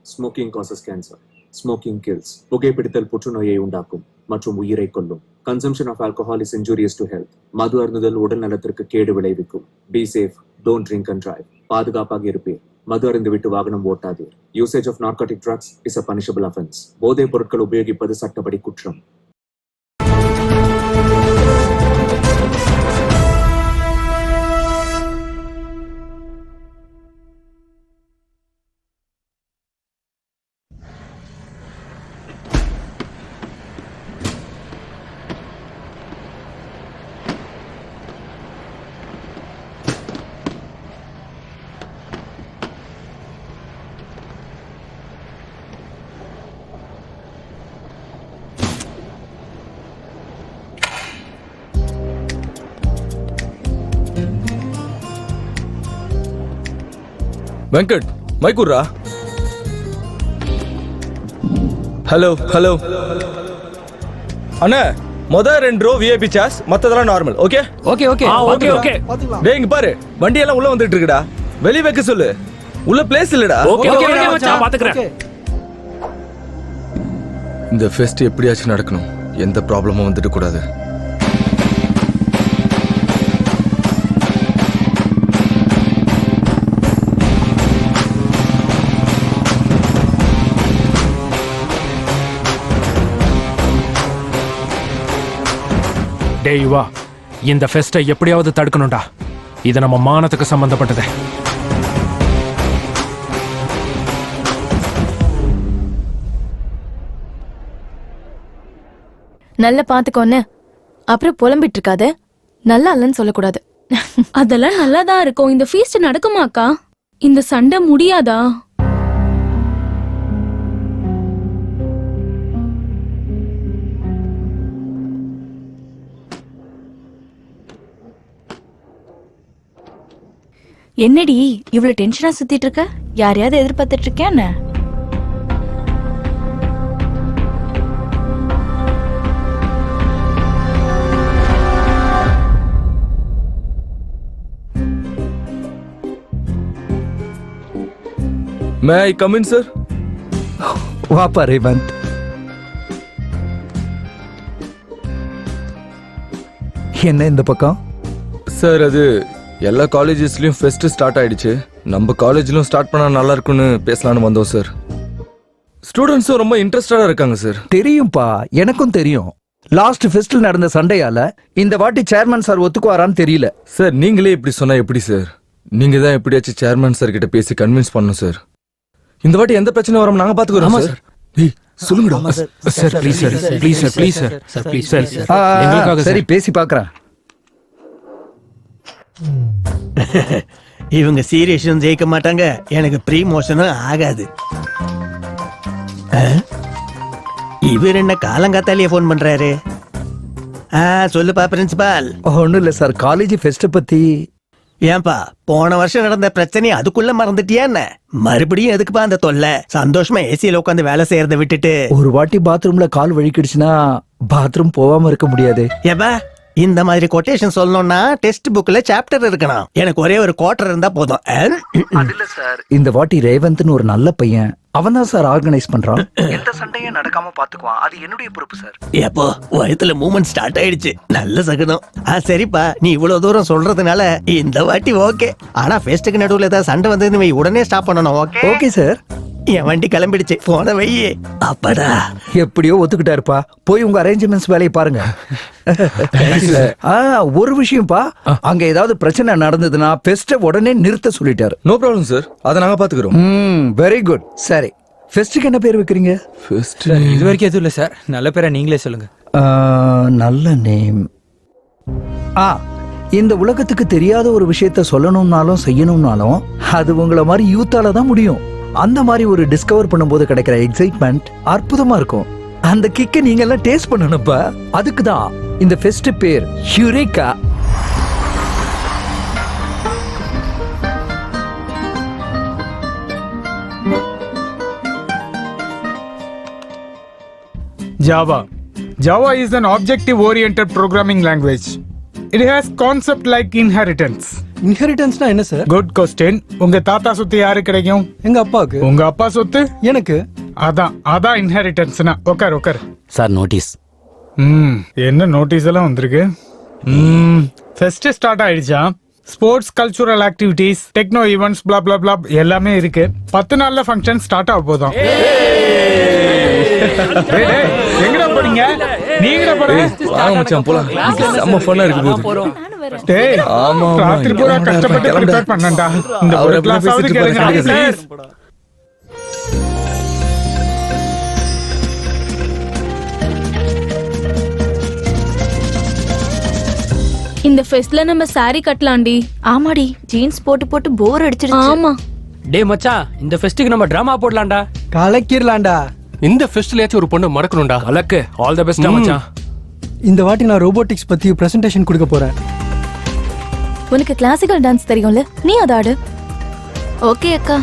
Smoking causes cancer, smoking kills, புகைப்பிடித்தல் புற்றுநோயை உண்டாக்கும் மற்றும் உயிரை கொல்லும். Consumption of alcohol is injurious to health. மது அருந்துதல் உடல் நலத்திற்கு கேடு விளைவிக்கும். Be safe, don't drink and drive. பாதுகாப்பாக இருப்பீர். மது அருந்துவிட்டு வாகனம் ஓட்டாதீர். Usage of narcotic drugs is a punishable offence. போதைப் பொருட்கள் உபயோகிப்பது சட்டப்படி குற்றம். வெங்கட், மைக்கூரா. ஹலோ ஹலோ அண்ணா, மொதல் 2 ரோ விஐபி சார்ஜ், மத்ததெல்லாம் normal. Okay okay okay okay okay. டேய் இங்க பாரு, வண்டி எல்லாம் உள்ள வந்துட்டு இருக்குடா. வெளிய வைக்க சொல்லு, உள்ள பிளேஸ் இல்லடா. ஓகே ஓகே மச்சான் பாத்துக்கறேன். இந்த ஃபெஸ்ட் எப்படியாச்சும் நடக்கணும், எந்த ப்ராப்ளமும் வந்துட கூடாது. டேய் வா, இந்த ஃபெஸ்ட்டை எப்படியாவது தடுக்கணும்டா. இது நம்ம மானத்துக்கு சம்பந்தப்பட்டது. நல்லா பாத்துக்கோன்னு அப்புறம் புலம்பிட்டு இருக்காத. நல்லா இல்லைன்னு சொல்லக்கூடாது. அதெல்லாம் நல்லாதான் இருக்கும். இந்த ஃபீஸ்ட் நடக்குமாக்கா? இந்த சண்டை முடியாதா? என்னடி இவ்வளவு டென்ஷனா சுத்திட்டு இருக்க? யாரையாவது எதிர்பார்த்துட்டு இருக்கியா என்ன? மே ஐ கம் இன் சார்? வாப்பா ரேவந்த். என்ன இந்த பக்கம்? சார் அது எல்லா காலேஜஸ்லயும் ஃபெஸ்ட் ஸ்டார்ட் ஆயிடுச்சு. நம்ம காலேஜ்லயும் ஸ்டார்ட் பண்ணா நல்லா இருக்கும்னு பேசலாம்னு வந்தோம் சார். ஸ்டூடெண்ட்ஸும் ரொம்ப இன்ட்ரெஸ்டடா இருக்காங்க சார். தெரியும்பா, எனக்கும் தெரியும். லாஸ்ட் ஃபெஸ்டில் நடந்த சண்டையால இந்த வாட்டி சேர்மன் சார் ஒத்துக்குவாரான்னு தெரியல. சார் நீங்களே இப்படி சொன்னா எப்படி சார்? நீங்க தான் எப்படியாச்சும் சேர்மன் சார் கிட்ட பேசி கன்வின்ஸ் பண்ணணும் சார். இந்த வாட்டி எந்த பிரச்சனை வரும் நாங்க பாத்துக்கிறோம் சார். ஏய் சொல்லுங்கடா sir. Please sir, please sir, please sir, sir please sir. எங்களுக்காக சரி பேசி பார்க்கறேன். இவங்க சீரியஸும் ஜெயிக்க மாட்டாங்க, எனக்கு ப்ரீமோஷனும் ஆகாது. இவர் என்ன காலங்காத்தாலேயே ஃபோன் பண்றாரு? சொல்லுப்பா பிரின்சிபால். ஒன்றும் இல்லை சார், காலேஜ் ஃபெஸ்ட்டை பத்தி. ஏன்பா போன வருஷம் நடந்த பிரச்சனையை அதுக்குள்ள மறந்துட்டியா என்ன? மறுபடியும் எதுக்குப்பா அந்த தொல்லை? சந்தோஷமா ஏசியில உட்காந்து வேலை செய்யறத விட்டுட்டு ஒரு வாட்டி பாத்ரூம்ல கால் வழிக்கிடுச்சுன்னா பாத்ரூம் போகாம இருக்க முடியாது. ஏப்பா இந்த மாதிரி கொட்டேஷன் சொல்லணும்னா டெக்ஸ்ட் புக்ல சாப்டர் இருக்கணும். எனக்கு ஒரே ஒரு குவார்டர் இருந்தா போதும். இந்த வாட்டி ரேவந்த்னு ஒரு நல்ல பையன், அவன் தான் சார் ஆர்கனைஸ் பண்றான். எந்த சண்டையும் நடக்காம பாத்துக்குவான், அது என்னுடைய பொறுப்பு சார். ஏப்போ வயத்துல மூவ்மெண்ட் ஸ்டார்ட் ஆயிடுச்சு, நல்ல சகுனம். சரிப்பா, நீ இவ்வளவு தூரம் சொல்றதுனால இந்த வாட்டி ஓகே. ஆனா ஃபெஸ்ட்டுக்கு நடுவுல ஏதாவது சண்டை வந்து உடனே ஸ்டாப் பண்ணணும். Okay okay sir. என் வண்டி கிளம்பிடுச்சு, போன வையே. அப்படா எப்படியோ ஒத்துக்கிட்டாருப்பா. போய் உங்க அரேஞ்ச்மெண்ட்ஸ் வேலையை பாருங்க. ஒரு விஷயம்ப்பா, அங்க ஏதாவது பிரச்சனை நடந்ததுன்னா ஃபெஸ்ட்டை உடனே நிறுத்த சொல்லிட்டாரு. நோ ப்ராப்ளம் சார், அதை நாங்க பாத்துக்கிறோம். Very good. சரி, ஃபெஸ்ட்டுக்கு என்ன பேர் வைக்கிறீங்க? ஃபெஸ்ட் இது வரைக்கும் எதுவும் இல்லை சார். நல்ல பேரை நீங்களே சொல்லுங்க. நல்ல நேம். இந்த உலகத்துக்கு தெரியாத ஒரு விஷயத்த சொல்லணும்னாலும் செய்யணும்னாலும் அது உங்களை மாதிரி யூத்தால தான் முடியும். அந்த மாதிரி ஒரு டிஸ்கவர் பண்ணும்போது கிடைக்கிற எக்ஸைட்மெண்ட் அற்புதமா இருக்கும். அந்த கிக்க நீங்க எல்லாம் டேஸ்ட் பண்ணணும்ப்பா. அதுக்கு தான் இந்த ஃபெஸ்ட் பேர் யூரேகா. Java is an objective-oriented programming language. It has concepts like inheritance, இன்ஹெரிட்டன்ஸ்னா என்ன சார்? Good question. உங்க தாத்தா சொத்து யாரு கிடைக்கும்? எங்க அப்பாவுக்கு. உங்க அப்பா சொத்து எனக்கு. அதான் இன்ஹெரிட்டன்ஸ்னா. உட்கார். Sir notice. என்ன நோட்டீஸ் எல்லாம் வந்திருக்கு? ஃபெஸ்ட் ஸ்டார்ட் ஆயிடுச்சா? Sports, cultural activities, techno events, blah blah blah எல்லாமே இருக்கு. 10 நாள்ல ஃபங்க்ஷன் ஸ்டார்ட் ஆக போதும். எங்கடா போறீங்க? நீங்கடா போறீங்க? வாங்க மச்சான் போலாம். செம்ம ஃபன்னா இருக்கு போது. டேய், ஆமா ராத்திரி பூரா கஷ்டப்பட்டு ப்ரிப்பேர் பண்ணேன்டா. இந்த ஒரு கிளாஸ் ஆவது கேளுங்க ப்ளீஸ். இந்த ஃபெஸ்ட்ல நம்ம saree கட்டலாம்டி. ஆமாடி, ஜீன்ஸ் போட்டு போட்டு போர் அடிச்சிடுச்சு. ஆமா. டேய் மச்சான், இந்த ஃபெஸ்ட்டுக்கு நம்ம டிராமா போடலாம்டா. கலக்கிரலாம்டா. இந்த ஃபெஸ்ட்லயாச்சும் ஒரு பொண்ணு மறக்கணும்டா. கலக்கு. ஆல் தி பெஸ்ட் மச்சான். இந்த வாட்டி நான் ரோபோட்டிக்ஸ் பத்தி பிரசன்டேஷன் கொடுக்க போறேன். உனக்கு கிளாசிக்கல் டான்ஸ் தெரியும்ல, நீ அதை ஆடு. ஓகே அக்கா.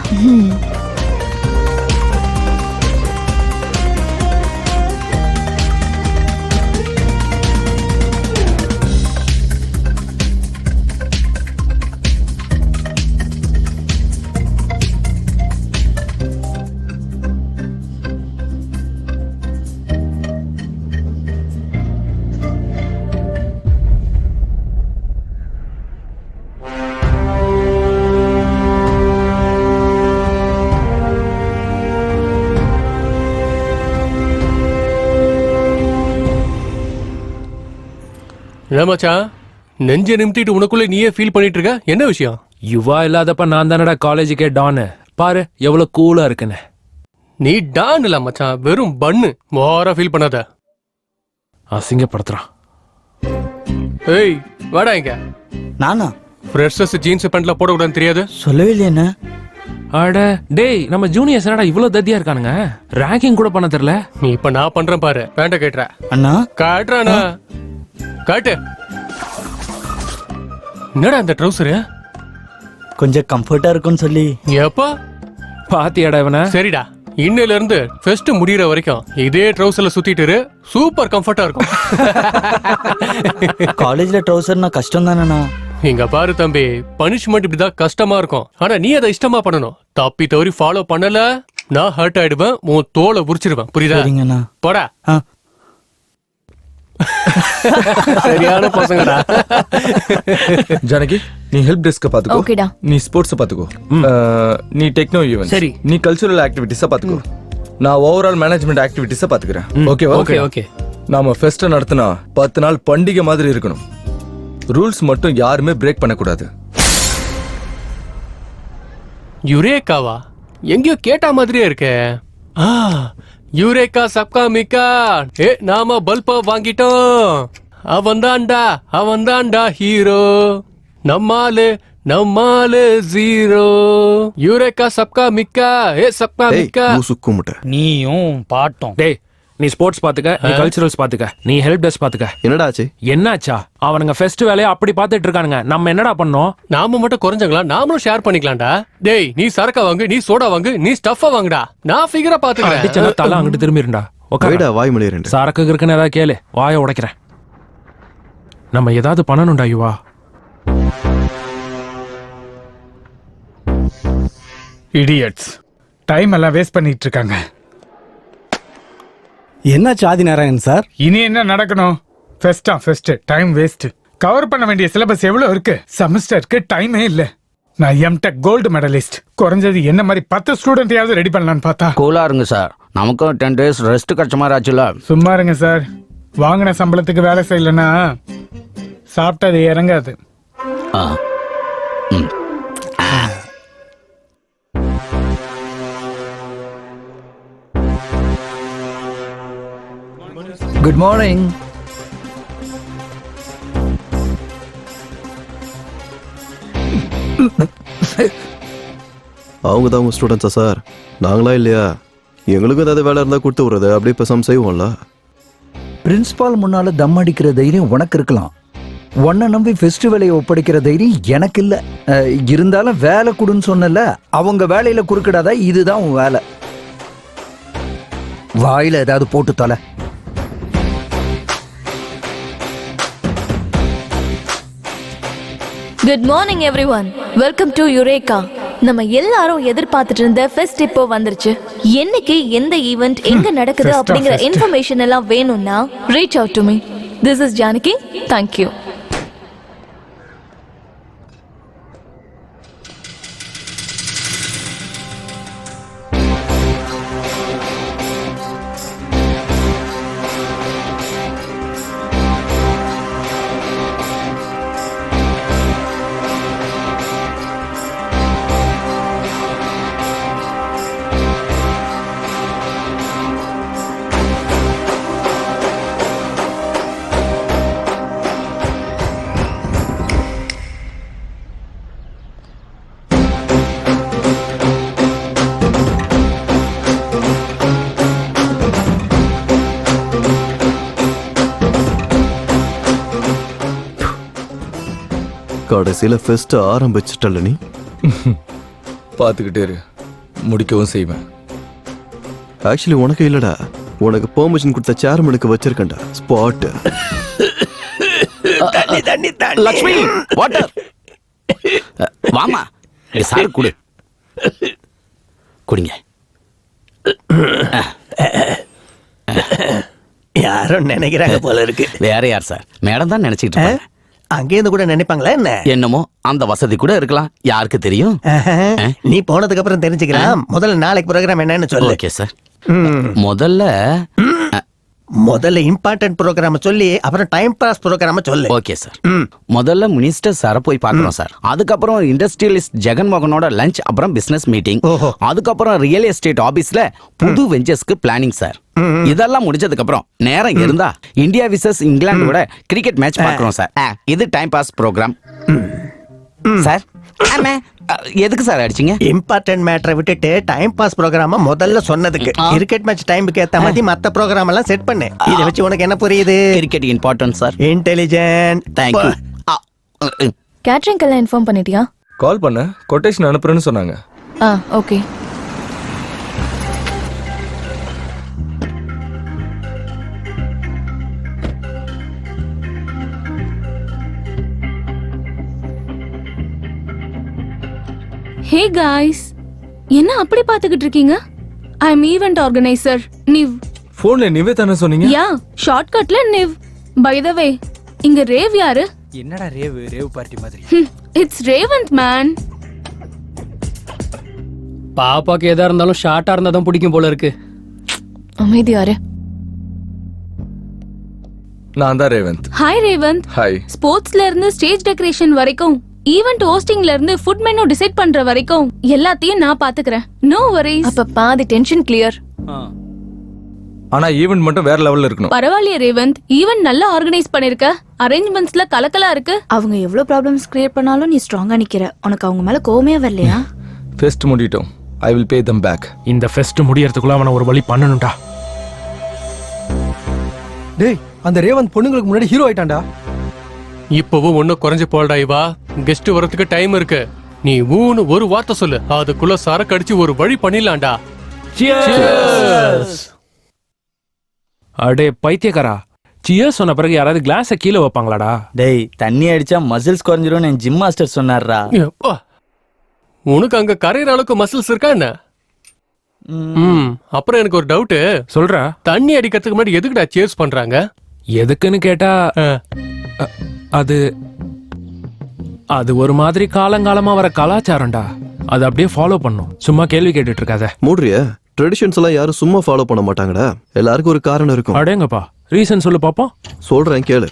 மச்சான், நெஞ்ச நிமித்திட்டு உனக்குள்ள நீயே ஃபீல் பண்ணிட்டு இருக்க. என்ன விஷயம்? யுவா இல்லாதப்ப நான் தானடா காலேஜுக்கே டானு. பாரு எவ்வளவு கூலா இருக்குன்னு. நீ டான் இல்ல மச்சான், வெறும் பன்னு. ஓவரா ஃபீல் பண்ணாத. அசிங்கப்படுத்துறான். ஏய் வாடா இங்க. நானா? ஃப்ரெஷர்ஸ் ஜீன்ஸ் பேண்ட்ல போடக்கூடாதுன்னு தெரியாது? சொல்லவே இல்லையா? அட டேய், நம்ம ஜூனியர்ஸ் என்னடா இவ்வளவு தத்தியா இருக்கானுங்க? ரேங்கிங் கூட பண்ண தெரியல. நீ இப்ப நான் பண்றேன் பாரு. பேண்ட கேட்ற அண்ணா காட்டுறானா? காட்டு. என்னடா அந்த ட்ரௌசரு? கொஞ்சம் கம்ஃபர்ட்டா இருக்கும்னு சொல்லி. எப்பா பாத்தியாடா இவன? சரிடா, இன்னையில இருந்து ஃபெஸ்ட் முடியற வரைக்கும் இதே ட்ரௌசர்ல சுத்திட்டு இரு. சூப்பர் கம்ஃபர்ட்டா இருக்கும். காலேஜ்ல ட்ரௌசர்னா கஷ்டம் தானேண்ணா? இங்க பாரு தம்பி, பனிஷ்மெண்ட் இப்படிதான் கஷ்டமா இருக்கும். ஆனா நீ அதை இஷ்டமா பண்ணணும். தப்பி தவறி ஃபாலோ பண்ணல, நான் ஹர்ட் ஆயிடுவேன். உன் தோலை உரிச்சிருவேன். புரியுதா? சரிங்கண்ணா. போடா. ஆ. சரியான பசங்கடா. ஜானகி, நீ ஹெல்ப் டெஸ்க பாத்துக்கோ. ஓகேடா. நீ ஸ்போர்ட்ஸ் பாத்துக்கோ. நீ டெக்னோ ஈவென்ட். சரி. நீ கல்ச்சுரல் ஆக்டிவிட்டிஸ் பாத்துக்கோ. நான் ஓவரால் மேனேஜ்மெண்ட் ஆக்டிவிட்டிஸ் பாத்துக்கிறேன். ஓகேவா? ஓகே. நாம ஃபெஸ்ட் நடத்தினா 10 நாள் பண்டிகை மாதிரி இருக்கணும். ரூல்ஸ் மட்டும் யாருமே பிரேக் பண்ணக்கூடாது. யுரேகாவா? எங்கேயோ கேட்ட மாதிரியே இருக்கே. யுரேகா சப்கா மிக்கா. நாம பல்ப வாங்கிட்டோம். அவன்தான்டா ஹீரோ. நம்மாலு ஜீரோ. யுரேகா சப்கா மிக்கா. சப்கா மிக்கா. நீயும் பாட்டும். டேய், நீ ஸ்போர்ட்ஸ் பாத்துக்க, நீ கல்ச்சுரல்ஸ் பாத்துக்க, நீ ஹெல்ப் டெஸ்க் பாத்துக்க. என்னடாச்சு? என்னாச்சா? அவனுங்க ஃபெஸ்ட் வேலையை அப்படி பாத்துட்டு இருக்கானுங்க. நம்ம என்னடா பண்ணோம்? நாம மட்டும் குறைஞ்சங்களா? நாமளும் ஷேர் பண்ணிக்கலாம்டா. டேய், நீ சரக்க வாங்கு, நீ சோடா வாங்கு, நீ ஸ்டஃப்பா வாங்குடா. நான் ஃபிகரா பாத்துக்கிறேன். அடிச்சனா தலை அங்கிட்டு திரும்பிருண்டா. வைடா வாய் மொழி ரெண்டு. சரக்கு இருக்குன்னு ஏதாவது கேளு, வாயை உடைக்கிறேன். நம்ம ஏதாவது பண்ணணும்டா யுவா. இடியட்ஸ். டைம் எல்லாம் வேஸ்ட் பண்ணிட்டு இருக்காங்க. என்னாச்சு ஆதிநாராயண் சார்? இனி என்ன நடக்கணும்? Fest time waste. கவர் பண்ண வேண்டிய சிலபஸ் எவ்வளவு இருக்கு? செமஸ்டருக்கு டைமே இல்ல. நான் எம்டெக் கோல்டு மெடலிஸ்ட். குறைஞ்சது என்ன மாதிரி 10 ஸ்டூடெண்ட்டையாவது ரெடி பண்ணலான்னு பார்த்தா. கூலா இருங்க சார், நமக்கும் 10 days ரெஸ்ட் கிடைச்ச மாதிரி ஆச்சுல. சும்மா இருங்க சார். வாங்கின சம்பளத்துக்கு வேலை செய்யலன்னா சாப்பிட்டது இறங்காது. Good morning. அவங்க தான் உங்க ஸ்டூடெண்ட்ஸா சார்? நாங்களா இல்லையா? எங்களுக்கும் ஏதாவது வேலை இருந்தா கொடுத்து விடுறது, அப்படியே பேசாம செய்வோம்ல. பிரின்சிபால் முன்னால தம் அடிக்கிற தைரியம் உனக்கு இருக்கலாம். உன்னை நம்பி ஃபெஸ்டிவலை ஒப்படைக்கிற தைரியம் எனக்கு இல்ல. இருந்தாலும் வேலை கொடுன்னு சொன்னல, அவங்க வேலையில குறுக்கிடாதா. இதுதான் உன் வேலை. வாயில ஏதாவது போட்டு தொலை. Good morning everyone, welcome to eureka. நம்ம எல்லாரும் எதிர்பார்த்துட்டு இருந்த ஃபெஸ்ட் இப்போ வந்துருச்சு. என்னைக்கு எந்த ஈவென்ட் எங்க நடக்குது அப்படிங்கிற இன்ஃபர்மேஷன் எல்லாம் வேணும்னா reach out to me. This is Janaki. Thank you. கடைசியில ஃபெஸ்ட் ஆரம்பிச்சிட்டல நீ. பார்த்துக்கிட்டே இரு, முடிக்கவும் செய்வேன். ஆக்சுவலி உனக்கு இல்லடா, உனக்கு பெர்மிஷன் கொடுத்த சேர்மனுக்கு வச்சிருக்கேன்டா ஸ்பாட். தண்ணி தண்ணி தண்ணி. லக்ஷ்மி வாட்டர் வாமா, சார் குடு, குடிங்க. யாரும் நினைக்கிறாங்க போல இருக்கு. வேற யார் சார், மேடம் தான் நினைச்சிட்டு இருப்பாங்க. அங்கேருந்து கூட நினைப்பாங்களா என்ன? என்னமோ அந்த வசதி கூட இருக்கலாம், யாருக்கு தெரியும். நீ போனதுக்கு அப்புறம் தெரிஞ்சுக்கலாம். முதல்ல நாளைக்கு ப்ரோக்ராம் என்னன்னு சொல்லு. Okay sir. முதல்ல இம்பார்ட்டன்ட் ப்ரோக்ராம் சொல்லி அப்புறம் டைம் பாஸ் ப்ரோக்ராம் சொல்லு. Okay sir. முதல்ல மினிஸ்டர் சார போய் பார்க்கறோம் சார். அதுக்கப்புறம் இண்டஸ்ட்ரியலிஸ்ட் ஜெகன் மோகனோட லஞ்ச், அப்புறம் பிசினஸ் மீட்டிங், அதுக்கப்புறம் ரியல் எஸ்டேட் ஆபீஸ்ல புது வெஞ்சர்ஸ்க்கு பிளானிங் சார். இதெல்லாம் முடிஞ்சதுக்கு அப்புறம் நேரம் இருந்தா இந்தியா விசஸ் இங்கிலாந்தோட கிரிக்கெட் மேட்ச் பார்க்கறோம் சார். இது டைம் பாஸ் ப்ரோக்ராம் சார். எதுக்கு சார் அடிச்சீங்க? இம்பார்ட்டன்ட் மேட்டரை விட்டுட்டு டைம் பாஸ் ப்ரோக்ராம முதல்ல சொன்னதுக்கு. கிரிக்கெட் மேட்ச் டைமுக்கு ஏத்த மாதிரி மத்த ப்ரோக்ராம் எல்லாம் செட் பண்ணு. இத வச்சு உனக்கு என்ன புரியுது? Cricket important sir. Intelligent. Thank you. Catering எல்லாம் இன்ஃபார்ம் பண்ணிட்டியா? கால் பண்ண, கொட்டேஷன் அனுப்புறேன்னு சொன்னாங்க. ஓகே. ஹே காய்ஸ், என்ன அப்படி பாத்துக்கிட்டு இருக்கீங்க? ஐ அம் ஈவென்ட் ஆர்கனைசர் நிவ். போன்ல நிவே தானே சொன்னீங்க? யா, ஷார்ட்கட்ல நிவ். பை த வே, இங்க ரேவ் யாரு? என்னடா ரேவ் பார்ட்டி மாதிரி? It's Revanth man. பாப்பாக்கு எதா இருந்தாலும் ஷார்ட்டா இருந்தா தான் பிடிக்கும் போல இருக்கு. அமைதி யாரு? நான் தான் ரேவந்த். ஹாய் ரேவந்த். ஹாய். ஸ்போர்ட்ஸ்ல இருந்து ஸ்டேஜ் டெக்கரேஷன் வரைக்கும், ஈவென்ட் ஹோஸ்டிங்ல இருந்து ஃபுட் மெனு டிசைட் பண்ற வரைக்கும் எல்லாத்தையும் நான் பாத்துக்கறேன். No worries. அப்ப பாதி டென்ஷன் கிளியர். ஆனா ஈவென்ட் மட்டும் வேற லெவல்ல இருக்கணும். பரவாயில்லையே ரேவந்த், ஈவென்ட் நல்லா ஆர்கனைஸ் பண்ணிருக்க. அரேஞ்ச்மெண்ட்ஸ்ல கலக்கலா இருக்கு. அவங்க எவ்வளவு ப்ராப்ளம்ஸ் கிரியேட் பண்ணாலும் நீ ஸ்ட்ராங்கா நிக்கிற. உனக்கு அவங்க மேல கோவமே வரலையா? ஃபெஸ்ட் முடிட்டோம். I will pay them back. இந்த ஃபெஸ்ட் முடியறதுக்குள்ள அவன ஒரு வழி பண்ணணும்டா. டேய், அந்த ரேவந்த் பொண்ணுங்களுக்கு முன்னாடி ஹீரோ ஆயிட்டான்டா. இப்பவும் ஒன்னும் குறைஞ்சு போல்டா இவா. கெஸ்ட் வரதுக்கு டைம் இருக்கு. நீ ஊன்னு ஒரு வார்த்தை சொல்லு, அதுக்குள்ள சரக்கு அடிச்சு ஒரு வழி பண்ணிடலாம்டா. அடே பைத்தியக்காரா, சியர்ஸ் சொன்ன பிறகு யாராவது கிளாஸ கீழே வைப்பாங்களாடா? டேய், தண்ணி அடிச்சா மசில்ஸ் குறைஞ்சிரும் என் ஜிம் மாஸ்டர் சொன்னார்ரா. உனக்கு அங்க கரையிற அளவுக்கு மசில்ஸ் இருக்கா என்ன? அப்புறம் எனக்கு ஒரு டவுட். சொல்றா. தண்ணி அடிக்கிறதுக்கு முன்னாடி எதுக்குடா சேர்ஸ் பண்றாங்க? எதுக்குன்னு கேட்டா அது ஒரு மாதிரி காலங்காலமா வர கலாச்சாரம்டா. அது அப்படியே ஃபாலோ பண்ணும். சும்மா கேள்வி கேட்டுட்டு இருக்காத. மூடுறியா? ட்ரெடிஷன்ஸ் எல்லாம் யாரும் சும்மா ஃபாலோ பண்ண மாட்டாங்கடா. எல்லாருக்கும் ஒரு காரணம் இருக்கும். அடேங்கப்பா, ரீசன் சொல்லு பாப்போம். சொல்றேன் கேளு.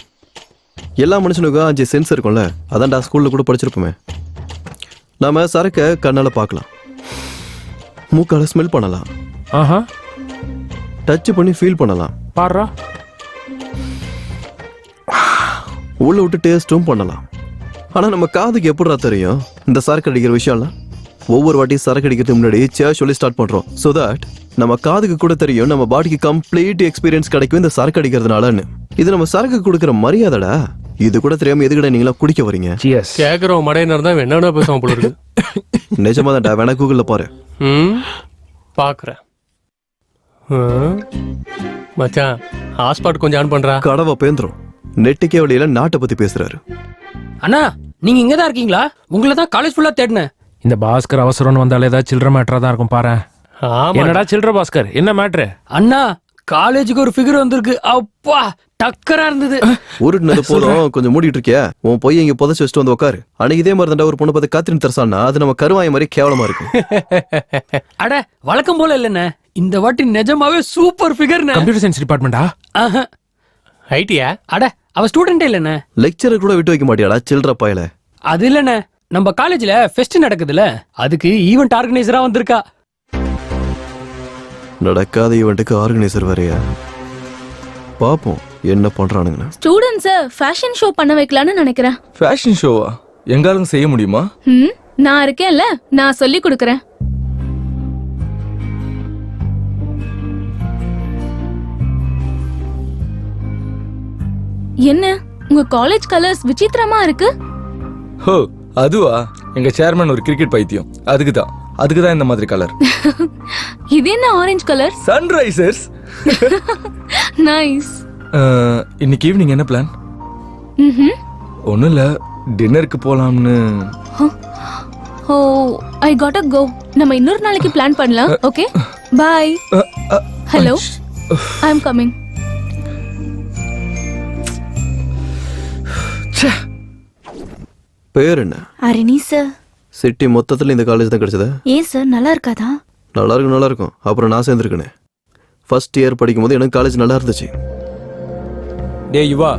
எல்லா மனுஷனுக்கும் 5 சென்ஸ் இருக்கும்ல, அதான்டா ஸ்கூல்ல கூட படிச்சிருப்போமே. நாம சரக்க கண்ணால பார்க்கலாம், மூக்கால ஸ்மெல் பண்ணலாம், டச் பண்ணி ஃபீல் பண்ணலாம், பாருடா, உள்ள விட்டு டேஸ்டும் பண்ணலாம். ஆனா நம்ம காதுக்கு எப்படிடா தெரியும் இந்த சரக்கு அடிக்கிற விஷயம்லாம்? ஒவ்வொரு வாட்டி சரக்கு அடிக்கிறதுக்கு முன்னாடி சொல்லி ஸ்டார்ட் பண்றோம். சோ தட் நம்ம காதுக்கு கூட தெரியும் நம்ம பாடிக்கு கம்ப்ளீட் எக்ஸ்பீரியன்ஸ் கிடைக்கும் இந்த சரக்கு அடிக்கிறதுனாலன்னு. இது நம்ம சரக்கு கொடுக்குற மரியாதைடா. இது கூட தெரியாம எதுக்கடா நீங்களா குடிக்க வரீங்க? கேக்குறோம் மடையினர் தான் என்னென்ன பேசுவோம் போல இருக்கு. நிஜமாதான்டா, வேணா கூகுள்ல பாரு. பாக்குறேன் மச்சான். ஹாட்ஸ்பாட் கொஞ்சம் ஆன் பண்றா. கடவை பேந்துரும். நெட்டுக்கே வழியில நாட்டை பத்தி பேசுறாரு. அண்ணா நீங்க இங்க தான் இருக்கீங்களா? உங்களை தான் காலேஜ் ஃபுல்லா தேடினேன். இந்த பாஸ்கர் அவசரம்னு வந்தாலே ஏதாவது சில்லற மேட்டரா தான் இருக்கும் பாரு. என்னடா சில்லற பாஸ்கர், என்ன மேட்ரு? அண்ணா காலேஜுக்கு ஒரு ஃபிகர் வந்திருக்கு. அப்பா டக்கரா இருந்தது. உருட்டுனது போதும், கொஞ்சம் மூடிட்டு இருக்கியா? உன் போய் இங்க புதைச்சு வச்சுட்டு வந்து உட்காரு. அன்னைக்கு இதே மாதிரி தான் ஒரு பொண்ணு பார்த்து காத்திரின் தரசானா அது நம்ம கருவாய மாதிரி கேவலமா இருக்கு. அட வழக்கம் போல இல்லண்ணே, இந்த வாட்டி நிஜமாவே சூப்பர் ஃபிகர். கம்ப்யூட்டர் சயின்ஸ் டிபார்ட்மெண்டா? ஐடியா? அட அவ ஸ்டூடெண்டே இல்லண்ணே. லெக்சரர் கூட விட்டு வைக்க மாட்டியாடா சில்ற பாயல. அது இல்லண்ணே, நம்ம காலேஜ்ல ஃபெஸ்ட் நடக்குதுல, அதுக்கு ஈவென்ட் ஆர்கனைசரா வந்திருக்கா. நடக்காத ஈவெண்ட்டுக்கு ஆர்கனைசர் வேறையா? பாப்போம் என்ன பண்றானுங்க. ஸ்டூடெண்ட்ஸ ஃபேஷன் ஷோ பண்ண வைக்கலாம்னு நினைக்கிறேன். ஃபேஷன் ஷோவா? எங்காலும் செய்ய முடியுமா? நான் இருக்கேன்ல, நான் சொல்லி கொடுக்கறேன். என்ன உங்க காலேஜ் கலர்ஸ் விசித்திரமா இருக்கு? ஹோ அதுவா? எங்க சேர்மன் ஒரு கிரிக்கெட் பைத்தியம், அதுக்கு தான் இந்த மாதிரி கலர். இது என்ன ஆரஞ்சு கலர்? சன்ரைசர்ஸ். நைஸ். இன்னைக்கு ஈவினிங் என்ன பிளான்? ஒண்ணும் இல்ல, டின்னருக்கு போலாம்னு. ஓ ஐ காட் கோ. நம்ம இன்னொரு நாளைக்கு பிளான் பண்ணலாம். Okay bye. Hello, I am coming. பேர் என்ன? அரணி சார். சிட்டி மொத்தத்துல இந்த காலேஜ் தான் கிடைச்சதா? ஏன் சார் நல்லா இருக்காதா? நல்லா இருக்கும். அப்புறம் நான் சேர்ந்துருக்கேனே. ஃபர்ஸ்ட் இயர் படிக்கும் போது எனக்கு காலேஜ் நல்லா இருந்துச்சு. டே யுவா,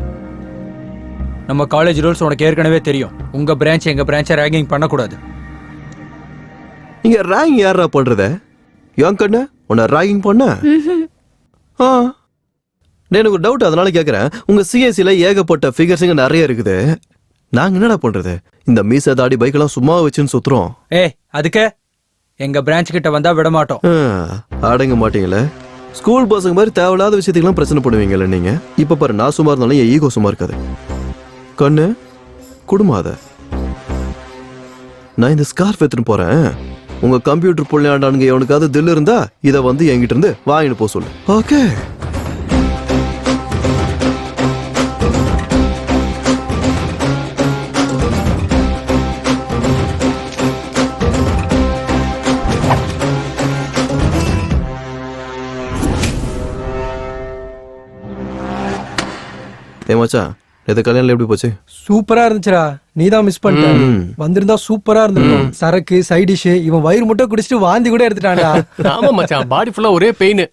நம்ம காலேஜ் ரூல்ஸ் உனக்கு ஏற்கனவே தெரியும். உங்க பிரான்ச் எங்க பிரான்ச்சை ரேங்கிங் பண்ணக்கூடாது. இங்க ரேங்கிங் யாரா பண்றத? யாங் கண்ணு உன்னை ரேங்கிங் பண்ண? எனக்கு ஒரு டவுட், அதனால கேக்குறேன். உங்க சிஎஸ்சில ஏகப்பட்ட ஃபிகர்ஸுங்க நிறைய இருக்குது. நாங்க என்னடா பண்றது? இந்த மீச தாடி பைக்கெல்லாம் சும்மா வச்சுன்னு சுத்துறோம். அதுக்கு எங்க பிரான்ச் கிட்ட வந்தா விட மாட்டோம். அடங்க மாட்டீங்களே. ஸ்கூல் பசங்க மாதிரி தேவையில்லாத விஷயத்துக்கெல்லாம் பிரச்சனை பண்ணுவீங்கல்ல நீங்க. இப்ப பாரு, நான் சும்மா இருந்தாலும் என் ஈகோ சும்மா இருக்காது. கண்ணு குடுமாத. நான் இந்த ஸ்கார்ஃப் எடுத்துன்னு போறேன். உங்க கம்ப்யூட்டர் புள்ளையாண்டானுங்க எவனுக்காவது தில் இருந்தா இதை வந்து என்கிட்ட இருந்து வாங்கிட்டு போக சொல்லு. ஓகே? மச்சான், இந்த கல்யாணம் எப்படி போச்சு? சூப்பரா இருந்துச்சுடா. நீ தான் மிஸ் பண்ணிட்ட. வந்திருந்தா சூப்பரா இருந்திருக்கும். சரக்கு சைட் டிஷ், இவன் வயிறு முட்டை குடிச்சிட்டு வாந்தி கூட எடுத்துட்டான்டா. ஆமா மச்சான், பாடி ஃபுல்லா ஒரே பெயின்.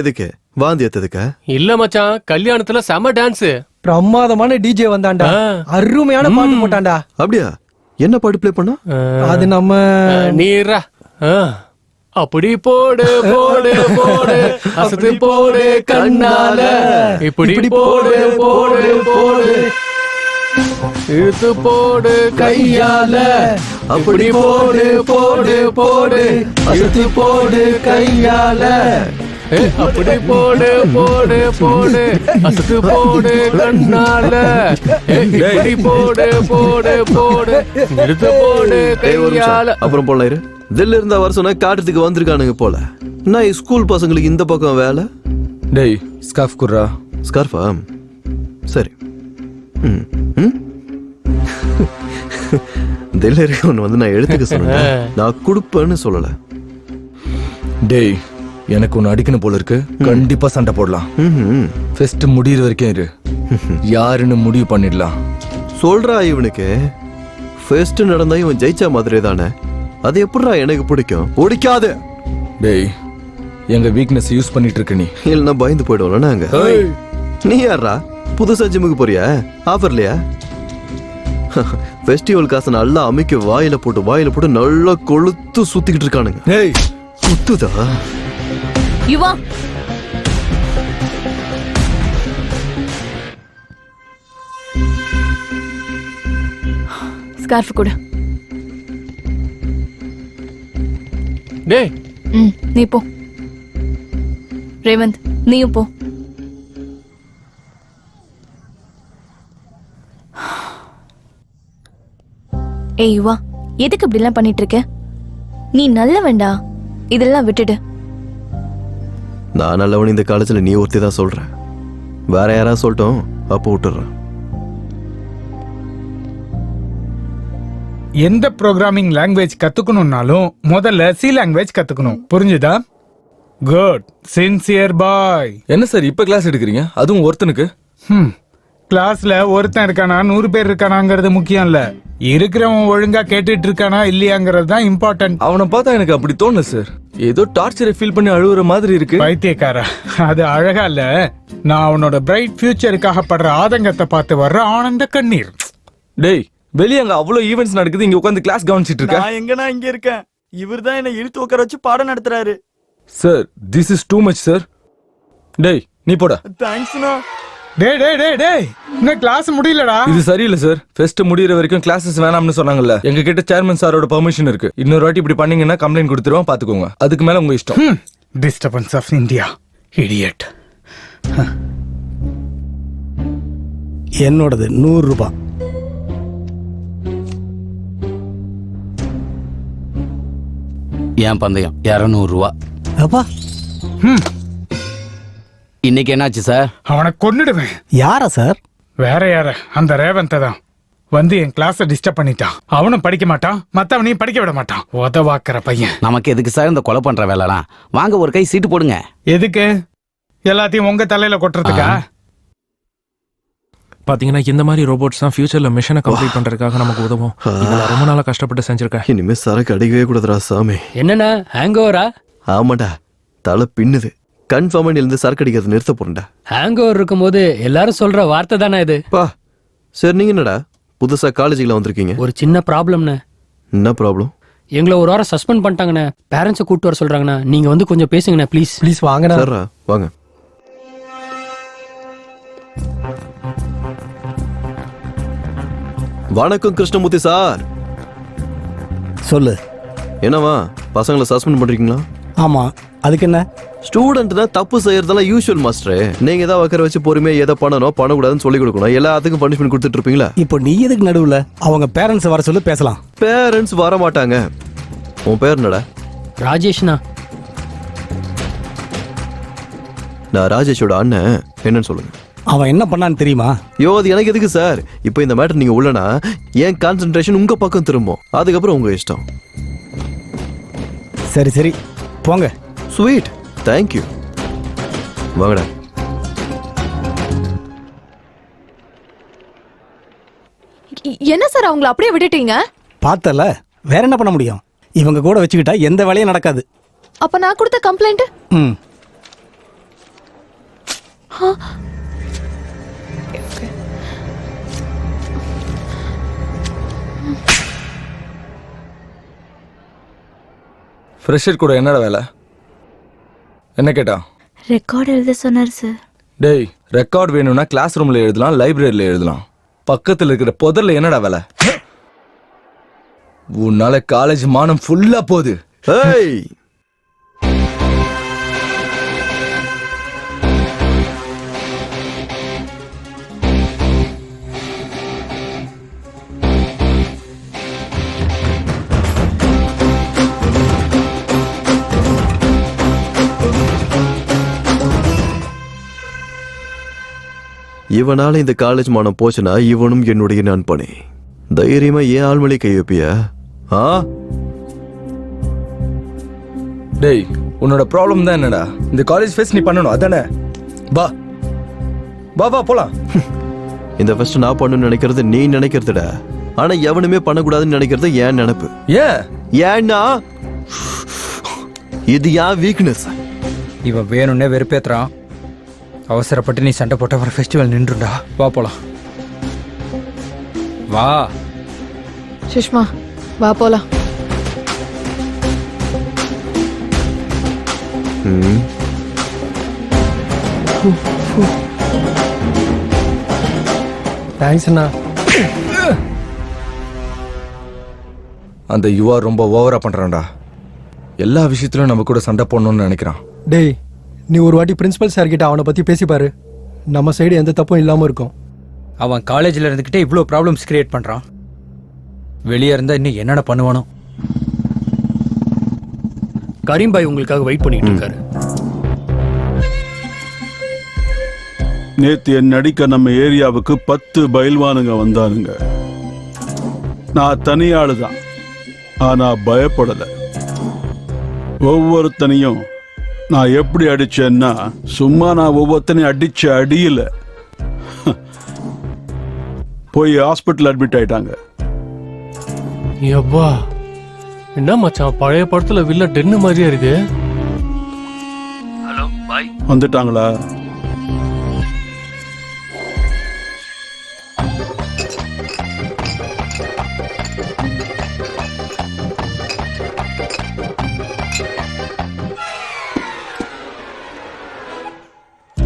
எதுக்கு வாந்தி எடுத்ததுக்கா? இல்ல மச்சான், கல்யாணத்துல செம டான்ஸ். பிரமாதமான டிஜே வந்தான்டா. அருமையான பாட்டு போட்டான்டா. அப்படியா? என்ன பாட்டு ப்ளே பண்ணா? அது நம்ம நீரா அப்படி போடு போடு போடு அசத்து போடு கண்ணால, இப்படி போடு போடு போடு இழுத்து போடு கையால, அப்படி போடு போடு போடு அசத்து போடு கையால, அப்படி போடு போடு போடு அசத்து போடு கண்ணால, இப்படி போடு போடு போடு இழுத்து போடு கையால. அப்புறம் போல தில்ல இருந்தா வர சொன்னா காட்டுறதுக்கு வந்திருக்கானுங்க போல. நான் ஸ்கூல் பசங்களுக்கு இந்த பக்கம் வேலை. டேய் ஸ்கார்ஃப் குர்ரா. ஸ்கார்ஃபா? சரி. தில்ல இருக்கவன் வந்து நான் எடுத்துக்க சொன்னேன், நான் கொடுப்பேன்னு சொல்லல. டேய் எனக்கு ஒன்னு அடிக்கணும் போல இருக்கு. கண்டிப்பா சண்டை போடலாம். ஃபெஸ்ட் முடியிற வரைக்கும் இரு. யாருன்னு முடிவு பண்ணிடலாம். சொல்றா இவனுக்கு ஃபெஸ்ட் நடந்தா இவன் ஜெயிச்சா மாதிரி தானே. அது எப்படிடா எனக்கு பிடிக்கும்? பிடிக்காது. டேய் எங்க வீக்னஸ் யூஸ் பண்ணிட்டு இருக்க நீ. இல்லைன்னா பயந்து போயிடுவோம்ல நாங்க. நீ யாரா புதுசா ஜிம்முக்கு போறியா? ஆஃபர்லையா? ஃபெஸ்டிவல் காசு நல்லா அமைக்க வாயில போட்டு நல்லா கொளுத்து சுத்திக்கிட்டு இருக்கானுங்க. ஏய் குத்துதா? யுவா ஸ்கார்ஃப் கூட. டேய் நீ போ. ரேவந்த் நீயும் போ. ஏய் யுவா, எதுக்கு இப்படி எல்லாம் பண்ணிட்டு இருக்க? நீ நல்லவன்டா, இதெல்லாம் விட்டுடு. நான் நல்லவன் இந்த காலேஜ்ல நீ ஒருத்தி தான் சொல்ற. வேற யாராவது சொல்லட்டும், அப்போ விட்டுறேன். எந்த ப்ரோக்ராமிங் லாங்குவேஜ் கத்துக்கணும்னாலும் முதல்ல சி லாங்குவேஜ் கத்துக்கணும். புரிஞ்சுதா? குட், சின்சியர் பாய். என்ன சார் இப்ப கிளாஸ் எடுக்கிறீங்க, அதுவும் ஒருத்தனுக்கு? கிளாஸ்ல ஒருத்தன் இருக்கானா 100 பேர் இருக்கானாங்கிறது முக்கியம் இல்ல, இருக்கிறவன் ஒழுங்கா கேட்டுட்டு இருக்கானா இல்லையாங்கிறது தான் இம்பார்ட்டன்ட். அவனை பார்த்தா எனக்கு அப்படி தோணல சார், ஏதோ டார்ச்சரை ஃபீல் பண்ணி அழுகுற மாதிரி இருக்கு. பைத்தியக்காரா, அது அழகா இல்ல, நான் அவனோட பிரைட் ஃபியூச்சருக்காக படுற ஆதங்கத்தை பார்த்து வர்ற ஆனந்த கண்ணீர். டேய், வெளியே அங்க அவ்வளவு ஈவெண்ட்ஸ் நடக்குது, இங்க உட்காந்து கிளாஸ் கவனிச்சிட்டு இருக்க. நான் எங்கனா இங்க இருக்கேன், இவர் தான் என்ன இழுத்து உட்கார வச்சு பாடம் நடத்துறாரு. Sir this is too much sir. டேய் நீ போடா. தேங்க்ஸ்ண்ணா. டேய் டேய் டேய் டேய், இன்னும் கிளாஸ் முடியலடா. இது சரியில்லை சார், ஃபெஸ்ட் முடியற வரைக்கும் கிளாஸஸ் வேணாம்னு சொன்னாங்கல்ல. எங்க கிட்ட சேர்மன் சாரோட பெர்மிஷன் இருக்கு. இன்னொரு வாட்டி இப்படி பண்ணீங்கன்னா கம்ப்ளைண்ட் கொடுத்துருவோம், பாத்துக்கோங்க. அதுக்கு மேல உங்க இஷ்டம். Disturbance of India, idiot. என்னோடது 100 ரூபாய். என் பந்தயம் 200 ரூபா. அப்பா இன்னைக்கு என்னாச்சு சார்? அவனை கொன்னுடுவேன். யாரா சார்? வேற யார, அந்த ரேவந்த் தான் வந்து என் கிளாஸ டிஸ்டர்ப் பண்ணிட்டான். அவனும் படிக்க மாட்டான், மத்தவனையும் படிக்க விட மாட்டான். உதவாக்குற பையன். நமக்கு எதுக்கு சார் இந்த கொலை பண்ற வேலைலாம்? வாங்க ஒரு கை சீட்டு போடுங்க. எதுக்கு? எல்லாத்தையும் உங்க தலையில கொட்டுறதுக்கா? பாத்தீங்கன்னா இந்த மாதிரி ரோபோட்ஸ் தான் ஃபியூச்சர்ல மிஷனை கம்ப்ளீட் பண்றதுக்காக நமக்கு உதவும். இதெல்லாம் ரொம்ப நாளா கஷ்டப்பட்டு செஞ்சிருக்கேன். இனிமே சரக்கு அடிக்கவே கூடாதுடா சாமி. என்னண்ணா ஹேங் ஓவரா? ஆமாடா, தலை பின்னுது. கன்ஃபார்மா இருந்து சரக்கு அடிக்கிறது நிறுத்த போறேன்டா. ஹேங் ஓவர் இருக்கும்போது எல்லாரும் சொல்ற வார்த்தை தானே இது. பா சரி, நீங்க என்னடா புதுசா காலேஜுக்குள்ள வந்திருக்கீங்க? ஒரு சின்ன ப்ராப்ளம்ண்ணே. என்ன ப்ராப்ளம்? எங்களை ஒரு வாரம் சஸ்பெண்ட் பண்ணிட்டாங்கண்ணே. பேரண்ட்ஸை கூப்பிட்டு வர சொல்றாங்கண்ணா. நீங்க வந்து கொஞ்சம் பேசுங்கண்ணே ப்ளீஸ். ப்ளீஸ் வாங்கண்ணா. சரிடா வாங்க. வணக்கம் கிருஷ்ணமூர்த்தி சார். சொல்லு. என்னவா பசங்களை சஸ்பெண்ட் பண்றீங்களா? ஆமா, அதுக்கு என்ன? ஸ்டூடெண்ட் தான் தப்பு செய்யறதெல்லாம் யூஷுவல் மாஸ்டரே. நீங்க ஏதாவது வைக்கிற வச்சு பொறுமையா எதை பண்ணணும் பண்ணக்கூடாதுன்னு சொல்லி கொடுக்கணும். எல்லாத்துக்கும் பனிஷ்மெண்ட் கொடுத்துட்டு இருப்பீங்களா? இப்போ நீ எதுக்கு நடுவுல? அவங்க பேரண்ட்ஸ் வர சொல்லி பேசலாம். பேரண்ட்ஸ் வர மாட்டாங்க. உன் பேர் என்னடா? ராஜேஷ்ண்ணா. நான் ராஜேஷோட அண்ணன். என்னன்னு சொல்லுங்க. அவன் என்ன பண்ணான்னு தெரியுமா? யோ அது எனக்கு எதுக்கு சார்? இப்போ இந்த மேட்டர் நீங்க உள்ளனா என் கான்சென்ட்ரேஷன் உங்க பக்கம் திரும்பும். அதுக்கப்புறம் உங்க இஷ்டம். சரி சரி போங்க. Sweet, thank you. வாங்கடா. என்ன சார் அவங்கள அப்படியே விட்டுட்டீங்க? பார்த்தல, வேற என்ன பண்ண முடியும்? இவங்க கூட வச்சுக்கிட்டா எந்த வேலையும் நடக்காது. அப்ப நான் கொடுத்த கம்ப்ளைண்ட்? ம். ஃப்ரெஷர் கூட என்னடா வேலை? என்ன கேட்டா? ரெக்கார்ட் எழுத சொன்னார் சார். டேய், ரெக்கார்ட் வேணும்னா கிளாஸ் ரூம்ல எழுதலாம், லைப்ரரியில எழுதலாம். பக்கத்துல இருக்கிற புதர்ல என்னடா வேலை? உன்னால காலேஜ் மானம் ஃபுல்லா போகுது. ஏய், இவனால இந்த காலேஜ் மானம் போச்சுனா இவனும் என்னுடைய நண்பனே. தைரியமா ஏன் ஆள்மொழி கை வைப்பியா? ஆ டேய், உன்னோட ப்ராப்ளம் தான் என்னடா? இந்த காலேஜ் ஃபெஸ்ட் நீ பண்ணணும் அதானே? வா வா வா போலாம். இந்த ஃபெஸ்ட் நான் பண்ணணும்னு நினைக்கிறது நீ நினைக்கிறதுடா. ஆனா எவனுமே பண்ணக்கூடாதுன்னு நினைக்கிறது ஏன் நினைப்பு. ஏன்னா இது ஏன் வீக்னஸ். இவன் வேணும்னே வெறுப்பேத்துறான். அவசரப்பட்டு நீ சண்டை போட்ட அப்புறம் ஃபெஸ்டிவல் நின்றுடா. வா போலாம். வா சுஷ்மா, வா போலாம். தேங்க்ஸ் அண்ணா. அந்த யுவா ரொம்ப ஓவரா பண்றான்டா. எல்லா விஷயத்திலும் நம்ம கூட சண்டை போடணும்னு நினைக்கிறான். டேய், நீ ஒரு வாட்டி பிரின்சிபல் சார் கிட்ட அவனை பத்தி பேசி பாரு. நம்ம சைடு எந்த தப்பும் இல்லாம இருக்கும். அவன் காலேஜில் இருந்துக்கிட்டே இவ்வளோ ப்ராப்ளம்ஸ் கிரியேட் பண்ணுறான். வெளியே இருந்தால் இன்னும் என்னென்ன பண்ணுவானோ. கரீம் பாய் உங்களுக்காக வெயிட் பண்ணிட்டு இருக்காரு. நேத்து என் நடிக்க நம்ம ஏரியாவுக்கு 10 பயில்வானுங்க வந்தானுங்க. நான் தனியாளு தான், ஆனா பயப்படல. ஒவ்வொருத்தனையும் நான் எப்படி அடிச்சேன்னா, சும்மா நான் ஒவ்வொருத்தனையும் அடிச்ச அடியில போய் ஹாஸ்பிட்டல் அட்மிட் ஆயிட்டாங்க. எப்பா என்ன மச்சான், பழைய படத்துல வில்ல டென்னு மாதிரியா இருக்கு. ஹலோ பாய். வந்துட்டாங்களா?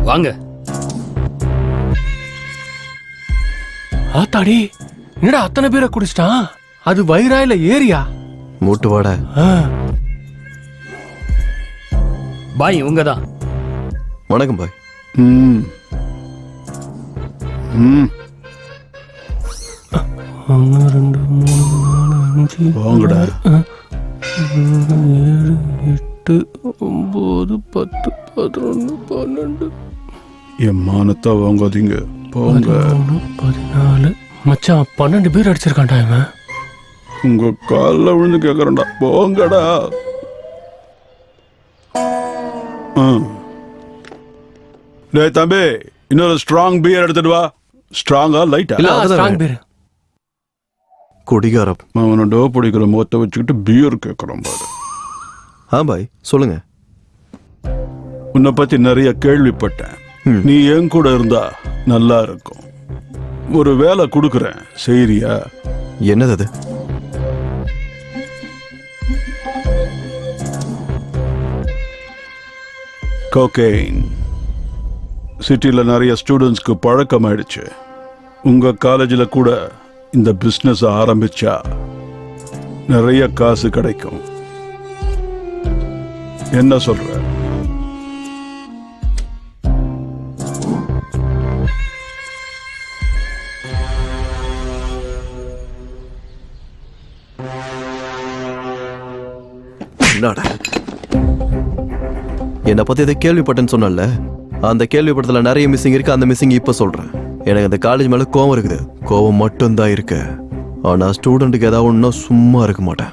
வாங்க. ஆத்தாடி, என்னடா அத்தனை பேரை குடிச்சிட்டான்? அது வயிறா இல்ல ஏரியா? மூட்டு வாட. பாய் இவங்க தான். வணக்கம் பாய். ஒன்று, ரெண்டு, மூணு, நாலு, அஞ்சு, வாங்கடா. 7, 8, 9, 10, 11, 12. என் மானத்தை வாங்காதீங்க, போங்க. 14. மச்சான் 12 பேர் அடிச்சிருக்கான்டா இவன். உங்க காலில் விழுந்து கேட்கறேன்டா, போங்கடா. டேய் தம்பி, இன்னொரு ஸ்ட்ராங் பியர் எடுத்துட்டு வா. ஸ்ட்ராங்கா லைட்டா? ஸ்ட்ராங் பேர். குடிகாரம் அவனை டோ பிடிக்கிற முகத்தை வச்சுக்கிட்டு பியர் கேட்கறான் பாரு. பாய் சொல்லுங்க. உன்னை பத்தி நிறைய கேள்விப்பட்டேன். நீ என் கூட இருந்தா நல்லா இருக்கும். ஒரு வேலை கொடுக்குறேன், செய்றியா? என்னது அது? கோகெயின். சிட்டியில் நிறைய ஸ்டூடெண்ட்ஸ்க்கு பழக்கமாயிடுச்சு. உங்க காலேஜில் கூட இந்த பிஸ்னஸ் ஆரம்பிச்சா நிறைய காசு கிடைக்கும். என்ன சொல்ற? என்னை பத்தி இதை கேள்விப்பட்டேன்னு சொன்னல, அந்த கேள்விப்பட்டதுல நிறைய மிஸ்ஸிங் இருக்கு. அந்த மிஸ்ஸிங் இப்ப சொல்றேன். எனக்கு அந்த காலேஜ் மேல கோவம் இருக்குது. கோவம் மட்டும்தான் இருக்கு. ஆனா ஸ்டூடெண்ட்டுக்கு ஏதாவது ஒண்ணா சும்மா இருக்க மாட்டேன்.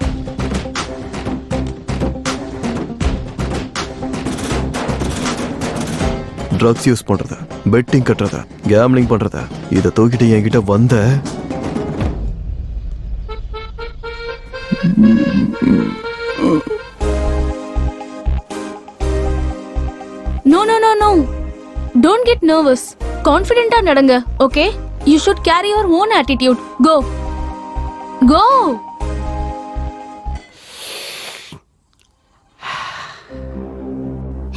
ட்ரக்ஸ் யூஸ் பண்றத, பெட்டிங் கட்டுறத, கேம்லிங் பண்றத, இதை தூக்கிட்டு என்கிட்ட வந்த No, no, no, no. Don't get nervous. Confident-ஆ நடங்க, okay? You should carry your own attitude. Go. Go.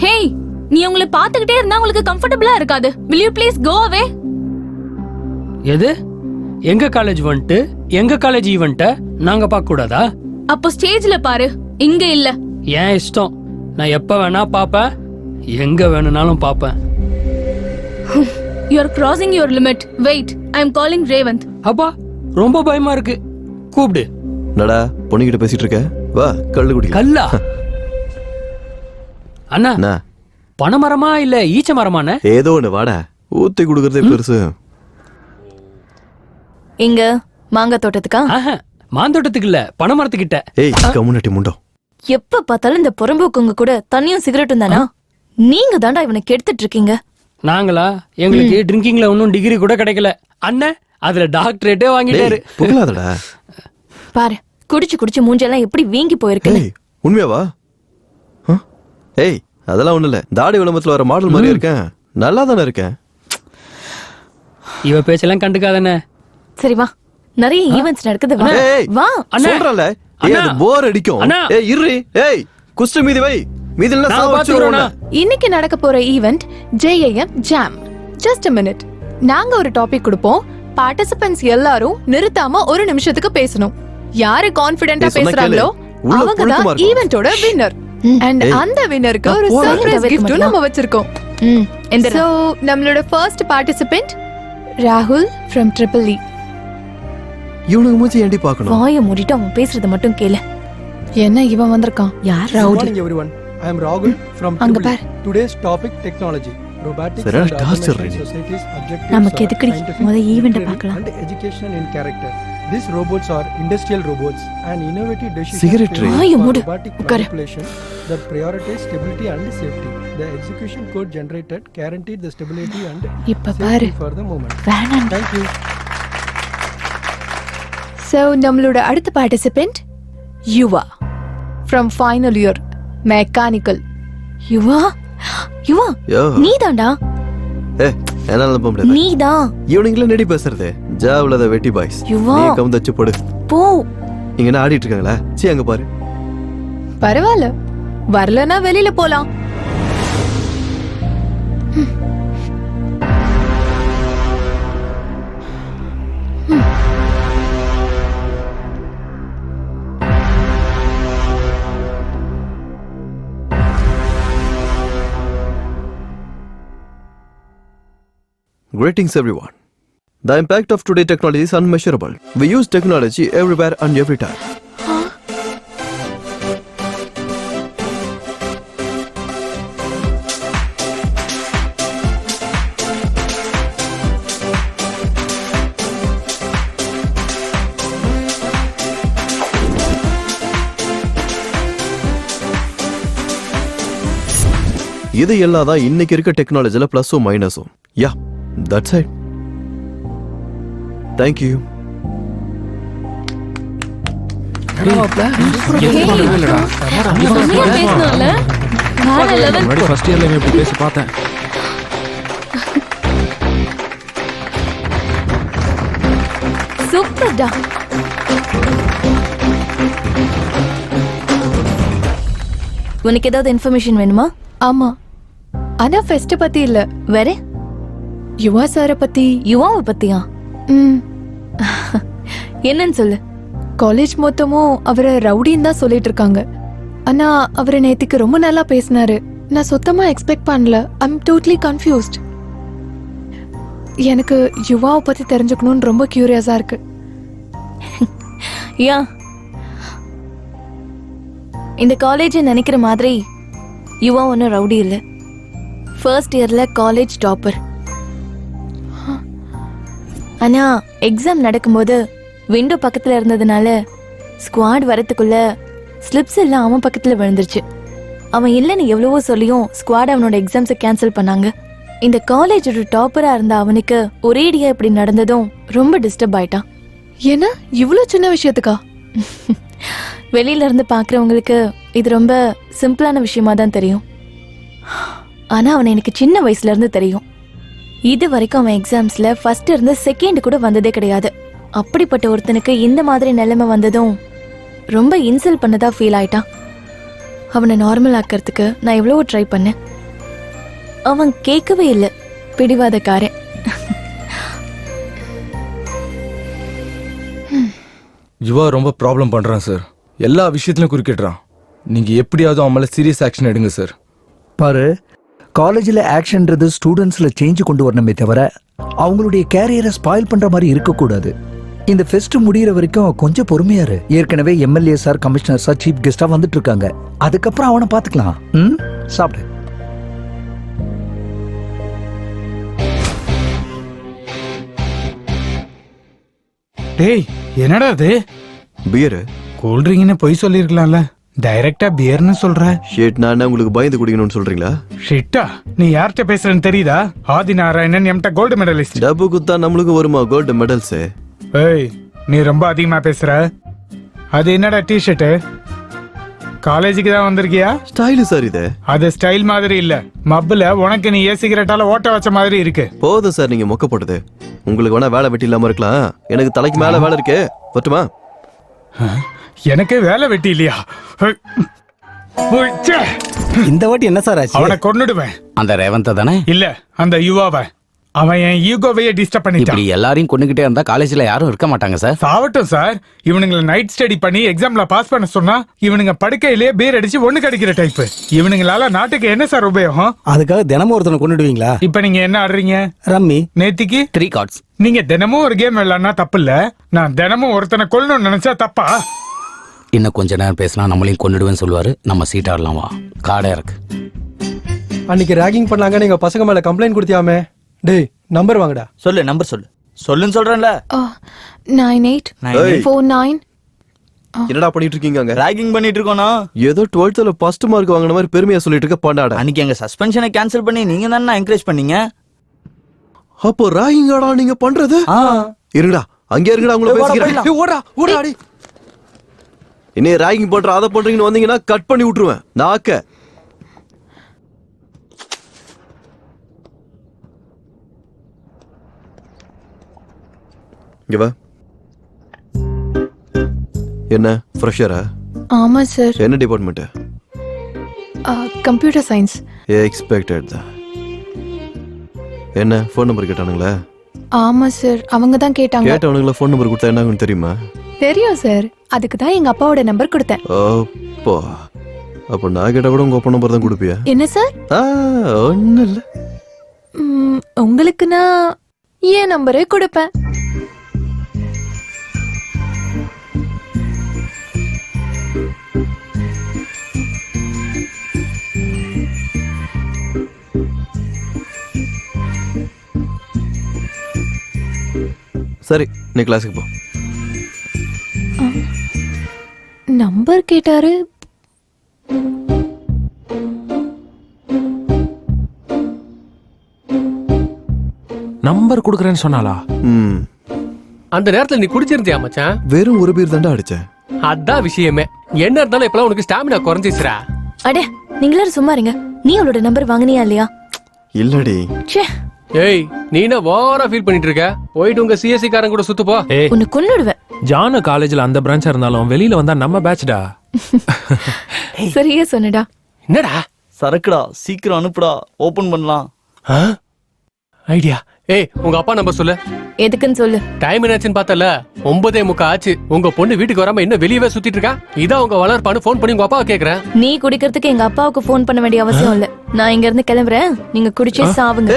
Hey, நீ உங்களை பார்த்துக்கிட்டே இருந்தா உங்களுக்கு கம்ஃபர்டபிளா இருக்காது. Will you please go away? எது? எங்க காலேஜ் வந்துட்டு எங்க காலேஜ் ஈவென்ட்ட நாங்க பார்க்க கூடாதா? அப்போ ஸ்டேஜ்ல பாரு, இங்க இல்ல. ஏன் இஷ்டம். நான் எப்ப வேணா பாப்பேன், எங்க வேணும்னாலும் பாப்பேன். You are crossing your limit. Wait, I am calling Revant. அப்பா ரொம்ப பயமா இருக்கு. கூப்பிடு. நடா, பொண்ணுகிட்ட பேசிட்டு இருக்க. வா, கல்லு குடி. கல்லா? அண்ணா, பனைமரமா இல்ல ஈச்ச மரமாண்ணே? ஏதோ ஒண்ணு, வாடா. ஊத்தி குடுக்கறதே பெருசு. இங்க மாங்காய் தோட்டத்துக்கா? மாந்தோட்டத்துக்கு இல்ல, பனைமரத்துக்கிட்ட. ஏய் கம்முனட்டி முண்டோ. எப்ப பார்த்தாலும் இந்த புறம்போக்குங்க கூட தண்ணியும் சிகரெட்டும் தானா? நீங்க தாண்டா இவனை கெடுத்துட்டு இருக்கீங்க. நாங்களா? எங்களுக்கு ட்ரிங்கிங்ல ஒன்னும் டிகிரி கூட கிடைக்கல. அண்ணன் அதுல டாக்டரேட்டே வாங்கிட்டாரு. புகழாதடா. பாரு, குடிச்சு குடிச்சு மூஞ்செல்லாம் எப்படி வீங்கி போயிருக்கு. உண்மையாவா? ஏய் அதெல்லாம் ஒண்ணு இல்ல. தாடி விளம்பரத்துல வர மாடல் மாதிரி இருக்கேன். நல்லா தானே இருக்கேன். இவ பேச்செல்லாம் கண்டுக்காதண்ணே. சரி வா, நிறைய ஈவென்ட்ஸ் நடக்குது. வா சொல்றல. ஏய் அது போர் அடிக்கும். ஏய் இரு. ஏய் குஸ்ட் மீதி வை. மீதில சாவச்சுறோம். இன்னைக்கு நடக்க போற event JAM jam. Just a minute. நாங்க ஒரு டாபிக் கொடுப்போம். பார்ட்டிசிபென்ட்ஸ் எல்லாரும் நிறுத்தாம ஒரு நிமிஷத்துக்கு பேசணும். யாரு கான்ஃபிடென்ட்டா பேசுறாங்களோ அவங்க தான் ஈவென்ட்டோட வின்னர். அண்ட் அந்த வின்னருக்கு ஒரு சர்ப்ரைஸ் கிஃப்ட் நம்ம வச்சிருக்கோம். சோ நம்மளோட ஃபர்ஸ்ட் பார்ட்டிசிபென்ட் ராகுல் from EEE. இவனுக்கு மூஞ்சி ஏண்டி பார்க்கணும்? வாயை மூடிட்டு அவன் பேசுறத மட்டும் கேளு. என்ன இவன் வந்திருக்கான்? யார் ராகுல்? Good morning everyone. I am Rahul from அங்க EEE. Bar. Today's topic technology. Robotics Sarah, and task automation சொல்றீங்க. society's objectives நமக்கு are எதுக்குடி? scientific, முத ஈவென்ட் literary பார்க்கலாம். and educational in character. These robots are industrial robots and innovative decision Cigarette tray. framework வாயை for mood. robotic உட்காரு. manipulation that prioritize stability and safety. The execution code generated guaranteed the stability and இப்ப பாரு. safety for the moment. வேணாம். Thank you. So நம்மளோட அடுத்த participant Yuva from final year mechanical. யுவா யுவா யோ நீதான்டா ஏ என்னால நம்ப முடியாது நீதான் இவனுங்களே நடி பேசுறது ஜாவுலத வெட்டி பாய்ஸ் யுவா. நீ கவுந்தச்சு போடு போ இங்க என்ன ஆடிட்டு இருக்காங்களா சீ அங்க பாரு பரவாயில்ல வரலனா வெளியில போலாம். Greetings everyone. The impact of today technology is unmeasurable. We use technology everywhere and every time. இது எல்லாம் தான் இன்னைக்கு இருக்க டெக்னாலஜில பிளஸும் மைனஸும். Yeah, that's it. Thank you. First இயர்ல இப்படி பேசி பார்த்தேன். சூப்பர்டா. உனக்கு ஏதாவது இன்ஃபர்மேஷன் வேணுமா? ஆமா, ஆனா ஃபெஸ்ட் பத்தி இல்ல. வேற யுவா சார பத்தி. யுவாவை பத்தியா? ம், என்னன்னு சொல்லு. காலேஜ் மொத்தமும் அவரை ரவுடின்னு தான் சொல்லிட்டு இருக்காங்க. ஆனா அவரை நேத்துக்கு ரொம்ப நல்லா பேசினாரு. நான் சுத்தமா எக்ஸ்பெக்ட் பண்ணல. I'm totally confused. எனக்கு யுவாவை பத்தி தெரிஞ்சுக்கணும்னு ரொம்ப கியூரியஸா இருக்கு. யா, இந்த காலேஜ் நினைக்கிற மாதிரி யுவா ஒன்றும் ரவுடி இல்லை. ஃபர்ஸ்ட் இயர்ல காலேஜ் டாப்பர். ஆனா எக்ஸாம் நடக்கும்போது விண்டோ பக்கத்துல இருந்ததுனால ஸ்குவாட் வரத்துக்குள்ள ஸ்லிப்ஸ் எல்லாம் அவன் பக்கத்துல விழுந்துருச்சு. அவன் இல்லைன்னு எவ்வளவோ சொல்லியும் ஸ்குவாட் அவனோட எக்ஸாம்ஸை கேன்சல் பண்ணாங்க. இந்த காலேஜோட டாப்பரா இருந்த அவனுக்கு ஒரேடியா இப்படி நடந்ததும் ரொம்ப டிஸ்டர்ப் ஆயிட்டான். ஏன்னா இவ்வளவு சின்ன விஷயத்துக்கா? வெளியில இருந்து பாக்குறவங்களுக்கு இது ரொம்ப சிம்பிளான விஷயமா தான் தெரியும். ஆனா அவன் எனக்கு சின்ன வயசுல இருந்து தெரியும். இது வரைக்கும் அவன் எக்ஸாம்ஸ்ல ஃபர்ஸ்ட் இருந்து செகண்ட் கூட வந்ததே கிடையாது. அப்படிப்பட்ட ஒருத்தனுக்கு இந்த மாதிரி நிலைமை வந்ததும் ரொம்ப இன்சல்ட் பண்ணதா ஃபீல் ஆயிட்டான். அவனை நார்மல் ஆக்கிறதுக்கு நான் எவ்வளவோ ட்ரை பண்ணேன். அவன் கேட்கவே இல்லை. பிடிவாதக்காரன். யுவா ரொம்ப ப்ராப்ளம் பண்றான் சார். எல்லா விஷயத்திலும் குறுக்கிடுறான். நீங்க எப்படியாவது அவன் மேல சீரியஸ் ஆக்ஷன் எடுங்க சார். பாரு, காலேஜில் ஆக்ஷன்றது ஸ்டூடெண்ட்ஸில் சேஞ்ச் கொண்டு வரணுமே தவிர அவங்களுடைய கேரியரை ஸ்பாயில் பண்ணுற மாதிரி இருக்கக்கூடாது. இந்த ஃபெஸ்ட் முடிகிற வரைக்கும் கொஞ்சம் பொறுமையாரு. ஏற்கனவே MLA sir, commissioner sir chief கெஸ்டாக வந்துட்டு இருக்காங்க. அதுக்கப்புறம் அவனை பார்த்துக்கலாம். ம், சாப்பிடு. டேய், என்னடா அது? பியர். கூல்ட்ரிங்க்னு போய் சொல்லிருக்கலாம்ல. டைரக்டா பியர்னு சொல்ற. ஷேட், நான் உங்களுக்கு பயந்து குடிக்கணும்னு சொல்றீங்களா? ஷிட்டா, நீ யார்கிட்ட பேசுறன்னு தெரியுதா? ஆதி நாராயணன் எம்ட கோல்டு மெடலிஸ்ட். டப்பு குத்தா நம்மளுக்கு வருமா கோல்டு மெடல்ஸ்? ஏய், நீ ரொம்ப அதிகமா பேசுற. அது என்னடா டி-ஷர்ட்? காலேஜுக்கு தான் வந்திருக்கியா? ஸ்டைல் சார் இது. அது ஸ்டைல் மாதிரி இல்ல. மப்புல உனக்கு நீ சிகரெட்டால ஓட்ட வச்ச மாதிரி இருக்கு. போதும் சார் நீங்க மொக்க போட்டது. உங்களுக்கு வேணா வேலை வெட்டி இல்லாம இருக்கலாம். எனக்கு தலைக்கு மேல வேலை இருக்கு. பட்டுமா? எனக்கு வேலை வெட்டி இல்லையா? இந்த வாட்டி என்ன சார் ஆச்சு? அவனை கொன்னுடுவேன். அந்த ரேவந்த தானே? இல்ல, அந்த யுவாவை. அவன் என் ஈகோவையே டிஸ்டர்ப் பண்ணிட்டான். இப்படி எல்லாரையும் கொண்டுகிட்டே இருந்தா காலேஜ்ல யாரும் இருக்க மாட்டாங்க சார். சாவட்டும் சார். இவனுங்களை நைட் ஸ்டடி பண்ணி எக்ஸாம்ல பாஸ் பண்ண சொன்னா இவனுங்க படுக்கையிலேயே பீர் அடிச்சு ஒண்ணு கிடைக்கிற டைப். இவனுங்களால நாட்டுக்கு என்ன சார் உபயோகம்? அதுக்காக தினமும் ஒருத்தனை கொண்டுடுவீங்களா? இப்ப நீங்க என்ன ஆடுறீங்க? ரம்மி. நேத்திக்கு 3 கார்ட்ஸ். நீங்க தினமும் ஒரு கேம் விளையாடுனா தப்பு இல்ல. நான் தினமும் ஒருத்தனை கொல்லணும்னு நினைச்சா தப்பா? இன்னும் கொஞ்ச நேரம் பேசினா நம்மளையும் கொண்டுடுவேன்னு சொல்லுவாரு. நம்ம சீட் ஆடலாம் வா. காடா இருக்கு. அன்னைக்கு ராகிங் பண்ணாங்க. நீங்க பசங்க மேல கம்ப்ளைண்ட் கொடுத்தியாமே. டேய், நம்பர் வாங்கடா. சொல்லு, நம்பர் சொல்லு. சொல்லுன்னு சொல்றேன்ல. 9849. என்னடா பண்ணிட்டு இருக்கீங்க அங்க? ராகிங் பண்ணிட்டு இருக்கோம்னா ஏதோ 12th ஃபர்ஸ்ட் மார்க் வாங்கின மாதிரி பெருமையா சொல்லிட்டு இருக்க பண்ணாட. அன்னைக்கு எங்க சஸ்பென்ஷனை கேன்சல் பண்ணி நீங்க தானே என்கரேஜ் பண்ணீங்க. அப்போ ராகிங்காடா நீங்க பண்றது? இருங்கடா அங்கே இருங்கடா உங்களை பேசிக்கிறேன். ஓடா ஓடா அடி. இன்னே ராகிங் பண்ற அத பண்றீங்கன்னு வந்தீங்கன்னா கட் பண்ணி விட்டுருவேன் நாக்க. இங்க வா. என்ன ஃப்ரெஷரா? ஆமா சார். என்ன டிபார்ட்மெண்ட்? Computer science. எக்ஸ்பெக்டட் தான். என்ன ஃபோன் நம்பர் கேட்டானுங்களா? ஆமா சார், அவங்க தான் கேட்டாங்க. கேட்டவனுங்களா ஃபோன் நம்பர் கொடுத்தா என்ன ஆகும்னு தெரியுமா? தெரியும் சார், அதுக்கு தான் எங்க அப்பாவோட நம்பர் கொடுத்தேன். அப்போ அப்போ நான் கேட்டா கூட உங்க அப்பா நம்பர் தான் கொடுப்பியா? என்ன சார்? ஒன்னும் இல்ல. உங்களுக்கு நான் என் நம்பரே கொடுப்பேன். சரி நீ கிளாஸுக்கு போ. நம்பர் கேட்டாரு. நம்பர் கொடுக்கறேன்னு சொன்னாலா? அந்த நேரத்துல நீ குடிச்சிருந்தியா மச்சான்? வெறும் ஒரு பீர் தாண்டா அடிச்சேன். அதான் விஷயமே. என்ன இருந்தாலும் இப்பலாம் உனக்கு ஸ்டாமினா குறைஞ்சிச்சுடா. அடே நீங்களும் சும்மா இருங்க. நீ அவளோட நம்பர் வாங்குனியா இல்லையா? இல்லடி. ஏய் நீ என்ன ஓவரா ஃபீல் பண்ணிட்டு இருக்க? போயிட்டு உங்க சிஎஸ்சி காரன் கூட சுத்து போ. உன்னை கொன்னுடுவேன். ஜான காலேஜ்ல அந்த பிரான்ச்சா இருந்தாலும் வெளியில வந்தா நம்ம பேட்ச்டா. சரியா சொன்னடா. என்னடா சரக்குடா, சீக்கிரம் அனுப்புடா, ஓபன் பண்ணலாம். ஐடியா. ஏய் உங்க அப்பா நம்பர் சொல்லு. எதுக்குன்னு சொல்லு. டைம் என்னாச்சுன்னு பார்த்தல 9:45 ஆச்சு. உங்க பொண்ணு வீட்டுக்கு வராம இன்னும் வெளியவே சுத்திட்டு இருக்கா. இதான் உங்க வளர்ப்பான்னு ஃபோன் பண்ணி உங்க அப்பாவை கேக்குறேன். நீ குடிக்கிறதுக்கு எங்க அப்பாவுக்கு ஃபோன் பண்ண வேண்டிய அவசியம் இல்ல. நான் இங்க இருந்து கிளம்புறேன். நீங்க குடிச்சே சாவுங்க.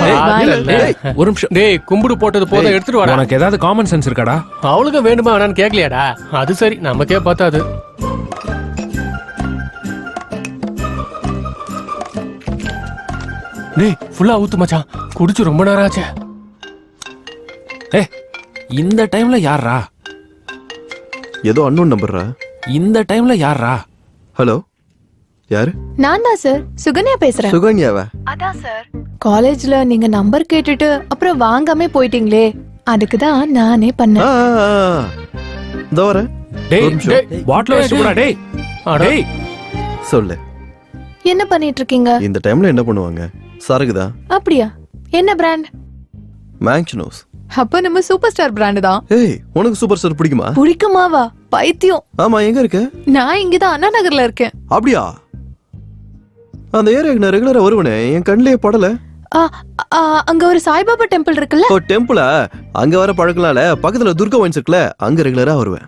ஒரு நிமிஷம். டேய் கும்பிடு போட்டது போதும், எடுத்துட்டு வாடா. உனக்கு ஏதாவது காமன் சென்ஸ் இருக்காடா? அவளுக்கு வேணுமா வேணான்னு கேட்கலையாடா? அது சரி, நமக்கே பார்த்தாது. டேய் ஃபுல்லா ஊத்து மச்சான், குடிச்சு ரொம்ப நேரம் ஆச்சு. இந்த டைம்ல யாரா? ஏதோ அன்னோன் நம்பர்ரா. இந்த டைம்ல யாரா? ஹலோ யாரு? நான் தான் சார், சுகன்யா பேசுறேன். சுகன்யாவா? அதான் சார். காலேஜ்ல நீங்க நம்பர் கேட்டுட்டு அப்புறம் வாங்காம போயிட்டீங்களே, அதுக்கு தான் நானே பண்ணேன். இதோ வரேன். டேய் டேய் பாட்டில் வச்சு போடா. டேய் டேய் சொல்லு. என்ன பண்ணிட்டு இருக்கீங்க? இந்த டைம்ல என்ன பண்ணுவாங்க? சரக்குதான். அப்படியா? என்ன பிராண்ட்? மேங்க்னோஸ். அப்ப நம்ம சூப்பர் ஸ்டார் பிராண்ட் தான். ஏய் உனக்கு சூப்பர் ஸ்டார் பிடிக்குமா? பிடிக்குமாவா? பைத்தியம். ஆமா, எங்க இருக்க? நான் இங்கதான் அண்ணா நகர்ல இருக்கேன். அப்படியா? அந்த ஏரியாக்கு நான் ரெகுலரா வருவனே, என் கண்ணிலே படல. அங்க ஒரு சாய்பாபா டெம்பிள் இருக்குல்ல? ஓ டெம்பிளா? அங்க வர பழக்கலால பக்கத்துல துர்கா வைன்ஸ் இருக்குல்ல, அங்க ரெகுலரா வருவேன்.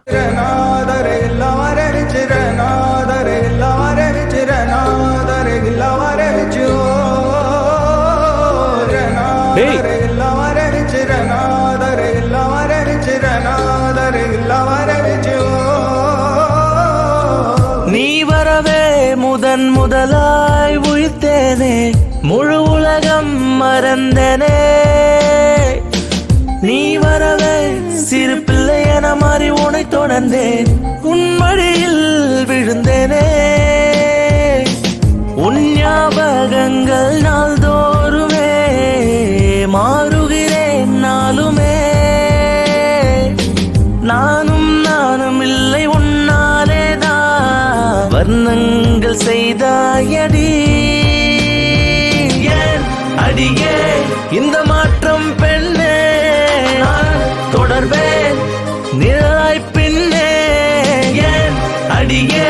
நீ வரவே முதலாய் உயிர்த்தேனே, முழு உலகம் மறந்தனே. நீ வரவே சிறு பிள்ளை என மாறி உனை தொடர்ந்தேன், உன் மடியில் விழுந்தேனே. உன் ஞாபகங்கள் நாள்தோறுமே மாறுகிறேன் நாளுமே. நானும் இல்லை உன்னாலேதான் வர்ணங்கள் செய்தாயடி. ஏன் அடியே இந்த மாற்றம் பெண்ணே, நான் தொடர்வேன் நிழலாய் பின்னே. ஏன் அடியே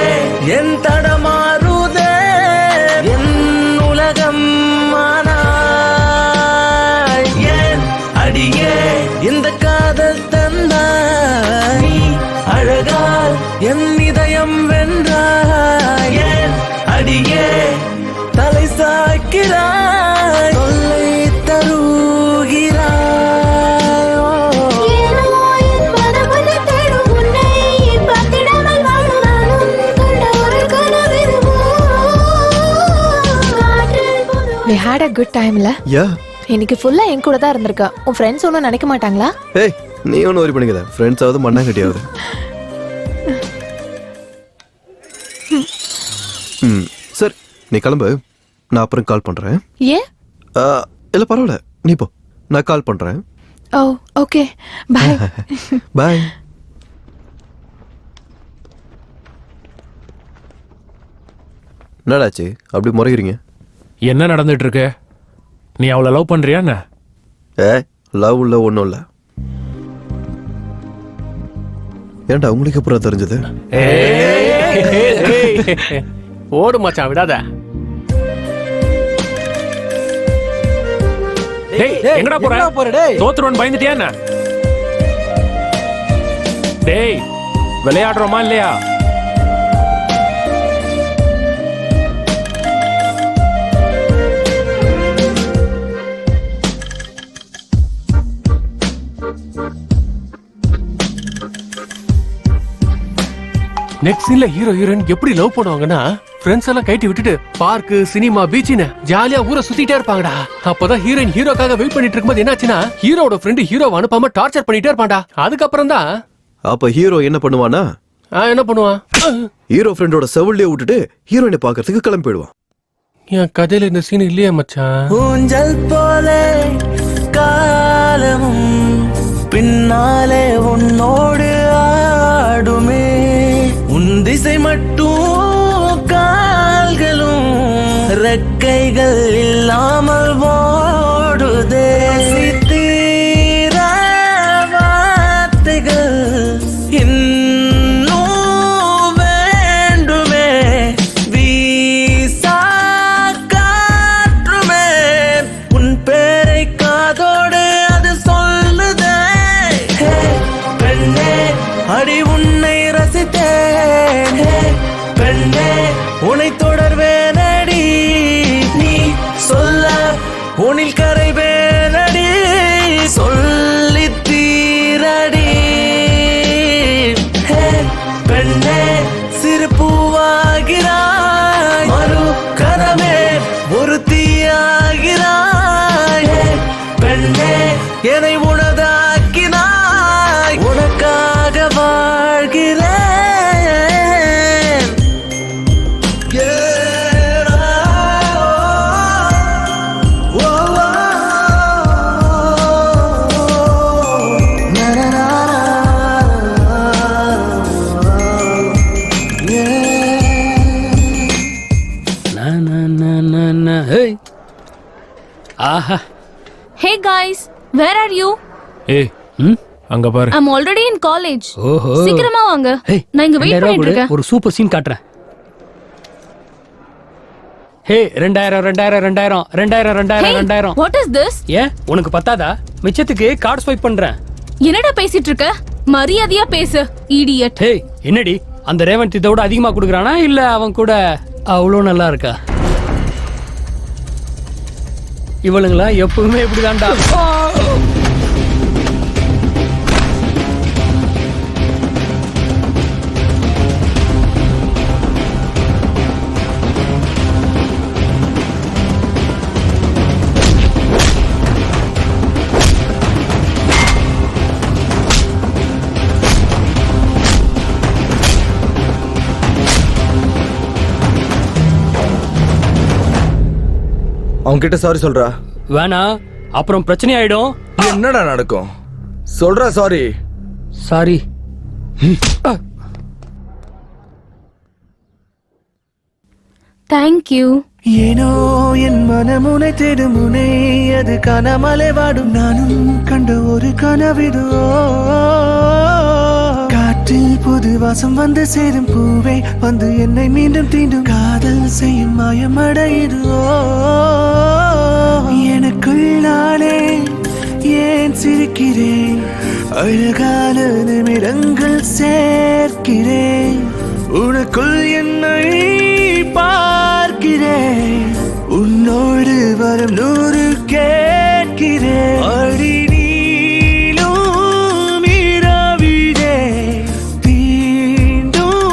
என் தடமாறுதே என் உலகம் ஆனாய். ஏன் அடியே இந்த காதல் தந்தாய், நீ அழகால் என் இதயம் வென்றாய். ஏன் அடியே தலை சாய்க்கிறாய், தொல்லை தருகிறாய். We had a good time ல? Yeah. இன்னைக்கு ஃபுல்லா என் கூட தான் இருந்திருக்க. உன் ஃப்ரெண்ட்ஸ் ஒன்னும் நினைக்க மாட்டாங்களா? ஏய் நீ ஒன்றும் worry பண்ணிக்கல, ஃப்ரெண்ட்ஸ் ஆகுது மண்ணாங்கட்டியாவது. சரி நீ கிளம்பு, நான் அப்புறம் கால் பண்றேன். ஏன்? இல்ல பரவாயில்ல, நீ போ, நான் கால் பண்றேன். ஓ ஓகே, பை. பாய். என்னடாச்சு அப்படி முறைகிறீங்க? என்ன நடந்துட்டு இருக்கு? நீ அவளை லவ் பண்றியா என்ன? லவ் இல்ல, ஒன்றும் இல்லை. ஏன்டா உங்களுக்கு அப்புறம் தெரிஞ்சது? ஓடு மச்சான், விடாத. எங்கடா போற? தோத்துருவன் பயந்துட்டியா என்ன? டேய் விளையாடுறோமா இல்லையா? நெக்ஸ்ட் சீன்ல ஹீரோ ஹீரோயின் எப்படி லவ் பண்ணுவாங்கன்னா, ஃப்ரெண்ட்ஸ் எல்லாம் கைட்டி விட்டுட்டு பார்க்கு, சினிமா, பீச்னு ஜாலியா ஊரை சுத்திட்டே இருப்பாங்கடா. அப்பதான் ஹீரோயின் ஹீரோக்காக வெயிட் பண்ணிட்டு இருக்கும்போது என்னாச்சுன்னா, ஹீரோட ஃப்ரெண்டு ஹீரோவை அனுப்பாம டார்ச்சர் பண்ணிட்டே இருப்பான்டா. அதுக்கப்புறம் தான் அப்ப ஹீரோ என்ன பண்ணுவானா? என்ன பண்ணுவான்? ஹீரோ ஃப்ரெண்டோட செவிலே விட்டுட்டு ஹீரோயினை பாக்குறதுக்கு கிளம்பி போயிடுவான். என் கதையில இந்த சீன் இல்லையா மச்சான்? ஊஞ்சல் போலே காலமும் பின்னாலே உன்னோடு ஆடுமே, உன் திசை மட்டும் கால்களும் ரெக்கைகள் இல்லாமல் ஓடுதே. சித்திர வார்த்தைகள் இன்னும் வேண்டுமே, வீசா காற்றுமே உன் பேரை காதோடு அது சொல்லுதே. பெண்ணே அடி உன்னை ரசித்தேன், பெண்ணே உன்னை தொடர்வேனடி, நீ சொல்ல உன்னில் கரைவேனடி, சொல்லி தீரடி. பெண்ணே சிறு பூவாகிறாய், மறு கனமே ஒரு தீயாகிறாய். பெண்ணே என்னை உனதாக்கினாய், உனக்காக வாழ்கிறேன். ஆஹா. Hey guys, where are you? ஏய் அங்க பாரு. I'm already in college. ஓஹோ. சீக்கிரமா வாங்க. ஏய், நான் இங்க வெயிட் 2000 பண்ணிட்டு கொடு, இருக்கேன். ஒரு சூப்பர் சீன் காட்டுறேன். ஹே 2000 2000 2000 2000 2000 Hey, 2000. what is this? ஏன் உனக்கு பத்தாதா? மிச்சத்துக்கு கார்டு ஸ்வைப் பண்றேன். என்னடா பேசிட்டு இருக்க? மரியாதையா பேசு, இடியட். ஹே என்னடி அந்த ரேவந்த் இதோட அதிகமா கொடுக்குறானா இல்ல அவன் கூட அவ்வளோ நல்லா இருக்கா? இவளுங்களா எப்பவுமே இப்படிதான்டா. அவங்க கிட்ட சாரி சொல்றா. வேணா அப்புறம் பிரச்சனை ஆயிடும். என்னடா நடக்கும்? சொல்றா சாரி. சாரி. Thank you. ஏனோ என் மனமுனை தேடும் முனை, அது காணாமலே வாடும் நானும் கண்ட ஒரு கனவிதுவோ. காற்றில் புது வாசம் வந்து சேரும் பூவே, வந்து என்னை மீண்டும் தீண்டும் காதல் செய்யும் மாயமடையுதுவோ. எனக்குள் நானே ஏன் சிரிக்கிறேன், அழகான நிமிடங்கள் சேர்க்கிறேன், உனக்குள் என்னை பார்க்கிறேன், உன்னோடு வரும் 100 கேட்கிறேன். அடி நீளும் இரவிலே தீண்டும்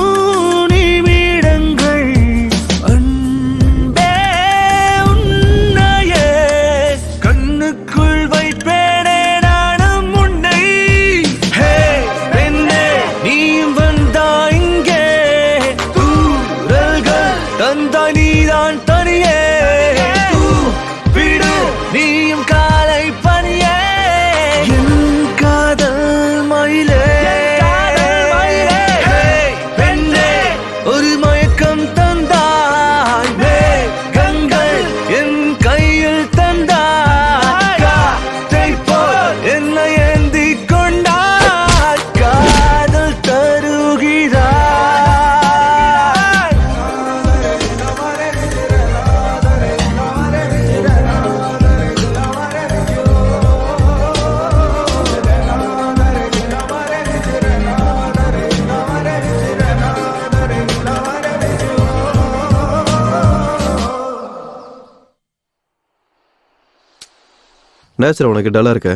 நிமிடங்கள், அன்பே உன்னையே கண்ணுக்குள் வைப்பேனே நானும் உன்னை. நேச்சர் உனக்கு டல்லா இருக்க.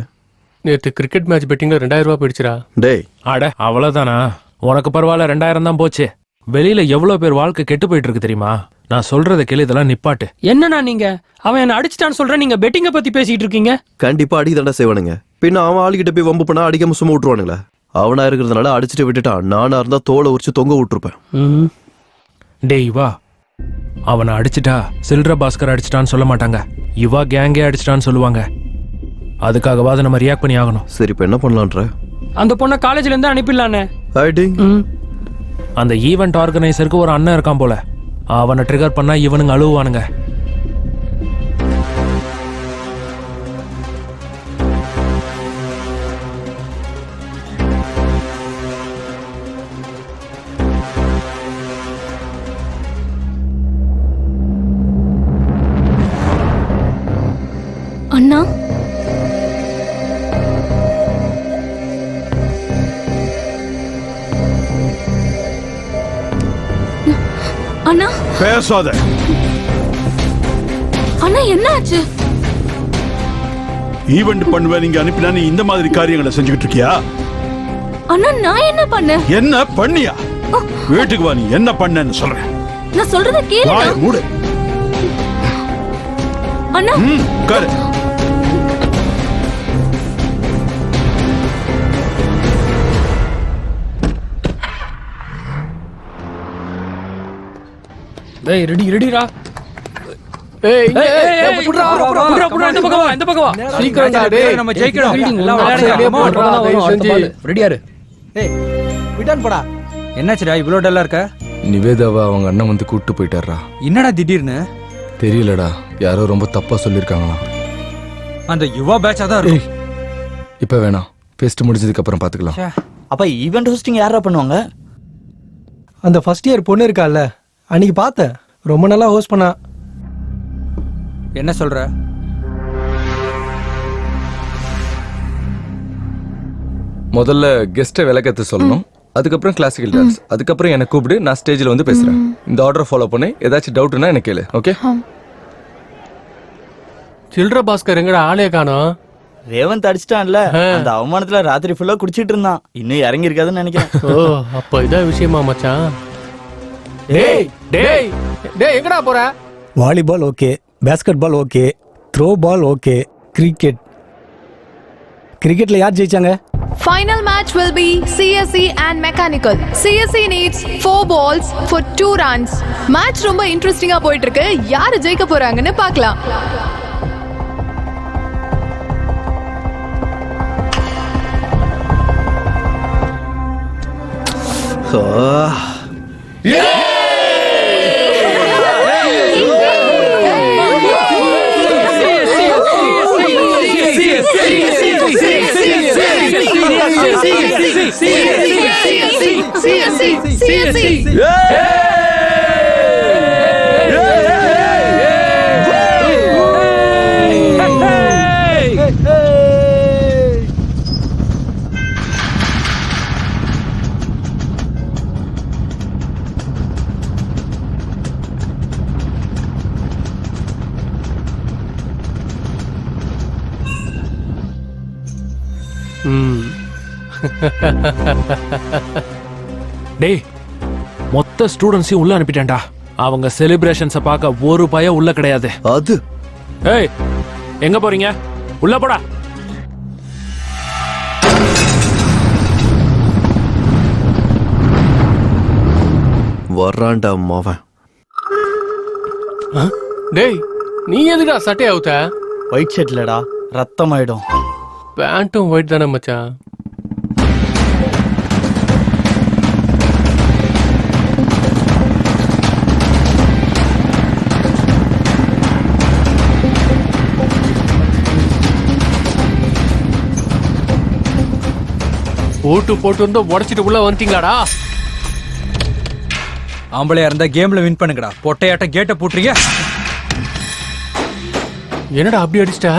நேத்து கிரிக்கெட் மேட்ச் பெட்டிங்ல 2000 ரூபாய் போயிடுச்சுடா. டேய் அட அவ்வளவுதானா? உனக்கு பரவாயில்ல, 2000 தான் போச்சு. வெளியில எவ்வளவு பேர் வாழ்க்கை கெட்டு போயிட்டு இருக்கு தெரியுமா? நான் சொல்றத கேளு, இதெல்லாம் நிப்பாட்டு. என்னண்ணா நீங்க அவன் என்ன அடிச்சிட்டான்னு சொல்றேன், நீங்க பெட்டிங்க பத்தி பேசிட்டு இருக்கீங்க. கண்டிப்பா அடி தண்டா செய்வானுங்க. பின்ன அவன் ஆளுகிட்ட போய் வம்பு பண்ணா அடிக்காம சும்மா விட்டுருவானுங்களா? அவனா இருக்கிறதுனால அடிச்சுட்டு விட்டுட்டான். நானா இருந்தா தோலை உரிச்சு தொங்க விட்டுருப்பேன். டேய் வா, அவனை அடிச்சிட்டா சில்ற பாஸ்கர் அடிச்சிட்டான்னு சொல்ல மாட்டாங்க, இவா கேங்கே அடிச்சிட்டான்னு சொல்லுவாங்க. அதுக்காகவாது நம்ம ரியாக்ட் பண்ணி ஆகணும். சரி இப்ப என்ன பண்ணலான்ற? அந்த பொண்ணை காலேஜ்ல இருந்து அனுப்பிடலானே. அந்த ஈவெண்ட் ஆர்கனைசருக்கு ஒரு அண்ணன் இருக்கான் போல, அவனை ட்ரிகர் பண்ணா இவனுங்க அழுவானுங்க. அண்ணா அண்ணா பேசாத. அண்ணா என்ன ஆச்சு? ஈவெண்ட் பண்ணுவேன் நீங்க அனுப்பினா நீ இந்த மாதிரி காரியங்களை செஞ்சுக்கிட்டு இருக்கியா? அண்ணா நான் என்ன பண்ணேன்? என்ன பண்ணியா? வீட்டுக்கு வா, நீ என்ன பண்ணன்னு சொல்றேன். நான் சொல்றத கேளு. வாயை மூடு. அண்ணா உட்காரு. டேய் ரெடி ரெடிடா. ஏய் புட்றா இந்த பக்கம் வா, இந்த பக்கம் வா. சீக்கிரம்டா டேய், நம்ம ஜெயிக்கணும். எல்லாம் விளையாடுங்க. ரெடியா இரு. ஏய் விடான் போடா. என்னாச்சுடா இவ்ளோ டல்லா இருக்க? நிவேதாவை அவங்க அண்ணன் வந்து கூப்பிட்டு போயிட்டாரா. என்னடா திடீர்னு? தெரியலடா, யாரோ ரொம்ப தப்பா சொல்லிருக்காங்களா. அந்த யுவா பேட்சா தான் இருக்கு. இப்ப வேணாம், ஃபெஸ்ட் முடிஞ்சதுக்கு அப்புறம் பாத்துக்கலாம். அப்ப ஈவென்ட் ஹோஸ்டிங் யாரா பண்ணுவாங்க? அந்த ஃபர்ஸ்ட் இயர் பொண்ணு இருக்கால, அன்னைக்கு பார்த்தேன், ரொம்ப நல்லா ஹோஸ்ட் பண்ணா. என்ன சொல்ற? முதல்ல கெஸ்ட்டை விளக்கத்தை சொல்லணும், அதுக்கப்புறம் கிளாசிக்கல் டான்ஸ், அதுக்கப்புறம் என்ன கூப்பிடு, நான் ஸ்டேஜில் வந்து பேசுறேன். இந்த ஆர்டர் ஃபாலோ பண்ணி ஏதாச்சும் டவுட்னா எனக்கு கேளு. ஓகே? சில்ற பாஸ்கர் எங்கடா ஆளே காணோம்? ரேவந்த் அடிச்சிட்டான்ல, அந்த அவமானத்துல ராத்திரி ஃபுல்லா குடிச்சிட்டு இருந்தான். இன்னும் இறங்கி இருக்காதுன்னு நினைக்கிறேன். ஓ அப்ப இதான் விஷயமா மச்சான். டேய் டேய் டேய் எங்கடா போற? Volleyball okay, basketball okay, throw ball okay, கிரிக்கெட்ல யார் ஜெயிச்சாங்க? Final match will be CSE and Mechanical. CSE needs 4 balls for 2 runs. Match ரொம்ப இன்ட்ரெஸ்டிங்கா போயிட்டு இருக்கு. யாரு ஜெயிக்க போறாங்கன்னு பார்க்கலாம். டேய் மொத்த ஸ்டூடெண்ட்ஸையும் உள்ள அனுப்பிட்டேன்டா. அவங்க செலிப்ரேஷன்ஸை பார்க்க ஒரு பயம் உள்ள கிடையாது. அது ஏய் எங்க போறீங்க? உள்ள போடா. வர்றான்டா மாவன். டேய் நீ எதுடா சட்டை அவுத்த? ஒயிட் ஷர்ட்லடா, ரத்தம் ஆயிடும். பேண்ட்டும் ஒயிட் தானே மச்சான். போட்டு வந்து உடைச்சிட்டு உள்ள வந்துட்டீங்களாடா? ஆம்பளையா இருந்தா கேம்ல வின் பண்ணுங்கடா. பொட்டையாட்ட கேட்ட போட்டுறீங்க. என்னடா அப்படி அடிச்சிட்டா?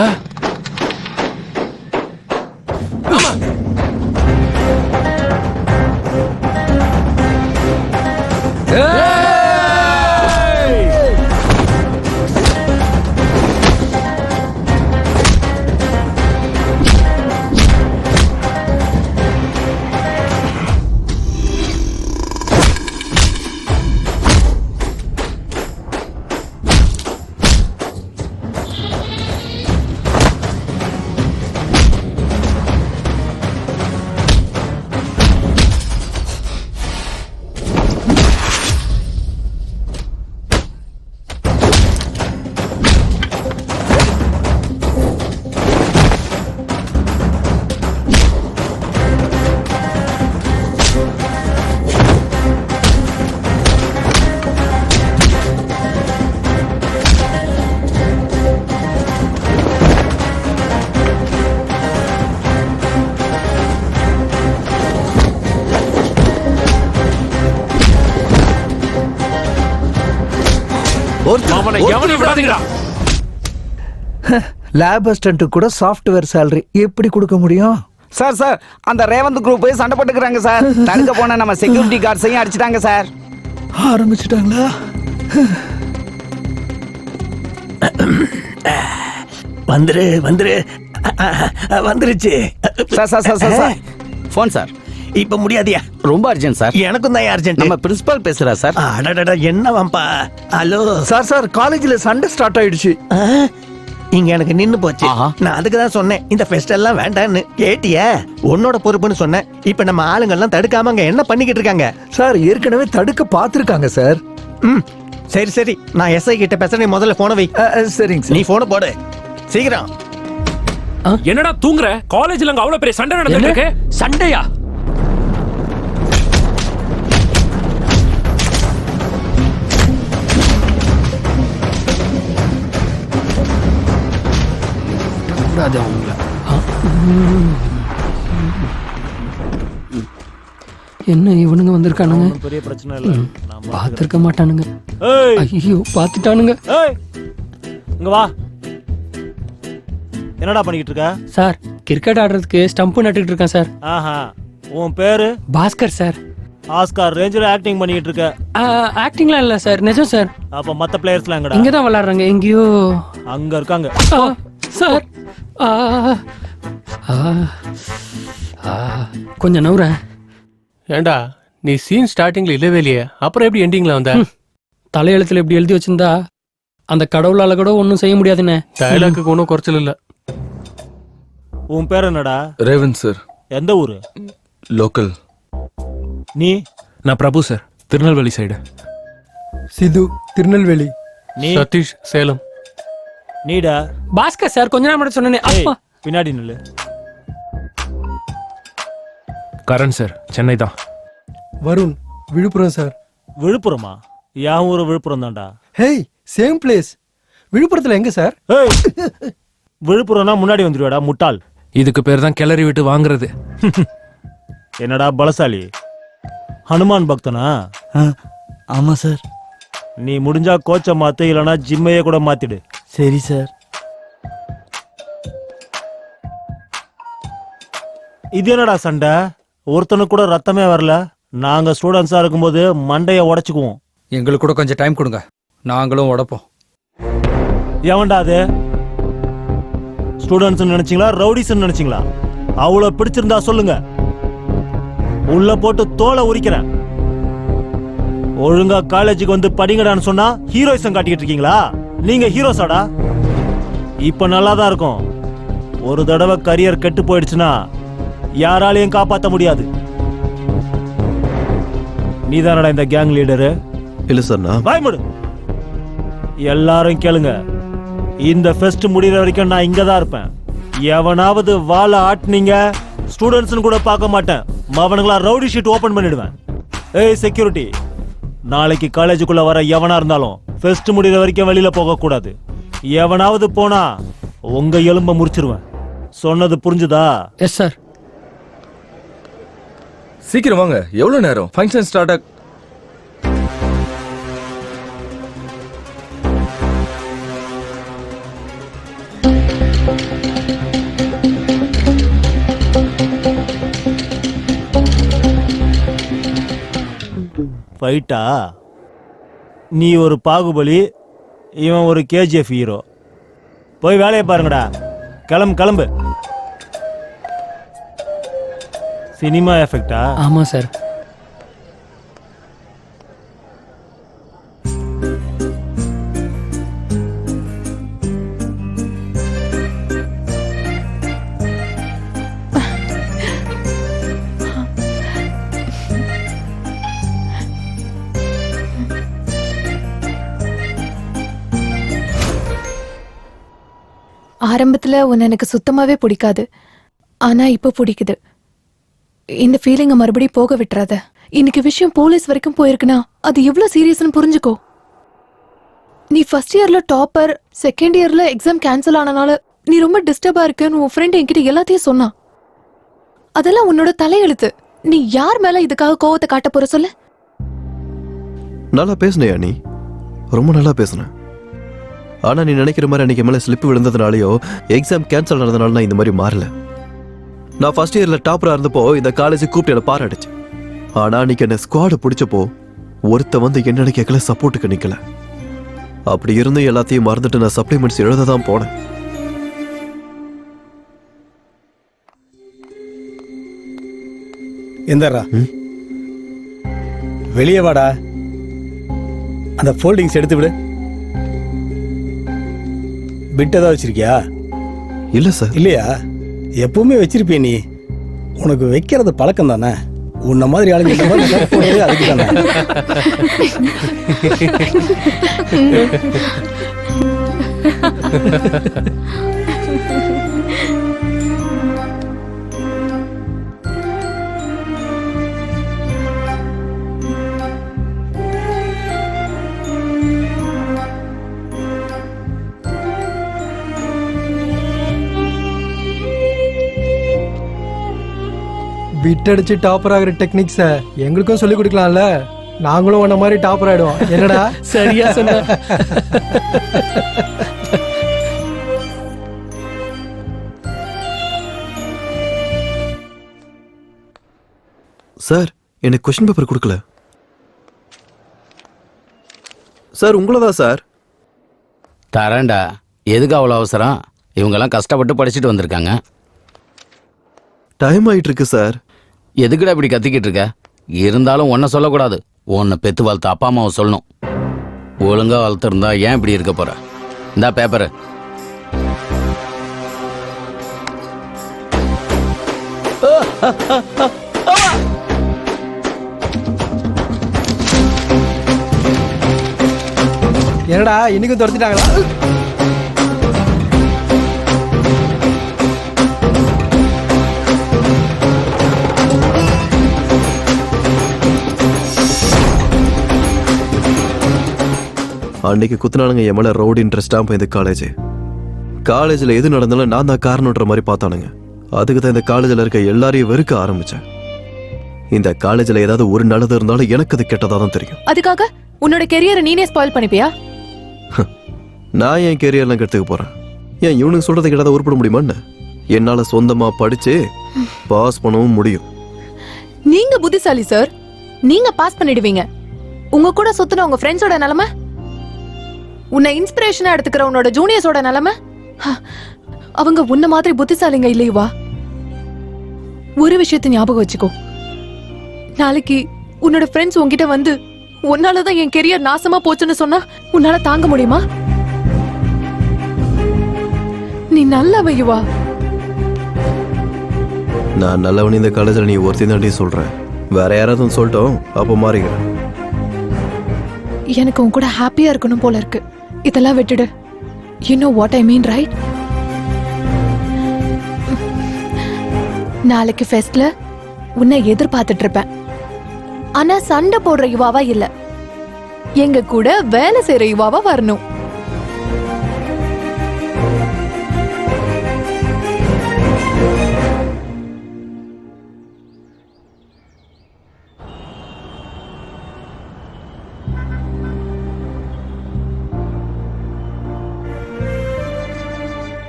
அவனை எவனையும் விடாதீங்கடா. லேப் அசிஸ்டன்ட் கூட சாஃப்ட்வேர் சேலரி எப்படி கொடுக்க முடியும்? சார் சார் அந்த ரேவந்த் குரூப் சண்டை போட்டுக்கிறாங்க சார். தடுக்க போன நம்ம செக்யூரிட்டி கார்ட்ஸையும் அடிச்சிட்டாங்க சார். ஆரம்பிச்சிட்டாங்களா? வந்துரு வந்துரு வந்துருச்சு. Sir sir sir sir sir phone sir. இப்ப முடியாதியா? ரொம்ப அர்ஜென்ட் சார். எனக்கும் தான் அர்ஜென்ட். நம்ம பிரின்சிபல் பேசுறா சார். அடடட என்னவாம்பா? ஹலோ சார் சார் காலேஜ்ல சண்டை ஸ்டார்ட் ஆயிடுச்சு. இங்க எனக்கு நின்னு போச்சு. நான் அதுக்கு தான் சொன்னேன் இந்த ஃபெஸ்ட் எல்லாம் வேண்டான்னு. கேட்டியா? உன்னோட பொறுப்புன்னு சொன்னேன். இப்ப நம்ம ஆளுங்க எல்லாம் தடுக்காம அங்க என்ன பண்ணிக்கிட்டு இருக்காங்க? சார் ஏற்கனவே தடுக்க பாத்துருக்காங்க சார். சரி சரி நான் எஸ்ஐ கிட்ட பேசுறேன். நீ முதல்ல போன வை. சரிங்க சார். நீ போன போடு சீக்கிரம். என்னடா தூங்குற? காலேஜ்ல அங்க அவ்வளவு பெரிய சண்டை நடந்துட்டு இருக்கு. சண்டையா? கூடாது அவங்கள. என்ன இவனுங்க வந்திருக்கானுங்க? பெரிய பிரச்சனை இல்ல. பார்த்திருக்க மாட்டானுங்க. ஐயோ பார்த்துட்டானுங்க. இங்க வா. என்னடா பண்ணிக்கிட்டு இருக்க? சார் கிரிக்கெட் ஆடுறதுக்கு ஸ்டம்ப் நட்டுக்கிட்டு இருக்கேன் சார். ஆஹா. உன் பேரு? பாஸ்கர் சார். ஆஸ்கார் ரேஞ்சில ஆக்டிங் பண்ணிக்கிட்டு இருக்க. ஆக்டிங்லாம் இல்ல சார், நிஜம் சார். அப்ப மத்த பிளேயர்ஸ்லாம் எங்கடா? இங்க தான் விளையாடுறாங்க. எங்கேயோ அங்க இருக்காங்க. சார் கொஞ்சம் நவுற. ஏண்டா நீ சீன் ஸ்டார்டிங்ல இல்லவே இல்லையே, அப்புறம் எப்படி எண்டிங்ல வந்த? தலையெழுத்துல இப்படி எழுதி வச்சிருந்தா அந்த கடவுளால கூட ஒன்றும் செய்ய முடியாதுன்னு. டயலாக்கு ஒன்றும் குறைச்சல் இல்ல. உன் பேர் என்னடா? Raven sir. எந்த ஊரு? லோக்கல். நீ? நான் பிரபு சார், திருநெல்வேலி சைடு. சிது திருநெல்வேலி. நீ? சதீஷ் சேலம். நீடா? பாஸ்கர் சார் கொஞ்ச நேரம் முன்னாடி சொன்னேனே. பின்னாடி நில்லு. கரண் சார், சென்னை தான். வருண் விழுப்புரம் சார். விழுப்புரமா? என் ஊரு விழுப்புரம் தான்டா. Hey same place. விழுப்புரத்துல எங்க சார்? விழுப்புரம்னா முன்னாடி வந்துடுவாடா முட்டாள். இதுக்கு பேர் தான் கிளறி விட்டு வாங்குறது. என்னடா பலசாலி? ஹனுமான் பக்தனா? ஆமா சார். நீ முடிஞ்சா கோச்சை மாத்து, இல்லனா ஜிம்மையே கூட மாத்திடு. சரி சார். இது என்னடா சண்டை? ஒருத்தனு கூட ரத்தமே வரல. நாங்க ஸ்டூடெண்ட்ஸா இருக்கும்போது மண்டைய உடைச்சுக்குவோம். எங்களுக்கு கூட கொஞ்சம் டைம் கொடுங்க, நாங்களும் உடைப்போம். எவன்டா அது? ஸ்டூடெண்ட்ஸ் நினைச்சீங்களா ரவுடிஸ் நினைச்சீங்களா? அவ்வளவு பிடிச்சிருந்தா சொல்லுங்க, உள்ள போட்டு தோலை உரிக்கிறேன். ஒழுங்கா காலேஜுக்கு வந்து படிங்கடான்னு சொன்னா ஹீரோயிசம் காட்டிக்கிட்டு இருக்கீங்களா? நீங்க ஹீரோஸாடா? இப்ப நல்லா தான் இருக்கும். ஒரு தடவை கரியர் கெட்டு போயிடுச்சுன்னா யாராலையும் காப்பாற்ற முடியாது. நீதானடா இந்த கேங் லீடரு? இல்ல சார். நான் பயமுடு. எல்லாரும் கேளுங்க, இந்த ஃபெஸ்ட் முடிகிற வரைக்கும் நான் இங்க தான் இருப்பேன். எவனாவது வாழை ஆட்டினீங்க ஸ்டூடெண்ட்ஸ்னு கூட பார்க்க மாட்டேன். அவனுங்களா ரவுடி ஷீட் ஓபன் பண்ணிடுவேன். ஏய் செக்யூரிட்டி, நாளைக்கு காலேஜுக்குள்ள வர எவனா இருந்தாலும் ஃபெஸ்ட் முடிகிற வரைக்கும் வெளியில போக கூடாது. எவனாவது போனா உங்க எலும்ப முறிச்சிருவேன். சொன்னது புரிஞ்சுதா? Yes sir. சீக்கிரம் வாங்க, எவ்வளவு நேரம்? ஃபங்க்ஷன் ஸ்டார்ட் ஆக ஃபைட்டா? நீ ஒரு பாகுபலி, இவன் ஒரு கேஜிஎஃப் ஹீரோ. போய் வேலையை பாருங்கடா. கிளம்பு கிளம்பு. சினிமா எஃபெக்டா? ஆமா சார். ஆரம்பத்துல உன்னை எனக்கு சுத்தமாவே பிடிக்காது, ஆனா இப்ப பிடிக்குது. இந்த ஃபீலிங்க மறுபடியும் போக விட்டுறாத. இன்னைக்கு விஷயம் போலீஸ் வரைக்கும் போயிருக்குன்னா அது எவ்வளவு சீரியஸ்னு புரிஞ்சுக்கோ. நீ ஃபர்ஸ்ட் இயர்ல டாப்பர், செகண்ட் இயர்ல எக்ஸாம் கேன்சல் ஆனனால நீ ரொம்ப டிஸ்டர்பா இருக்குன்னு உன் ஃப்ரெண்ட் என்கிட்ட எல்லாத்தையும் சொன்னான். அதெல்லாம் உன்னோட தலையெழுத்து. நீ யார் மேல இதுக்காக கோவத்தை காட்ட போற சொல்லு? நல்லா பேசுனியா நீ? ரொம்ப நல்லா பேசுன. ஆனா நீ நினைக்கிற மாதிரி அன்னைக்கு மேலே ஸ்லிப் விழுந்ததுனாலயோ எக்ஸாம் கேன்சல் ஆனதுனால நான் இந்த மாதிரி மாறல. நான் ஃபர்ஸ்ட் இயர்ல டாப்பரா இருந்தப்போ இந்த காலேஜ் கூப்பிட்டு என்ன பாராட்டுச்சு. ஆனா அன்னைக்கு என்ன ஸ்குவாடு பிடிச்சப்போ ஒருத்த வந்து என்னன்னு கேட்கல, சப்போர்ட்டுக்கு நிக்கல. அப்படி இருந்து எல்லாத்தையும் மறந்துட்டு நான் சப்ளிமெண்ட்ஸ் எழுத தான் போனேன். எந்தரா வெளியே வாடா. அந்த ஃபோல்டிங்ஸ் எடுத்து விடு. பிட் ஏதாவது வச்சிருக்கியா? இல்ல சார். இல்லையா? எப்பவுமே வச்சிருப்பிய நீ. உனக்கு வைக்கிறது பழக்கம் தானே. உன்ன மாதிரி ஆளுங்க இந்த மாதிரி ஷர்ட் போடுறதே அதுக்கு தானே. பிட் அடிச்சு டாப்பர் ஆகிற டெக்னிக்ஸை எங்களுக்கும் சொல்லி கொடுக்கலாம்ல. நாங்களும் உன்ன மாதிரி டாப்பர் ஆயிடுவோம். என்னடா? சரியா சொன்ன. சார் எனக்கு கொஸ்டின் பேப்பர் கொடுக்கல சார். உங்களதான் சார். தரேன்டா. எதுக்கு அவ்வளோ அவசரம்? இவங்கெல்லாம் கஷ்டப்பட்டு படிச்சுட்டு வந்திருக்காங்க. டைம் ஆயிட்டு இருக்கு சார். எதுக்குடா இப்படி கத்திக்கிட்டு இருக்க? இருந்தாலும் ஒன்ன சொல்லக்கூடாது. உன்னை பெத்து வளர்த்த அப்பா அம்மாவை சொல்லணும். ஒழுங்கா வளர்த்துருந்தா ஏன் இப்படி இருக்க போற? இந்தா பேப்பரு. என்னடா இன்னைக்கும் துரத்திட்டாங்களா? அன்னைக்கு குத்துனானுங்க என் மேல ரோடு இன்ட்ரெஸ்டா போய் காலேஜில் எது நடந்தாலும் நான் தான் காரணம்ன்ற மாதிரி பார்த்தானுங்க. அதுக்கு தான் இந்த காலேஜில் இருக்க எல்லாரையும் வெறுக்க ஆரம்பிச்சேன். இந்த காலேஜில் ஏதாவது ஒரு நல்லது இருந்தாலும் எனக்கு அது கெட்டதா தான் தெரியும். அதுக்காக உன்னோட கெரியரை நீனே ஸ்பாயில் பண்ணிப்பியா? நான் என் கெரியர்லாம் கெடுத்துக்க போறேன். ஏன் இவனுக்கு சொல்றதுக்கு ஏதாவது உருப்பட முடியுமான்னு? என்னால சொந்தமா படிச்சு பாஸ் பண்ணவும் முடியும். நீங்க புத்திசாலி சார். நீங்க பாஸ் பண்ணிடுவீங்க. உங்க கூட சுத்தின உங்க ஃப்ரெண்ட்ஸோட நிலைமை, உன்னை இன்ஸ்பிரேஷனா எடுத்துக்கிற உன்னோட ஜூனியர்ஸோட நிலைமை, அவங்க உன்ன மாதிரி புத்திசாலிங்க இல்லையவா? ஒரு விஷயத்தை ஞாபகம் வச்சுக்கோ. நாளைக்கு உன்னோட ஃப்ரெண்ட்ஸ் உன்கிட்ட வந்து உன்னாலதான் என் கெரியர் நாசமா போச்சுன்னு சொன்னா உன்னால தாங்க முடியுமா? நீ நல்லவையுவா. நான் நல்லவன் இந்த காலேஜில் நீ ஒருத்தி தாண்டி சொல்றேன். வேற யாராவது சொல்லட்டும், அப்போ மாறிக்கிறேன். எனக்கு உன் கூட ஹாப்பியா இருக்கணும் போல இருக்கு. இதெல்லாம் விட்டுடு. You know what I mean, right? நாளைக்கு ஃபெஸ்ட்ல உன்னை எதிர்பார்த்துட்டு இருப்பேன். ஆனா சண்டை போடுற யுவாவா இல்ல, எங்க கூட வேலை செய்யற யுவாவா வரணும்.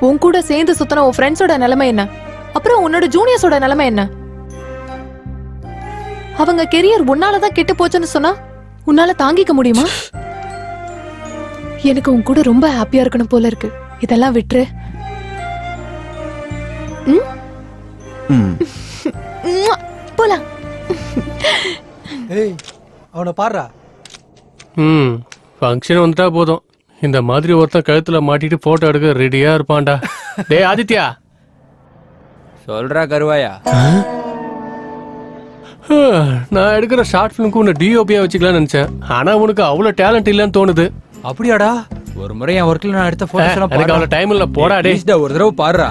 உன் கூட சேர்ந்து சுத்தின உன் ஃப்ரெண்ட்ஸோட நிலைமை என்ன? அப்புறம் உன்னோட ஜூனியர்ஸோட நிலைமை என்ன? அவங்க கெரியர் உன்னாலதான் கெட்டு போச்சுன்னு சொன்னா உன்னால தாங்கிக்க முடியுமா? எனக்கு உன் கூட ரொம்ப ஹாப்பியா இருக்கணும் போல இருக்கு. இதெல்லாம் விட்டுரு. போலாம். ஏய், அவனை பாருடா. ஃபங்க்ஷன் வந்துட்டா போதும். இந்த மாதிரி ஒருத்தன் கழுத்துல மாட்டிட்டு போட்டோ எடுக்க ரெடியா இருப்பான்டா. டேய் ஆதித்யா, சொல்றா கருவாயா. நான் எடுக்கிற ஷார்ட் ஃபிலிம்க்கு உன்னை டிஓபியா வச்சுக்கலாம்னு நினைச்சேன். ஆனா உனக்கு அவ்வளவு டேலண்ட் இல்லைன்னு தோணுது. அப்படியாடா? ஒரு முறை என் ஒர்க்ல நான் எடுத்த போட்டோஸ் எல்லாம் எனக்கு அவ்வளவு டைம் இல்ல. போடா டேய். ஒரு தடவை பாருடா.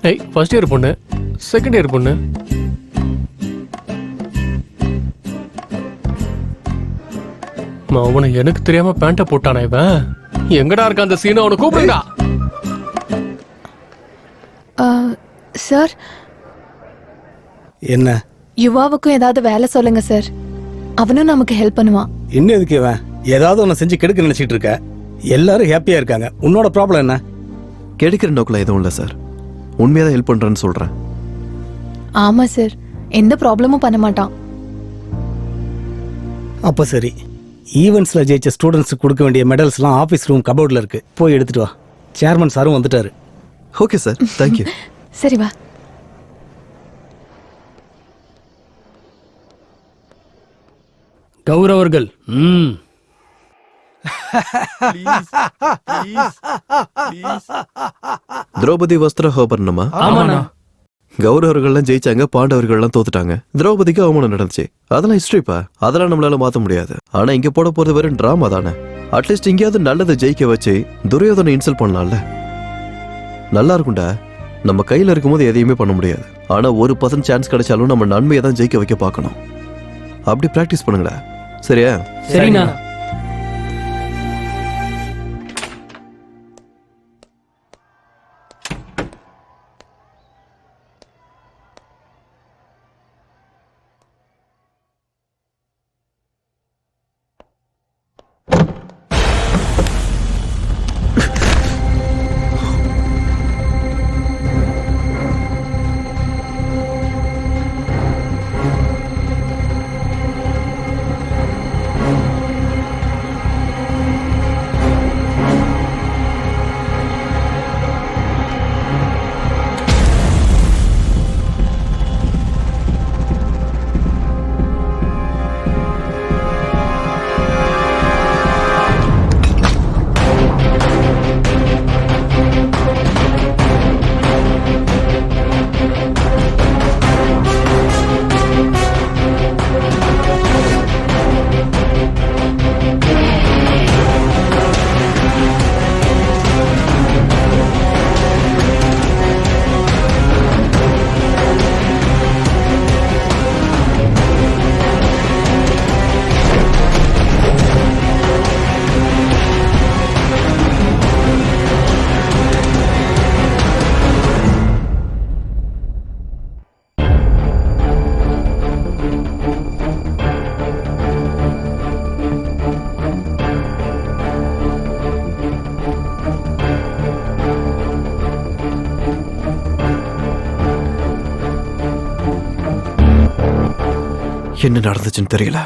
டேய், ஃபர்ஸ்ட் இயர் பொண்ணு, செகண்ட் இயர் பொண்ணு. அவனை எனக்கு தெரியாம பேண்ட போட்டானா இவன்? எங்கடா இருக்க அந்த சீனை? அவனை கூப்பிடுடா. சார், என்ன? யுவாவுக்கும் ஏதாவது வேலை சொல்லுங்க சார். அவனும் நமக்கு ஹெல்ப் பண்ணுவான். என்ன எதுக்கு இவன்? ஏதாவது ஒன்று செஞ்சு கெடுக்க நினைச்சிட்டு இருக்க. எல்லாரும் ஹாப்பியா இருக்காங்க. உன்னோட ப்ராப்ளம் என்ன? கெடுக்கிற நோக்கில் எதுவும் இல்லை சார். உண்மையாக தான் ஹெல்ப் பண்ணுறேன்னு சொல்கிறேன். ஆமா சார், எந்த ப்ராப்ளமும் பண்ண மாட்டான். அப்போ சரி, ஈவெண்ட்ஸில் ஜெயிச்ச ஸ்டூடெண்ட்ஸுக்கு கொடுக்க வேண்டிய மெடல்ஸ்லாம் ஆஃபீஸ் ரூம் கபோர்டில் இருக்கு. போய் எடுத்துட்டு வா. சேர்மன் சாரும் வந்துட்டாரு. Okay sir, thank you. சரி வா. கௌரவர்கள் திரௌபதி வஸ்திர ஹோபர்ணமா? ஆமாண்ணா. கௌரவர்கள்லாம் ஜெயிச்சாங்க, பாண்டவர்கள்லாம் தோத்துட்டாங்க. திரௌபதிக்கு அவமானம் நடந்துச்சு. அதெல்லாம் ஹிஸ்டரிப்பா, அதெல்லாம் நம்மளால மாத்த முடியாது. ஆனா இங்க போட போறது வெறும் டிராமா தானே. அட்லீஸ்ட் இங்கேயாவது நல்லதை ஜெயிக்க வச்சு துரியோதனை இன்சல்ட் பண்ணலாம்ல. நல்லா இருக்கும்டா. நம்ம கையில இருக்கும்போது எதையுமே பண்ண முடியாது. ஆனா 1% சான்ஸ் கிடைச்சாலும் நம்ம நன்மையை தான் ஜெயிக்க வைக்க பார்க்கணும். அப்படி பிராக்டிஸ் பண்ணுங்கடா. சரியா? சரிண்ணா. என்ன நடந்துச்சுன்னு தெரியல.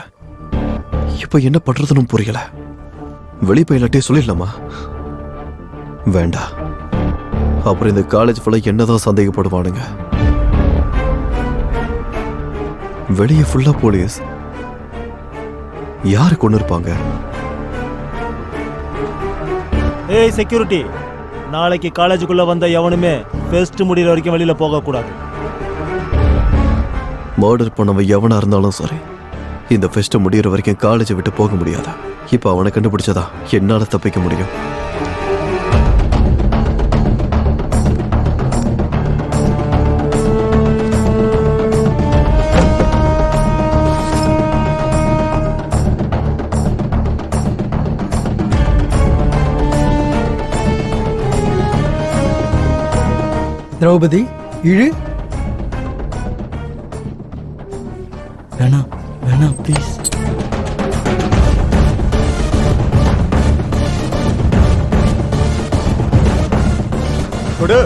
இப்ப என்ன பண்றதுன்னு புரியல. வெளியே போய் எல்லாத்தையும் சொல்லிடலாமா? வேண்டாம். அப்புறம் இந்த காலேஜ் ஃபுல்லா என்னதான் சந்தேகப்படுவானுங்க. வெளியே ஃபுல்லா போலீஸ். யாரு கொண்டு இருப்பாங்க? ஏய் செக்யூரிட்டி, நாளைக்கு காலேஜுக்குள்ள வந்த எவனுமே ஃபெஸ்ட் முடிகிற வரைக்கும் வெளியில போக கூடாது. மர்டர் பண்ணவன் எவனா இருந்தாலும் சரி, இந்த ஃபெஸ்ட் முடிகிற வரைக்கும் காலேஜை விட்டு போக முடியாதா? இப்ப அவனை கண்டுபிடிச்சதா என்னால தப்பிக்க முடியும். திரௌபதி இழு. வேணாம் வேணாம் ப்ளீஸ். கொடு.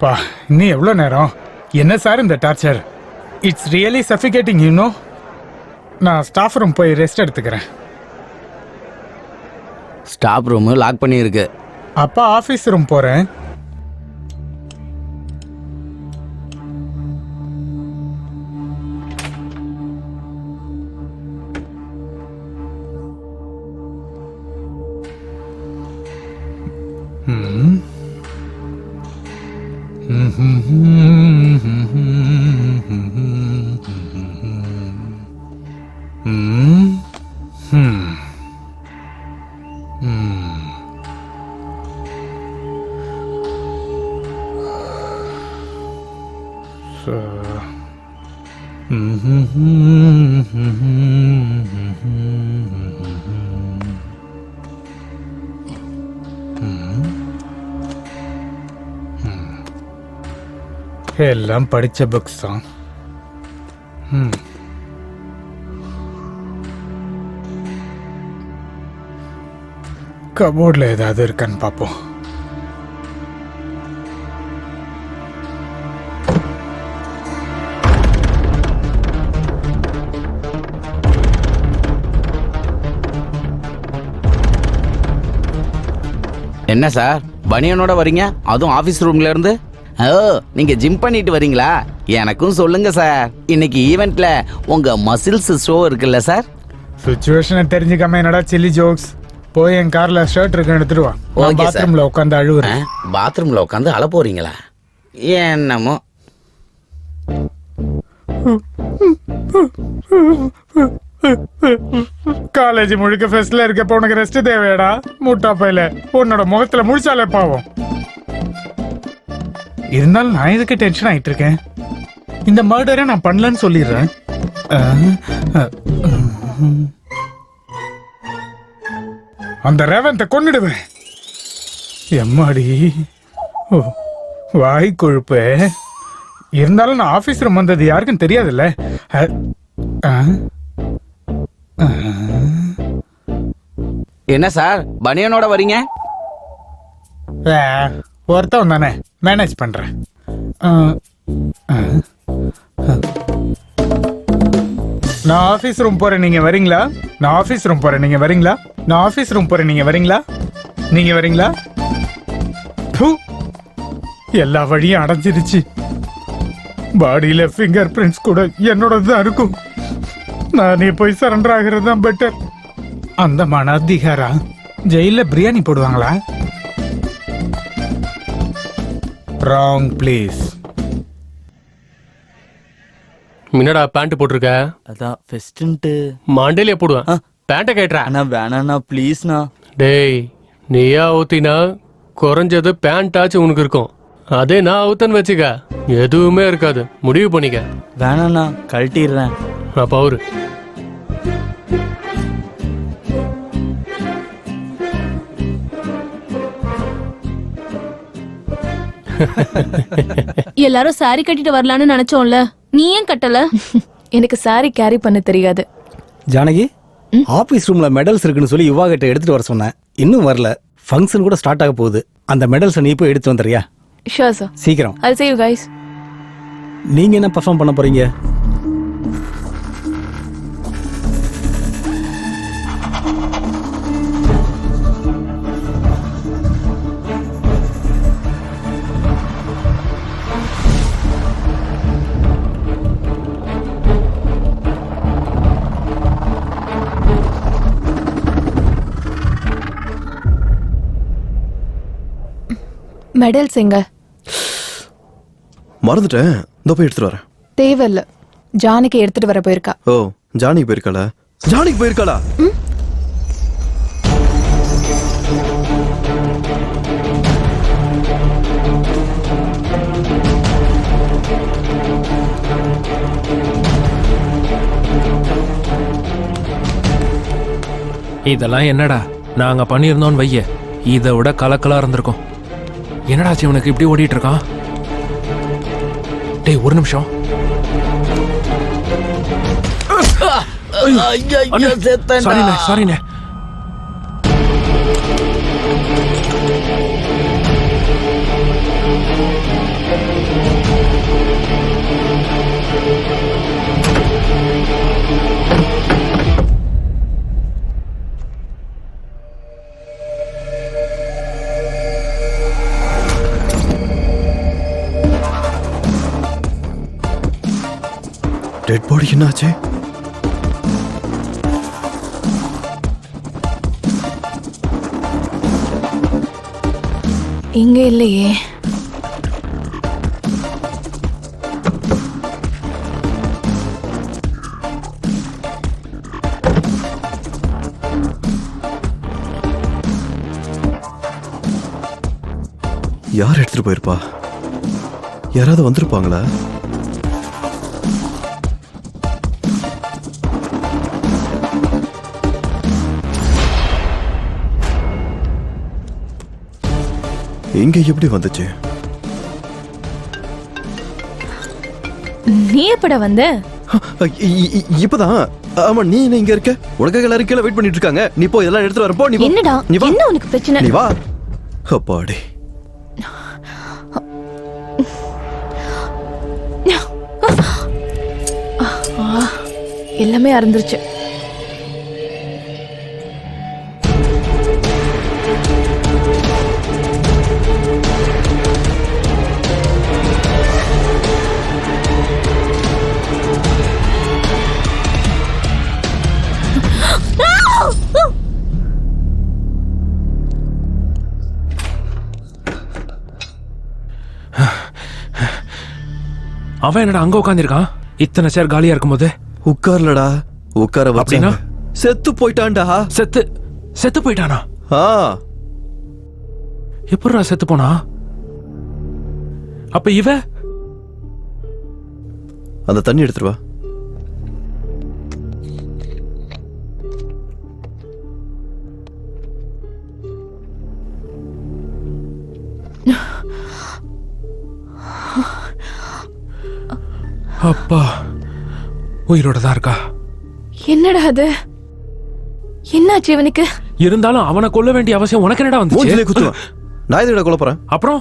அப்பா இன்னும் எவ்வளோ நேரம்? என்ன சார் இந்த torture? It's really suffocating you know. நான் ஸ்டாஃப் ரூம் போய் ரெஸ்ட் எடுத்துக்கிறேன். ஸ்டாஃப் ரூம் லாக் பண்ணி இருக்கு. அப்பா ஆஃபீஸ் ரூம் போகிறேன். எல்லாம் படிச்ச புக்ஸ் தான். கபோர்டில் ஏதாவது இருக்கான்னு பார்ப்போம். என்ன சார் பனியனோட வரீங்க, அதுவும் ஆபீஸ் ரூம்ல இருந்து? ஓ, நீங்க ஜிம் பண்ணிட்டு வரீங்களா? எனக்கும் சொல்லுங்க சார். இன்னைக்கு ஈவென்ட்ல உங்க மசில்ஸ் ஷோ இருக்குல்ல சார்? சிச்சுவேஷனை தெரிஞ்சுக்காம என்னடா சில்லி ஜோக்ஸ். போய் என் கார்ல ஷர்ட் இருக்கு எடுத்துட்டு வா. பாத்ரூம்ல உட்காந்து அழுவுறேன். பாத்ரூம்ல உட்காந்து அழ போறீங்களா? என்னமோ. காலேஜ் முழுக்க ஃபெஸ்ட்ல இருக்கப்ப உனக்கு ரெஸ்ட் தேவையாடா? முட்டா பையில உன்னோட முகத்துல முழிச்சாலே பாவம். இருந்தாலும் நான் இதுக்கு டென்ஷன் ஆயிட்டு இருக்கேன். இந்த மர்டரை நான் பண்ணலன்னு சொல்லிடுறேன். அந்த ரேவந்தை கொன்னுடுவேன். எம்மாடி வாய் கொழுப்பு. இருந்தாலும் நான் ஆபீஸ் ரூம் வந்தது யாருக்கும் தெரியாதுல்ல. என்ன சார் பனியனோட வரீங்க? ஒருத்தவன் தானே, மேனேஜ் பண்றேன். நான் ஆபீஸ் ரூம் போறேன், நீங்க வரீங்களா? நான் ஆபீஸ் ரூம் போறேன், நீங்க வரீங்களா? நான் ஆபீஸ் ரூம் போறேன், நீங்க வரீங்களா? நீங்க வரீங்களா? எல்லா வழியும் அடைஞ்சிருச்சு. பாடியில ஃபிங்கர் பிரிண்ட்ஸ் கூட என்னோட தான் இருக்கும். நானே போய் சரண்டர் ஆகிறது தான் பெட்டர். அந்த மனாதிகாரா ஜெயில பிரியாணி போடுவாங்களா? Wrong place. முன்னடா பேண்ட் போட்டிருக்க? அதான் ஃபெஸ்ட்ன்ட்டு மண்டேலியே போடுவேன். பேண்ட்டை கேட்டுறா. அண்ணா வேணாண்ணா ப்ளீஸ்ண்ணா. டேய் நீயா ஊத்தினா குறைஞ்சது பேண்டாச்சும் உனக்கு இருக்கும். அதே நான் அவுத்தன்னு வச்சுக்க எதுவுமே இருக்காது. முடிவு பண்ணிக்க. வேணாண்ணா கழட்டிடுறேன். அப்ப அவரு எல்லாரும் சாரி கட்டிட்டு வரலான்னு நினைச்சோம்ல, நீ ஏன் கட்டல? எனக்கு சாரி கேரி பண்ண தெரியாது. ஜானகி, ஆபீஸ் ரூம்ல மெடல்ஸ் இருக்குன்னு சொல்லி யுவா கிட்ட எடுத்துட்டு வர சொன்னேன். இன்னும் வரல. ஃபங்க்ஷன் கூட ஸ்டார்ட் ஆக போகுது. அந்த மெடல்ஸை நீ போய் எடுத்து வந்துறியா? Sure sir. சீக்கிரம். I'll see you guys. நீங்க என்ன பெர்ஃபார்ம் பண்ண போறீங்க? மெடல்ஸ் எங்க? மறந்துட்டேன். இந்த போய் எடுத்துட்டு வரேன். தேவையில்ல, ஜானிக்கு எடுத்துட்டு வர போயிருக்கா. ஓ, ஜானிக்கு போயிருக்காளா? ஜானிக்கு போயிருக்காளா? இதெல்லாம் என்னடா நாங்க பண்ணியிருந்தோம்னு வைய, இதை விட கலக்கலா இருந்திருக்கும். என்னடாச்சு இவனுக்கு இப்படி ஓடிட்டு இருக்கான்? டேய் ஒரு நிமிஷம். சாரிண்ணே. டெட் பாடி என்னாச்சு? இங்க இல்லையே. யார் எடுத்துட்டு போயிருப்பா? யாராவது வந்திருப்பாங்களா? இங்க எப்படி வந்துச்சு? நீ எப்பட வந்த? இப்பதான். ஆமா, நீ என்ன இங்க இருக்க? உனக்காக எல்லாரும் கீழே வெயிட் பண்ணிட்டு இருக்காங்க. நீ போய் இதெல்லாம் எடுத்துட்டு வரப்போ நீ என்னடா? என்ன உனக்கு பிரச்சனை? நீ வா. அப்பாடி. எல்லாமே அறந்துருச்சு. அவன் என்னடா அங்க உட்காந்துருக்கான்? இத்தனை சேர் காலியா இருக்கும்போது உட்கார்லடா. உட்கார அப்படின்னா செத்து போயிட்டான்டா. செத்து போயிட்டானா? எப்படா செத்து போனா? அப்ப இவ அந்த தண்ணி எடுத்துட்டு வா. அப்பா உயிரோட தான் இருக்கா. என்னடா அது? என்னாச்சு இவனுக்கு? இருந்தாலும் அவனை கொல்ல வேண்டிய அவசியம் உனக்கு என்னடா வந்துச்சு? நான் எதுக்கு கொல்ல போறேன்? அப்புறம்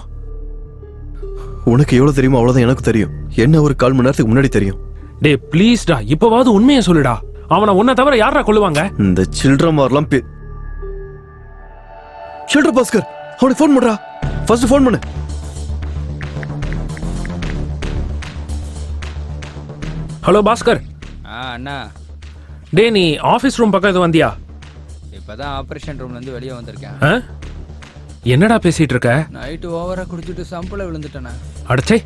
உனக்கு எவ்வளவு தெரியுமோ அவ்வளவுதான் எனக்கு தெரியும். என்ன ஒரு 1/4 மணி நேரத்துக்கு முன்னாடி தெரியும். டே ப்ளீஸ்டா, இப்பவாவது உண்மையை சொல்லுடா. அவனை உன்னை தவிர யாரா கொல்லுவாங்க? இந்த சில்ட்ர மாதிரிலாம் சில்ட்ர பாஸ்கர், அவனுக்கு ஃபோன் பண்றா. ஃபர்ஸ்ட் ஃபோன் பண்ணு. ஹலோ பாஸ்கர். அண்ணா. டே நீ ஆபீஸ் ரூம் பக்கம் எதுவும் வந்தியா? இப்பதான் ஆபரேஷன் ரூம்ல இருந்து வெளியே வந்திருக்கேன். என்னடா பேசிட்டு இருக்க? நைட்டு ஓவரா குடிச்சிட்டு சம்பளம் விழுந்துட்டேனா? அடச்சே,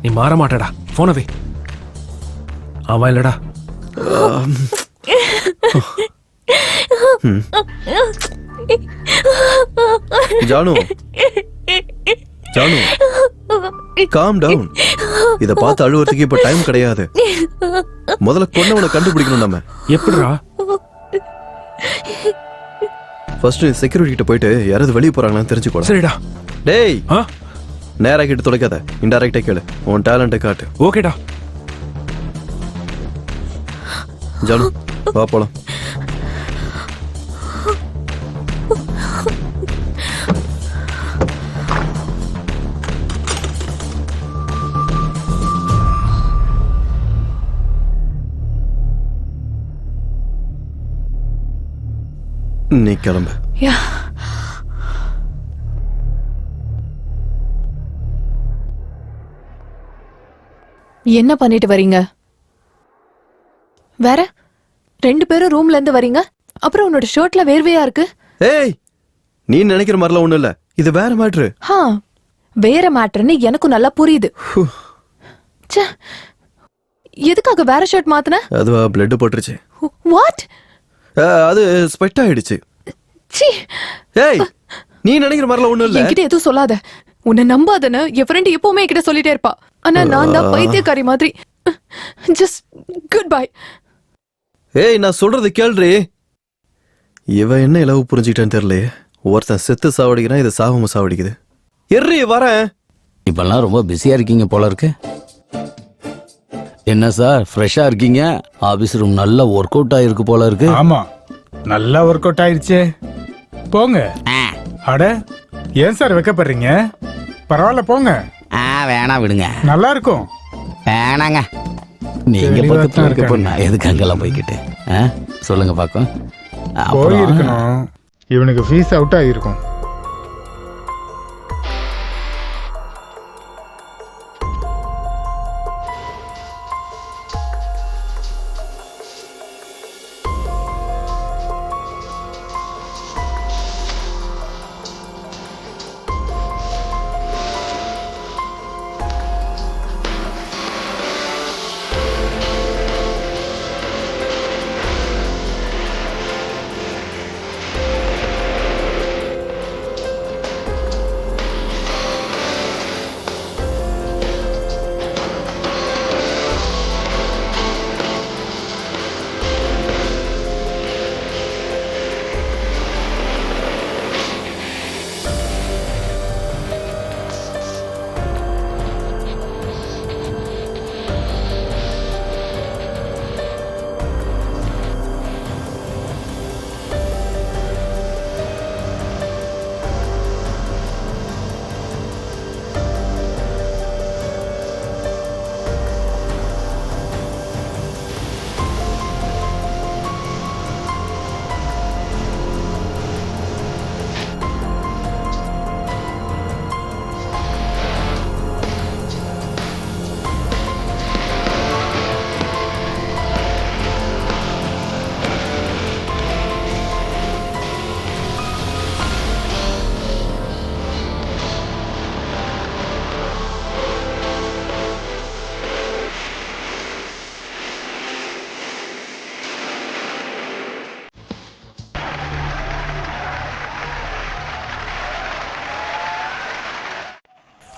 நீ மாற மாட்டடா. போனவே அவன் இல்லடா. Janu, Janu, calm down. இத பார்த்து அழுவறதுக்கு இப்ப டைம் கிடையாது. முதல்ல கொன்னவனை கண்டுபிடிக்கணும் நம்ம. எப்படிடா? ஃபர்ஸ்ட் செக்யூரிட்டி கிட்ட போயிட்டு யாராவது வெளிய போறாங்களான்னு தெரிஞ்சுக்கோ. சரிடா. டேய், நேரா கிட்ட தொலைக்காத. இன்டைரக்டா கேளு. உன் டேலண்ட்டை காட்டு. ஓகேடா. ஜானு, வா போலாம். நீ கிளம்பு. என்ன பண்ணிட்டு வரீங்க? வேற 2 பேரும் ரூம்ல இருந்து வரீங்க. அப்புறம் உன்னோட ஷர்ட்ல வேர்வையா இருக்கு. ஏய், நீ நினைக்கிற மாதிரிலாம் ஒண்ணும் இல்ல. இது வேற மேட்ரு. வேற மேட்டர்னு எனக்கும் நல்லா புரியுது. எதுக்காக வேற ஷர்ட் மாத்துன? அதுவா பிளட் போட்டுருச்சு. வாட்? அது ஸ்வெட் ஆயிடுச்சு. ஏய், நீ நினைக்கிற மாதிரிலாம் ஒண்ணும் இல்ல. என்கிட்ட எதுவும் சொல்லாத. உன்னை நம்பாதன்னு என் ஃப்ரெண்ட் எப்பவுமே என்கிட்ட சொல்லிட்டே இருப்பா. ஆனா நான் தான் பைத்தியக்காரி மாதிரி. Just good bye. ஏய், நான் சொல்றது கேள்றி. இவ என்ன இலவு புரிஞ்சுக்கிட்டான்னு தெரியலையே. ஒருத்தன் செத்து சாவடிக்கிறான், இது சாவம சாவடிக்குது. எர்ரி வரேன். இப்பெல்லாம் ரொம்ப பிஸியா இருக்கீங்க போல இருக்கு. என்ன சார் ஃப்ரெஷ்ஷா இருக்கீங்க? ஆபீஸ் ரூம் நல்லா ஒர்க் அவுட் ஆயிருக்கு போல இருக்கு. ஆமா, நல்லா ஒர்க் அவுட் ஆயிருச்சு. போங்க. அட, ஏன் சார் வெக்கப்படுறீங்க? பரவாயில்ல போங்க. வேணாம் விடுங்க. நல்லா இருக்கும். வேணாங்க. நீங்க பக்கத்துல இருக்க நான் எதுக்கு அங்கெல்லாம் போய்கிட்டு? சொல்லுங்க பாக்கும். போயிருக்கணும். இவனுக்கு ஃபீஸ் அவுட் ஆகிருக்கும்.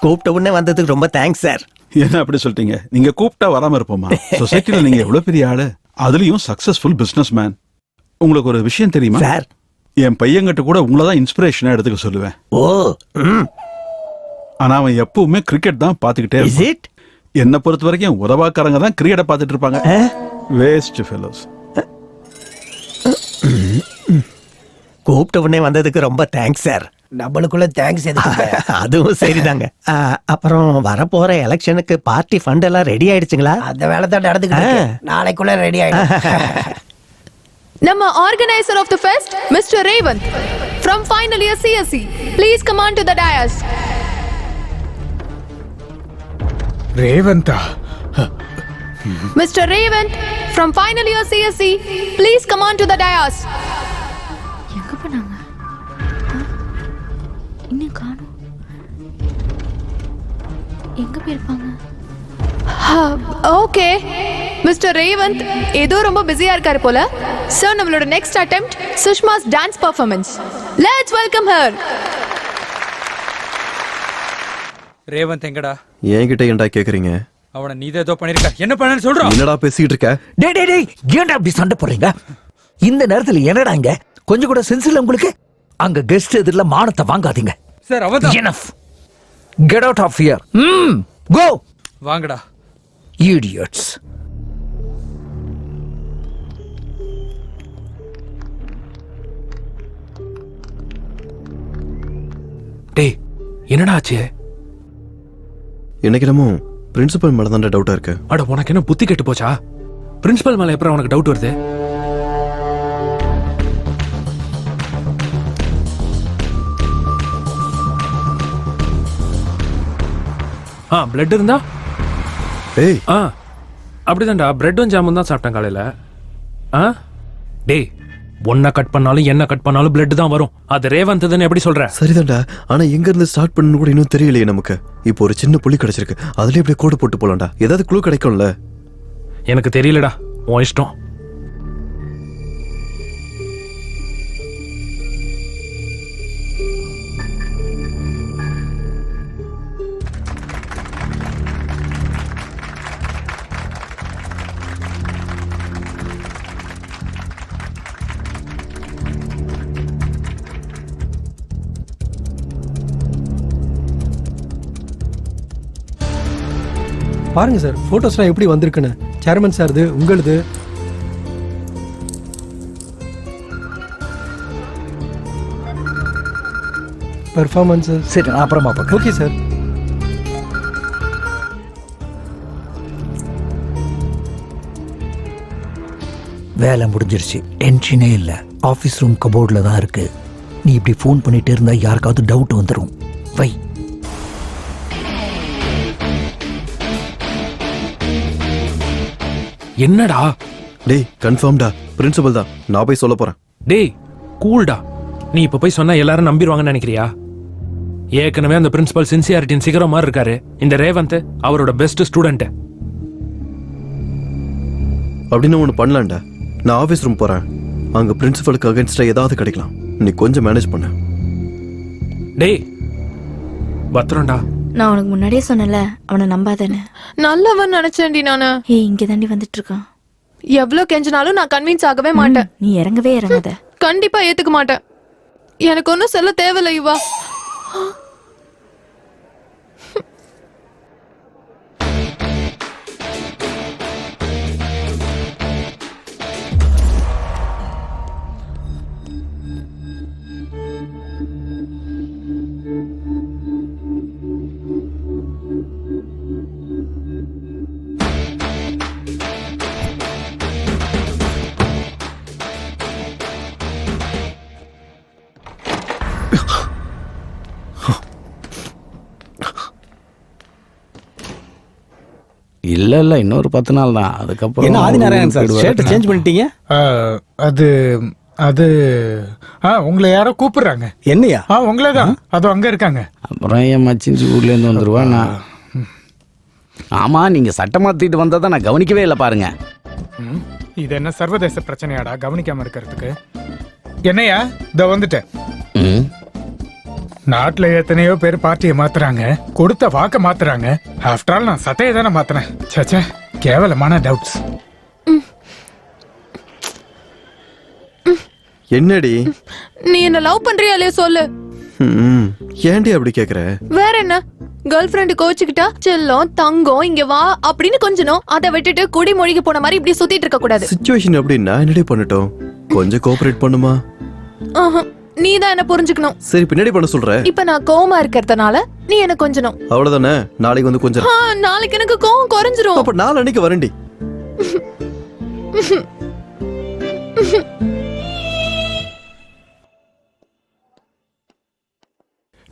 கூப்பிட்ட உடனே வந்ததுக்கு ரொம்ப தேங்க்ஸ் சார். என்ன அப்படி சொல்லிட்டீங்க? நீங்க கூப்பிட்டா வராம இருப்போமா? சொசைட்டில நீங்க எவ்வளவு பெரிய ஆளு, அதுலயும் சக்சஸ்ஃபுல் பிசினஸ் மேன். உங்களுக்கு ஒரு விஷயம் தெரியுமா சார்? என் பையன்கிட்ட கூட உங்களை தான் இன்ஸ்பிரேஷனா எடுத்துக்க சொல்லுவேன். ஓ. ஆனா அவன் எப்பவுமே கிரிக்கெட் தான் பாத்துக்கிட்டே இருப்பான். என்ன பொறுத்த வரைக்கும் உதவாக்காரங்க தான் கிரிக்கெட்டை பார்த்துட்டு இருப்பாங்க. Waste fellows. கூப்பிட்ட உடனே வந்ததுக்கு ரொம்ப தேங்க்ஸ் சார். நம்மளுக்குள்ள தேங்க்ஸ் எதுக்கு? அதுவும் சரிதாங்க. அப்புறம் வரப்போற எலெக்ஷனுக்கு பார்ட்டி ஃபண்ட் எல்லாம் ரெடி ஆயிடுச்சுங்களா? அந்த வேலை தான் நடந்துக்கிட்டு நாளைக்குள்ள ரெடி ஆயிடும். நம்ம organiser of the fest mister Revanth from final year CSE, please come on to the dais. ரேவந்தா. Mr. Revant from final year CSE, please come on to the dais. எங்க போனாங்க? இன்னும் காணோம். எங்க போயிருப்பாங்க? ஓகே மிஸ்டர் ரேவந்த் ஏதோ ரொம்ப பிஸியா இருக்காரு போல. சார் நம்மளோட next attempt Sushma's dance performance. Let's welcome her. Revanth எங்கடா? என்கிட்ட ஏன்டா கேக்குறீங்க? அவனை நீ ஏதோ பண்ணிருக்க. என்ன பண்ணனு சொல்றா? என்னடா பேசிட்டு இருக்க? டேய் ஏன்டா அப்படி சண்டை போடுறீங்க? இந்த நேரத்துல என்னடா இங்க கொஞ்சம் கூட சென்ஸ் இல்ல உங்களுக்கு? அங்க கெஸ்ட் எதிரில மானத்தை வாங்காதீங்க. சார் அவதான். Enough. Get out of here. Go. வாங்கடா. Idiots. டேய் என்னடா ஆச்சு? எனக்கு என்னமோ பிரின்சிபல் மேல தான் டவுட்டா இருக்கு. அட உனக்கு என்ன புத்தி கெட்டு போச்சா? பிரின்சிபல் மேல எப்பறம் உனக்கு டவுட் வருது? பிளட் இருந்தா? டேய் அப்படிதான்டா, பிரெட்டும் ஜாமுன் தான் சாப்பிட்டேன் காலையில. டேய் ஒன்ன கட் பண்ணாலும் என்ன கட் பண்ணாலும் பிளட் தான் வரும். அது ரேவந்த் தானே எப்படி சொல்ற? சரிதான்டா, ஆனா எங்க இருந்து ஸ்டார்ட் பண்ணனும் கூட இன்னும் தெரியலையே நமக்கு. இப்போ ஒரு சின்ன புள்ளி கிடைச்சிருக்கு, அதுல இப்படி கோடு போட்டு போலாம்டா. ஏதாவது க்ளூ கிடைக்கும்ல? எனக்கு தெரியலடா, உன் இஷ்டம். பாருங்க சார், போட்டோஸ்லாம் எப்படி வந்திருக்குன்னு. சேர்மன் சார்து, உங்களுது. பெர்ஃபார்மன்ஸ். சரி, நான் அப்புறமா பார்க்க. Okay sir. வேலை முடிஞ்சிருச்சு, டென்ஷனே இல்லை. ஆஃபீஸ் ரூம் கபோர்டில் தான் இருக்கு. நீ இப்படி ஃபோன் பண்ணிட்டே இருந்தா யாருக்காவது டவுட் வந்துடும். வை. என்னடா? டேய் கன்ஃபார்ம்டா, பிரின்சிபல் தான். நான் போய் சொல்ல போறேன். டேய் கூல்டா. நீ இப்ப போய் சொன்னா எல்லாரும் நம்பிடுவாங்கன்னு நினைக்கிறியா? ஏற்கனவே அந்த பிரின்சிபல் சின்சியாரிட்டின் சிகரம் மாதிரி இருக்காரு. இந்த ரேவந்த் அவரோட பெஸ்ட் ஸ்டூடெண்ட். அப்படின்னு ஒன்று பண்ணலாம்டா. நான் ஆஃபீஸ் ரூம் போறேன், அங்க பிரின்சிபலுக்கு அகைன்ஸ்டா ஏதாவது கிடைக்கலாம். நீ கொஞ்சம் மேனேஜ் பண்ண. டேய் பத்திரம்டா. நான் உனக்கு முன்னாடியே சொன்னல, அவனை நம்பாதேன்னு. நல்லவன் நினைச்சேன்டி நானு. இங்க தாண்டி வந்துட்டு இருக்கான். எவ்வளவு கெஞ்சினாலும் நான் கன்வின்ஸ் ஆகவே மாட்டேன். நீ இறங்கவே இறங்காத. கண்டிப்பா ஏத்துக்க மாட்டேன். எனக்கு ஒன்னும் சொல்ல தேவையில்லை இவா. இல்ல இன்னொரு 10 நாள் தான். அதுக்கப்புறம் என்ன ஆதிநாராயணன் சார் ஷர்ட் சேஞ்ச் பண்ணிட்டீங்க? அது அது உங்களை யாரோ கூப்பிடுறாங்க. என்னையா? உங்களே தான். அது அங்க இருக்காங்க. அப்புறம் என் மச்சிஞ்சி ஊர்ல இருந்து வந்துருவா. நான் ஆமா, நீங்க சட்டை மாத்திட்டு வந்ததை நான் கவனிக்கவே இல்லை பாருங்க. இது என்ன சர்வதேச பிரச்சனையாடா கவனிக்காம இருக்கிறதுக்கு? என்னையா? இதோ வந்துட்டேன். நாட்டுல எத்தனையோ பேர் பார்ட்டியை மாத்துறாங்க, கொடுத்த வாக்க மாத்துறாங்க. ஆஃப்டர் ஆல் நான் சட்டையை தானே மாத்தினேன். சச்சா, கேவலமான டவுட்ஸ். என்னடி நீ என்ன லவ் பண்றியா இல்லையா சொல்லு. ஏன்டி அப்படி கேக்குற? வேற என்ன, கேர்ள் ஃப்ரெண்டு கோச்சுக்கிட்டா செல்லம் தங்கம் இங்க வா அப்படின்னு கொஞ்சணும், அதை விட்டுட்டு குடி மொழிக்கு போன மாதிரி இப்படி சுத்திட்டு இருக்க கூடாது. சிச்சுவேஷன் அப்படி நான் என்னடி பண்ணட்டும்? கொஞ்சம் கோஆபரேட் பண்ணுமா? நீ தான் என்ன புரிஞ்சுக்கணும். சரி, பின்னாடி பண்ண சொல்ற. இப்ப நான் கோவமா இருக்கிறதுனால நீ என்ன கொஞ்சணும். அவ்வளவுதானே? நாளைக்கு வந்து கொஞ்சம். நாளைக்கு எனக்கு கோவம் குறைஞ்சிரும். அப்ப நாளைக்கு வரேன்டி.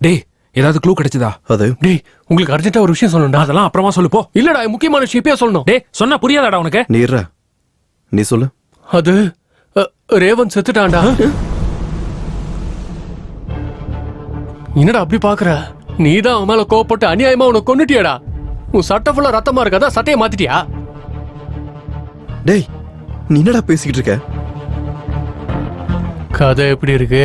டேய், ஏதாவது க்ளூ கிடைச்சதா? அது டேய், உங்களுக்கு அர்ஜென்ட்டா ஒரு விஷயம் சொல்லணும்டா. அதெல்லாம் அப்புறமா சொல்லு போ. இல்லடா, முக்கியமான விஷயம் இப்பயே சொல்லணும். டேய், சொன்னா புரியாதாடா உனக்கு? நீர்ரா, நீ சொல்லு. அது ரேவன் செத்துட்டான்டா. என்னடா அப்படி பாக்குற? நீதான் அவன் மேல கோவப்பட்டு அநியாயமா உனக்கு கொன்னுட்டியாடா. உன் சட்டை ஃபுல்லா ரத்தமா இருக்காதா? சட்டையை மாத்திட்டியா? டேய், நீ என்னடா பேசிக்கிட்டு இருக்க? கதை எப்படி இருக்கு?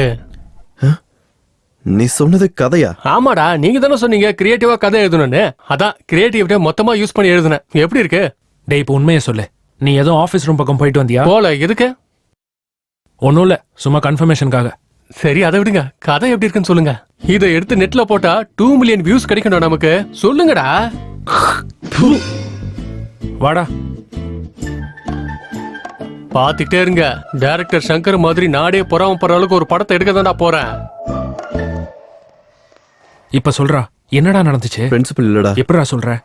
நீ சொன்னது கதையா? ஆமாடா, நீங்க தானே சொன்னீங்க கிரியேட்டிவா கதை எழுதணும்னு. அதான் கிரியேட்டிவிட்டியை மொத்தமா யூஸ் பண்ணி எழுதுனேன். எப்படி இருக்கு? டேய், இப்போ உண்மையை சொல்லு. நீ ஏதோ ஆபீஸ் ரூம் பக்கம் போயிட்டு வந்தியா? போல. எதுக்கு? ஒன்னும் இல்ல, சும்மா கன்ஃபர்மேஷனுக்காக. சரி, அதை விடுங்க. கதை எப்படி இருக்குன்னு சொல்லுங்க. இதை எடுத்து நெட்ல போட்டா 2 மில்லியன் வியூஸ் கிடைக்கணும் நமக்கு. சொல்லுங்கடா. வாடா. பாத்துக்கிட்டே இருங்க. டைரக்டர் சங்கர் மாதிரி நாடே பொறாமப்படுற அளவுக்கு ஒரு படத்தை எடுக்க தான் போறேன். இப்ப சொல்றா, என்னடா நடந்துச்சு? பிரின்சிபல் இல்லடா. எப்படிடா சொல்ற?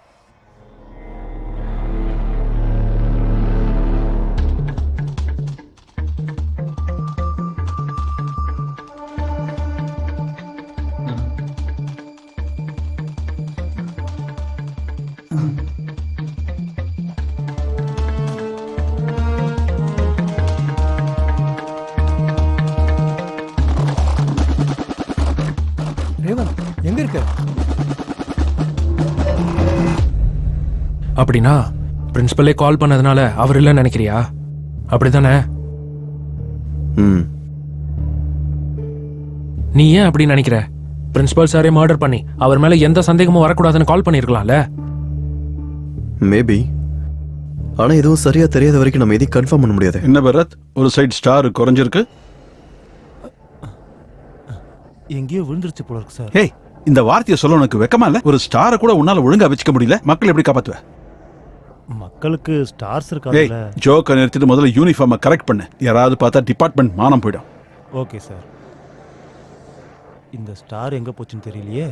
ரேவந்த் எங்க இருக்க? அப்படின்னா பிரின்சிபலே கால் பண்ணதுனால அவர் இல்லைன்னு நினைக்கிறியா? அப்படித்தானே? நீ ஏன் அப்படி நினைக்கிற? பிரின்சிபல் சாரே மர்டர் பண்ணி அவர் மேல எந்த சந்தேகமும் வரக்கூடாதுன்னு கால் பண்ணிருக்கலாம்ல. மேபி. ஆனா எதுவும் சரியா தெரியாத வரைக்கும் நம்ம எதையும் கன்ஃபார்ம் பண்ண முடியாது. என்ன பரத், ஒரு சைடு ஸ்டார் குறைஞ்சிருக்கு. எங்கேயோ விழுந்துருச்சு போல இருக்கு சார். ஏய், இந்த வார்த்தையை சொல்ல உனக்கு வெக்கமா இல்ல? ஒரு ஸ்டாரை கூட உன்னால ஒழுங்கா வச்சுக்க முடியல. மக்கள் எப்படி காப்பாத்துவ? மக்களுக்கு ஸ்டார்ஸ் ஏய், இருக்காதுல்ல. ஜோக்கை நிறுத்திட்டு முதல்ல யூனிஃபார்மை கரெக்ட் பண்ணு. யாராவது பார்த்தா டிபார்ட்மெண்ட் மானம் போயிடும். Okay sir. இந்த ஸ்டார் எங்க போச்சுன்னு தெரியலையே.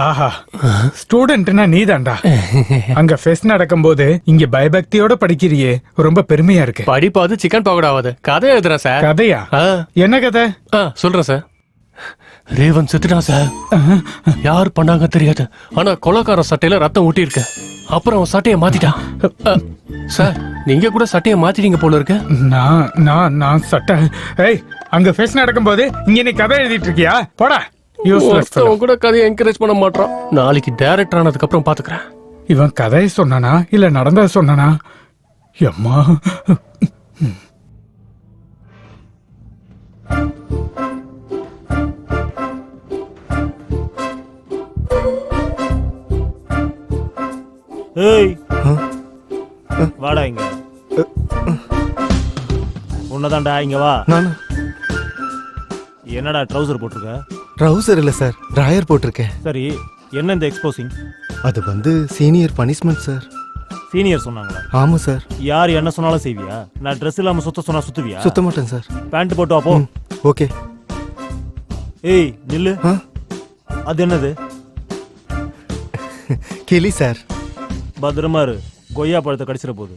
ஆஹா, ஸ்டூடெண்ட்னா நீதான்டா. அங்க ஃபெஸ்ட் நடக்கும்போது இங்க பயபக்தியோட படிக்கிறியே, ரொம்ப பெருமையா இருக்கு. படிப்பாவது சிக்கன் பகோடாவது. கதை எழுதுறேன் சார். கதையா? என்ன கதை? சொல்றேன் சார். ரேவன் செத்துட்டான் சார். யார் பண்ணாங்க தெரியாது. ஆனா கொலைக்கார சட்டையில ரத்தம் ஊட்டி இருக்கு. அப்புறம் அவன் சட்டையை மாத்திட்டான். சார், நீங்க கூட சட்டையை மாத்திட்டீங்க போல இருக்கு. நான் சட்டை. ஏய், அங்க ஃபெஸ்ட் நடக்கும்போது இங்க நீ கதை எழுதிட்டு இருக்கியா? போடா. கூட கதையை என்கரேஜ் பண்ண மாட்டான். நாளைக்கு டைரக்டர் ஆனதுக்கு அப்புறம் பாத்துக்கிறேன். இவன் கதையை சொன்னானா இல்ல நடந்தத சொன்னானா? அம்மா, ஏய் வாடா இங்க. உன்னதான்டா இங்க வா. என்னடா ட்ரவுசர் போட்டிருக்க? ட்ரவுசர் இல்ல சார், ராயர் போட்டிருக்கேன். சரி, என்ன இந்த எக்ஸ்போசிங்? அது வந்து சீனியர் பனிஷ்மெண்ட் சார். சீனியர் சொன்னாங்களா? ஆமா சார். யார் என்ன சொன்னாலும் செய்வியா? நான் ட்ரெஸ் இல்லாம சுத்த சொன்னா சுத்துவியா? சுத்த மாட்டேன் சார். பேண்ட் போட்டு வா போ. ஓகே. ஏய் நில்லு. அது என்னது? கிளி சார். பத்திரமா இரு, கொய்யா பழத்தை கடிச்சிட போகுது.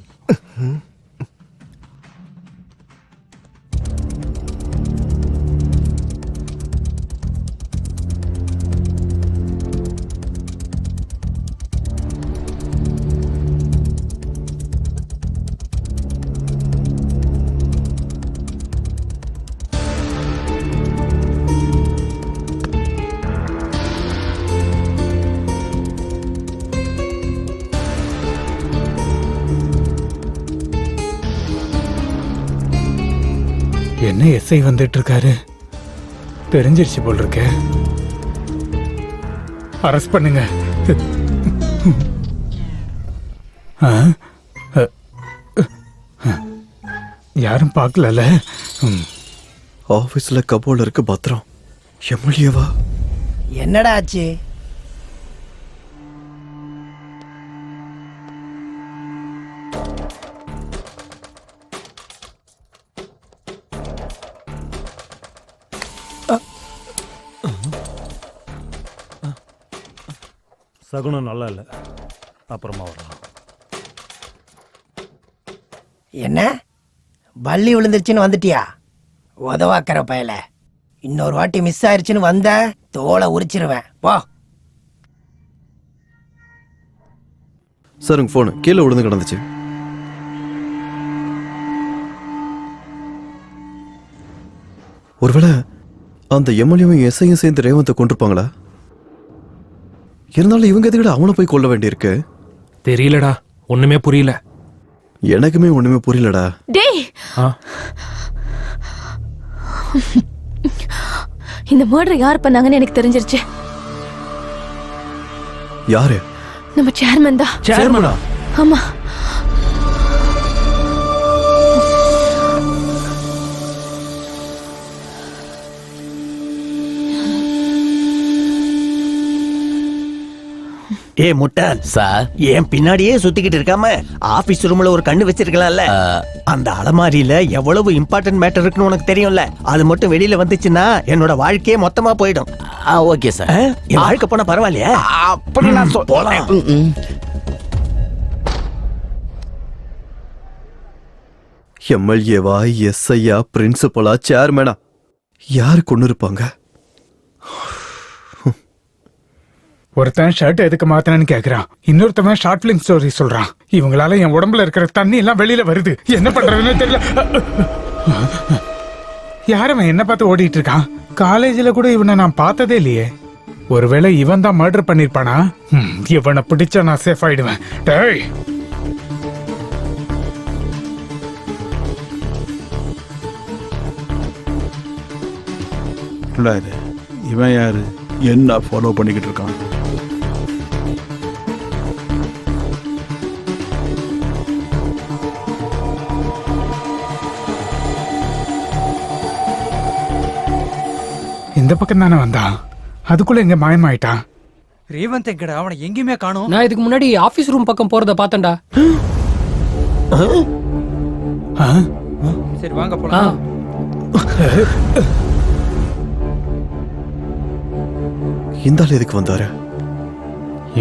என்ன எஸ்ஐ வந்துட்டு இருக்காரு? தெரிஞ்சிருச்சு போல் இருக்க. அரெஸ்ட் பண்ணுங்க. யாரும் பார்க்கல. ஆபீஸ்ல கபோர்டு இருக்கு, பத்திரம். எம்எல்ஏவா? என்னடா ஆச்சு? சகுனம் நல்லா இல்லை, அப்புறமா வரலாம். என்ன பள்ளி விழுந்துருச்சுன்னு வந்துட்டியா? உதவாக்கிற பயல. இன்னொரு வாட்டி மிஸ் ஆயிருச்சுன்னு வந்த தோலை உரிச்சிருவேன். போ. சார் உங்க போன் கீழே விழுந்து கிடந்துச்சு. ஒருவேளை அந்த எம்எல்ஏவும் எஸ்ஐயும் சேர்ந்து ரேவந்தை கொண்டிருப்பாங்களா? இருந்தாலும் இவங்க எதுக்கிட்ட அவனை போய் கொல்ல வேண்டியிருக்கு? தெரியலடா, ஒண்ணுமே புரியல. எனக்குமே ஒண்ணுமே புரியலடா. டேய், இந்த மர்டர் யார் பண்ணாங்கன்னு எனக்கு தெரிஞ்சிருச்சு. யாரு? நம்ம சேர்மன் தான். சேர்மனா? ஆமா. ஏ முட்டாள் சார், ஏன் பின்னாடியே சுத்திக்கிட்டு இருக்காம ஆபீஸ் ரூம்ல ஒரு கண்ணு வச்சிருக்கலாம்ல? அந்த அலமாரியில எவ்வளவு இம்பார்ட்டன்ட் மேட்டர் இருக்குன்னு உனக்கு தெரியும்ல. அது மட்டும் வெளியில வந்துச்சுன்னா என்னோட வாழ்க்கையே மொத்தமா போயிடும். Okay sir. என் வாழ்க்கை போனா பரவாயில்லையா? அப்படி நான் போலாம். எம்எல்ஏவா, எஸ்ஐயா, பிரின்சிபலா, சேர்மேனா, யாரு கொண்டு இருப்பாங்க? ஒருத்தன் ஷர்ட் எதுக்கு மாத்தினு கேக்குறான், இன்னொருத்தவன் ஷார்ட் பிலிம் ஸ்டோரி சொல்றான். இவங்களால என் உடம்புல இருக்கிற தண்ணி எல்லாம் வெளியில வருது. என்ன பண்றதுன்னு தெரியல. யாரவன் என்ன பார்த்து ஓடிட்டு இருக்கான்? காலேஜ்ல கூட இவனை நான் பார்த்ததே இல்லையே. ஒருவேளை இவன் தான் மர்டர் பண்ணிருப்பானா? இவனை பிடிச்சா நான் சேஃப் ஆயிடுவேன். டேய், இவன் யாரு? என்ன ஃபாலோ பண்ணிக்கிட்டு இருக்கான்? இந்த பக்கம் தானே வந்தான், அதுக்குள்ள எங்க மாயமாயிட்டான். ரேவந்த் எங்கடா? அவனை எங்கேயுமே காணோம். நான் இதுக்கு முன்னாடி ஆபீஸ் ரூம் பக்கம் போறத பார்த்தேன்டா. சரி வாங்க போலாம். இந்த ஆள் எதுக்கு வந்தாரு?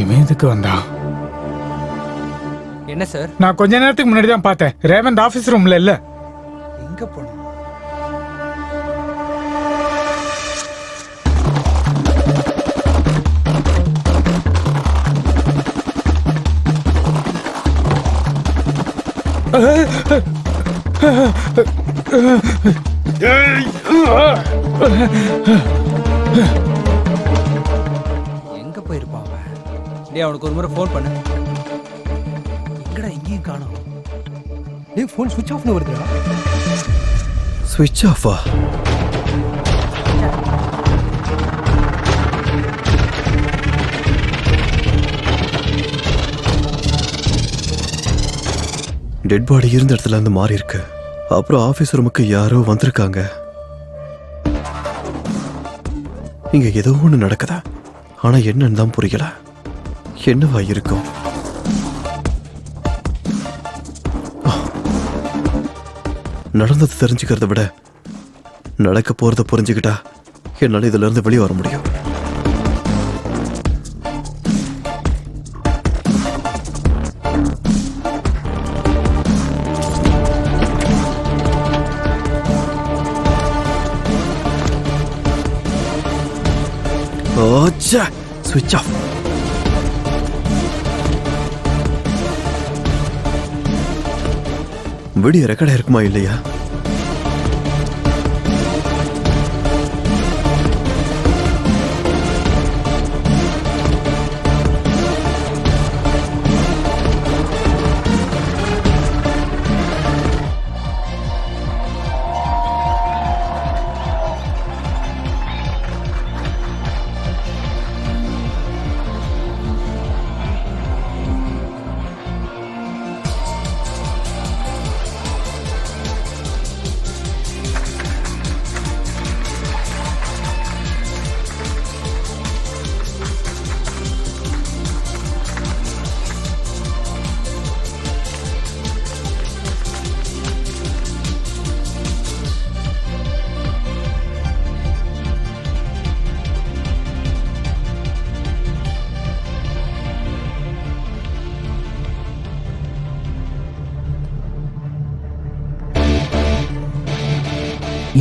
இவன் எதுக்கு வந்தான்? என்ன சார்? நான் கொஞ்ச நேரத்துக்கு முன்னாடி தான் பார்த்தேன். ரேவந்த் ஆபீஸ் ரூம்ல இல்ல. எங்க போன? எங்க போயிருப்பான் அவன்? டேய், அவனுக்கு ஒரு முறை ஃபோன் பண்ணு. எங்கடா எங்கேயும் காணோம். டேய், ஃபோன் சுவிட்ச் ஆஃப்னு வருதுடா. ஸ்விட்ச் ஆஃபா? டெட் பாடி இருந்த இடத்துல இருந்து மாறி இருக்கு. அப்புறம் ஆபீஸ் ரூமுக்கு யாரோ வந்திருக்காங்க. இங்க ஏதோ ஒண்ணு நடக்குதா, ஆனா என்னன்னு தான் புரியல. என்னவா இருக்கும்? நடந்தது தெரிஞ்சுக்கிறத விட நடக்க போறத புரிஞ்சுக்கிட்டா என்னால இதுல இருந்து வெளியே வர முடியும். ஸ்விட்ச் ஆஃப். வீடியோ ரெக்கார்டா இருக்குமா இல்லையா?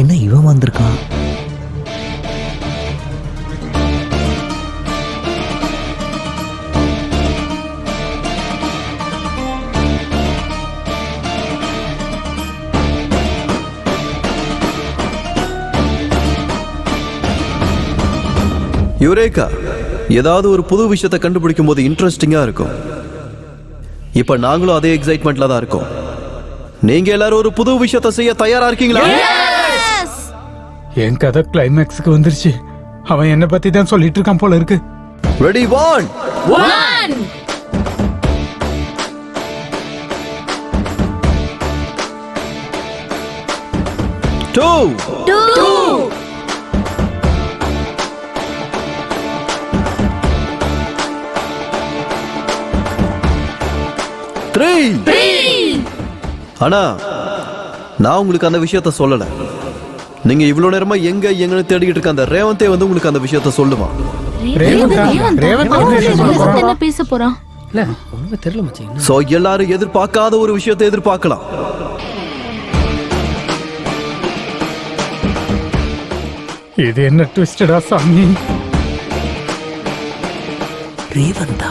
என்ன இவன் வந்திருக்கான்? யுரேகா, ஏதாவது ஒரு புது விஷயத்தை கண்டுபிடிக்கும் போது இன்ட்ரெஸ்டிங்கா இருக்கும். இப்ப நாங்களும் அதே எக்ஸைட்மெண்ட்ல தான் இருக்கோம். நீங்க எல்லாரும் ஒரு புது விஷயத்தை செய்ய தயாரா இருக்கீங்களா? என் கதை கிளைமேக்ஸுக்கு வந்துருச்சு. அவன் என்ன பத்தி தான் சொல்லிட்டு இருக்கான் போல இருக்கு. ரெடி 1 2 3. ஆனா நான் உங்களுக்கு அந்த விஷயத்த சொல்லல. நீங்க இவ்வளவு நேரமா எங்கன்னு தேடிக்கிட்டு இருக்க அந்த ரேவந்தே வந்து உங்களுக்கு அந்த விஷயத்த சொல்லுவான். என்ன பேச போறான்? இல்ல ஒண்ணுமே தெரியல மச்சான். சோ எல்லாரும் எதிர்பார்க்காத ஒரு விஷயத்தை எதிர்பார்க்கலாம். இது என்ன ட்விஸ்டடா சாமி? ரேவந்தா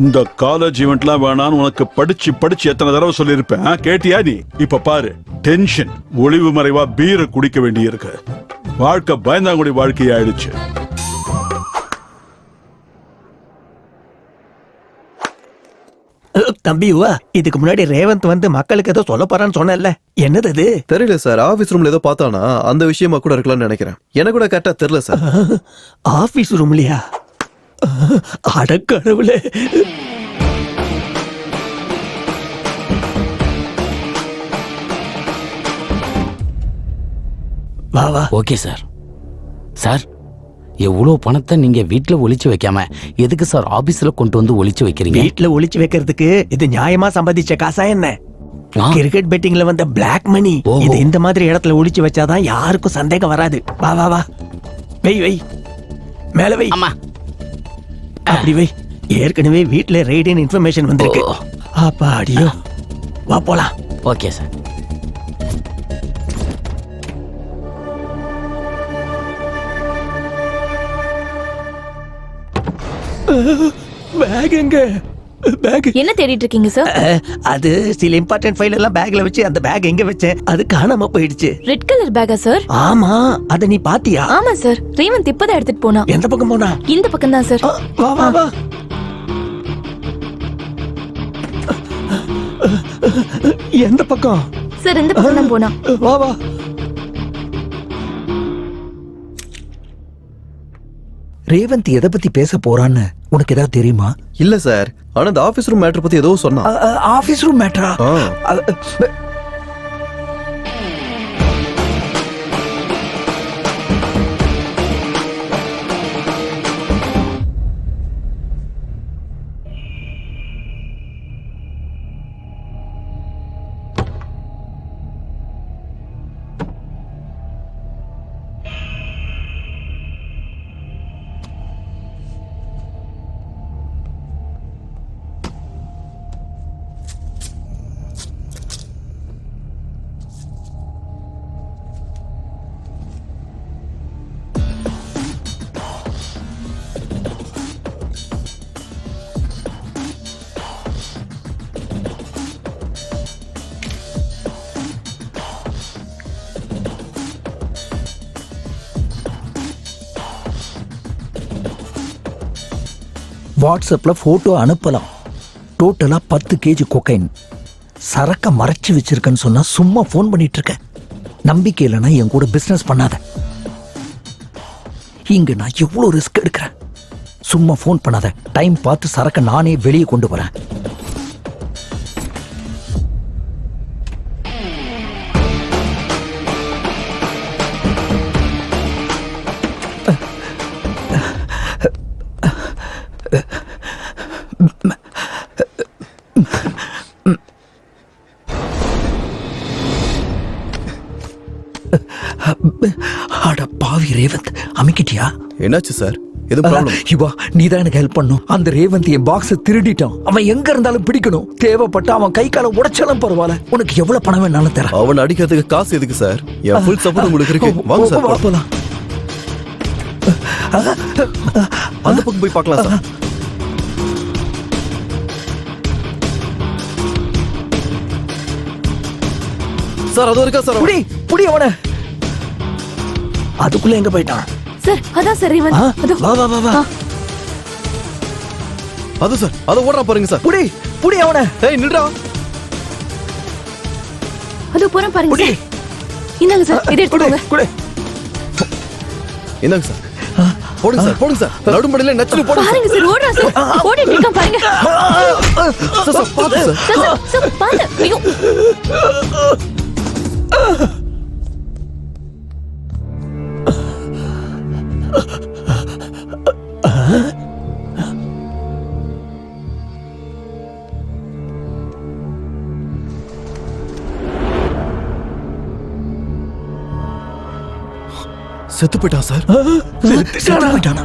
இந்த காலேஜ் ஈவெண்ட்லாம் வேணான்னு உனக்கு படிச்சு எத்தனை தடவை சொல்லியிருப்பேன். கேட்டியா நீ? இப்ப பாரு, டென்ஷன், ஒளிவு மறைவா பீரை குடிக்க வேண்டியிருக்கு. வாழ்க்கை பயந்தாங்குடி வாழ்க்கையாயிடுச்சு. தம்பிவா, இதுக்கு முன்னாடி ரேவந்த் வந்து மக்களுக்கு ஏதோ சொல்ல போறான்னு சொன்னல, என்னது அது? தெரியல சார். ஆபீஸ் ரூம்ல ஏதோ பார்த்தானா, அந்த விஷயமா கூட இருக்கலாம்னு நினைக்கிறேன். எனக்கு கூட கரெக்டா தெரியல சார். ஆபீஸ் ரூம்லயா? அடக்கடவுளே. வா வா. Okay sir. சார், எவ்வளவு பணத்தை நீங்க வீட்ல ஒளிச்சு வைக்காம எதுக்கு சார் ஆபீஸ்ல கொண்டு வந்து ஒளிச்சு வைக்கிறீங்க? வீட்ல ஒளிச்சு வைக்கிறதுக்கு இது நியாயமா சம்பாதிச்ச காசா என்ன? கிரிக்கெட் பெட்டிங்ல வந்த பிளாக் மணி. இது இந்த மாதிரி இடத்துல ஒளிச்சு வச்சாதான் யாருக்கும் சந்தேகம் வராது. வா வா வா, வை வை, மேல வை. அம்மா அப்படி வை. ஏற்கனவே வீட்ல ரெய்டின் இன்ஃபர்மேஷன் வந்திருக்கு. அப்பா அடியோ, வா போலாம். Okay sir. பேக் எங்க? பேக் என்ன தேடிட்டு இருக்கீங்க சார்? அது சில இம்பார்ட்டன்ட் ஃபைல் எல்லாம் பேக்ல வச்சு அந்த பேக் எங்க வச்சேன் அது காணாம போயிடுச்சு. ரெட் கலர் பேக்கா சார்? ஆமா, அத நீ பாத்தியா? ஆமா சார், ரேவந்த் இப்பதான் எடுத்துட்டு போனா. எந்த பக்கம் போனா? இந்த பக்கம் தான் சார். வா வா வா. எந்த பக்கம்? சார் இந்த பக்கம் தான் போனா. வா வா. ரேவந்த் எதை பத்தி பேச போறான்னு உனக்கு ஏதாவது தெரியுமா? இல்ல சார், ஆனா அந்த ஆபீஸ் ரூம் மேட்டர் பத்தி ஏதோ சொன்னா. ஆபீஸ் ரூம் மேட்டரா? வாட்ஸ்அப்ல போட்டோ அனுப்பலாம். டோட்டலா 10 kg கொக்கைன். சரக்க மறைச்சு வச்சிருக்கேன்னு சொன்னா சும்மா போன் பண்ணிட்டு இருக்க. நம்பிக்கை இல்லைன்னா என் கூட பிசினஸ் பண்ணாத. இங்க நான் எவ்வளவு ரிஸ்க் எடுக்கிறேன். சும்மா போன் பண்ணாத. டைம் பார்த்து சரக்க நானே வெளியே கொண்டு வரேன். அட பாவி ரேவந்த், அமைக்கிட்டியா? என்னாச்சு சார்? எதுவும் ப்ராப்ளம்? இவா நீதான் எனக்கு ஹெல்ப் பண்ணும். அந்த ரேவந்த் என் பாக்ஸை திருடிட்டான். அவன் எங்க இருந்தாலும் பிடிக்கணும். தேவைப்பட்ட அவன் கை காலை உடைச்சாலும் பரவாயில்ல. உனக்கு எவ்வளவு பணம் வேணாலும் தரேன். அவன் அடிக்கிறதுக்கு காசு எதுக்கு சார்? என் ஃபுல் சப்போர்ட் உங்களுக்கு இருக்கு. வாங்க சார் போலாம். அந்த பக்கம் போய் பார்க்கலாம் சார். சார் அது இருக்கா சார்? புடி அவனை. அதுக்குள்ள எங்க போயிட்டான்? சார் அதான் சார் ரேவந்த். அது வா வா வா வா. அது சார், அது ஓடுறா பாருங்க சார். புடி அவனை. ஏய் நில்றா. அது போறேன் பாருங்க சார். இந்தாங்க சார், இதை எடுத்துக்கோங்க. இந்தாங்க சார். போடுங்க சார், போடுங்க சார். நடுமடியில நச்சுல போடுங்க. பாருங்க சார், ஓடுறா சார். ஓடிட்டு இருக்கான் பாருங்க. சார் பாத்து சார். சார் பாத்து. ஐயோ. செத்து போயிட்டான் சார். செத்து போயிட்டானா?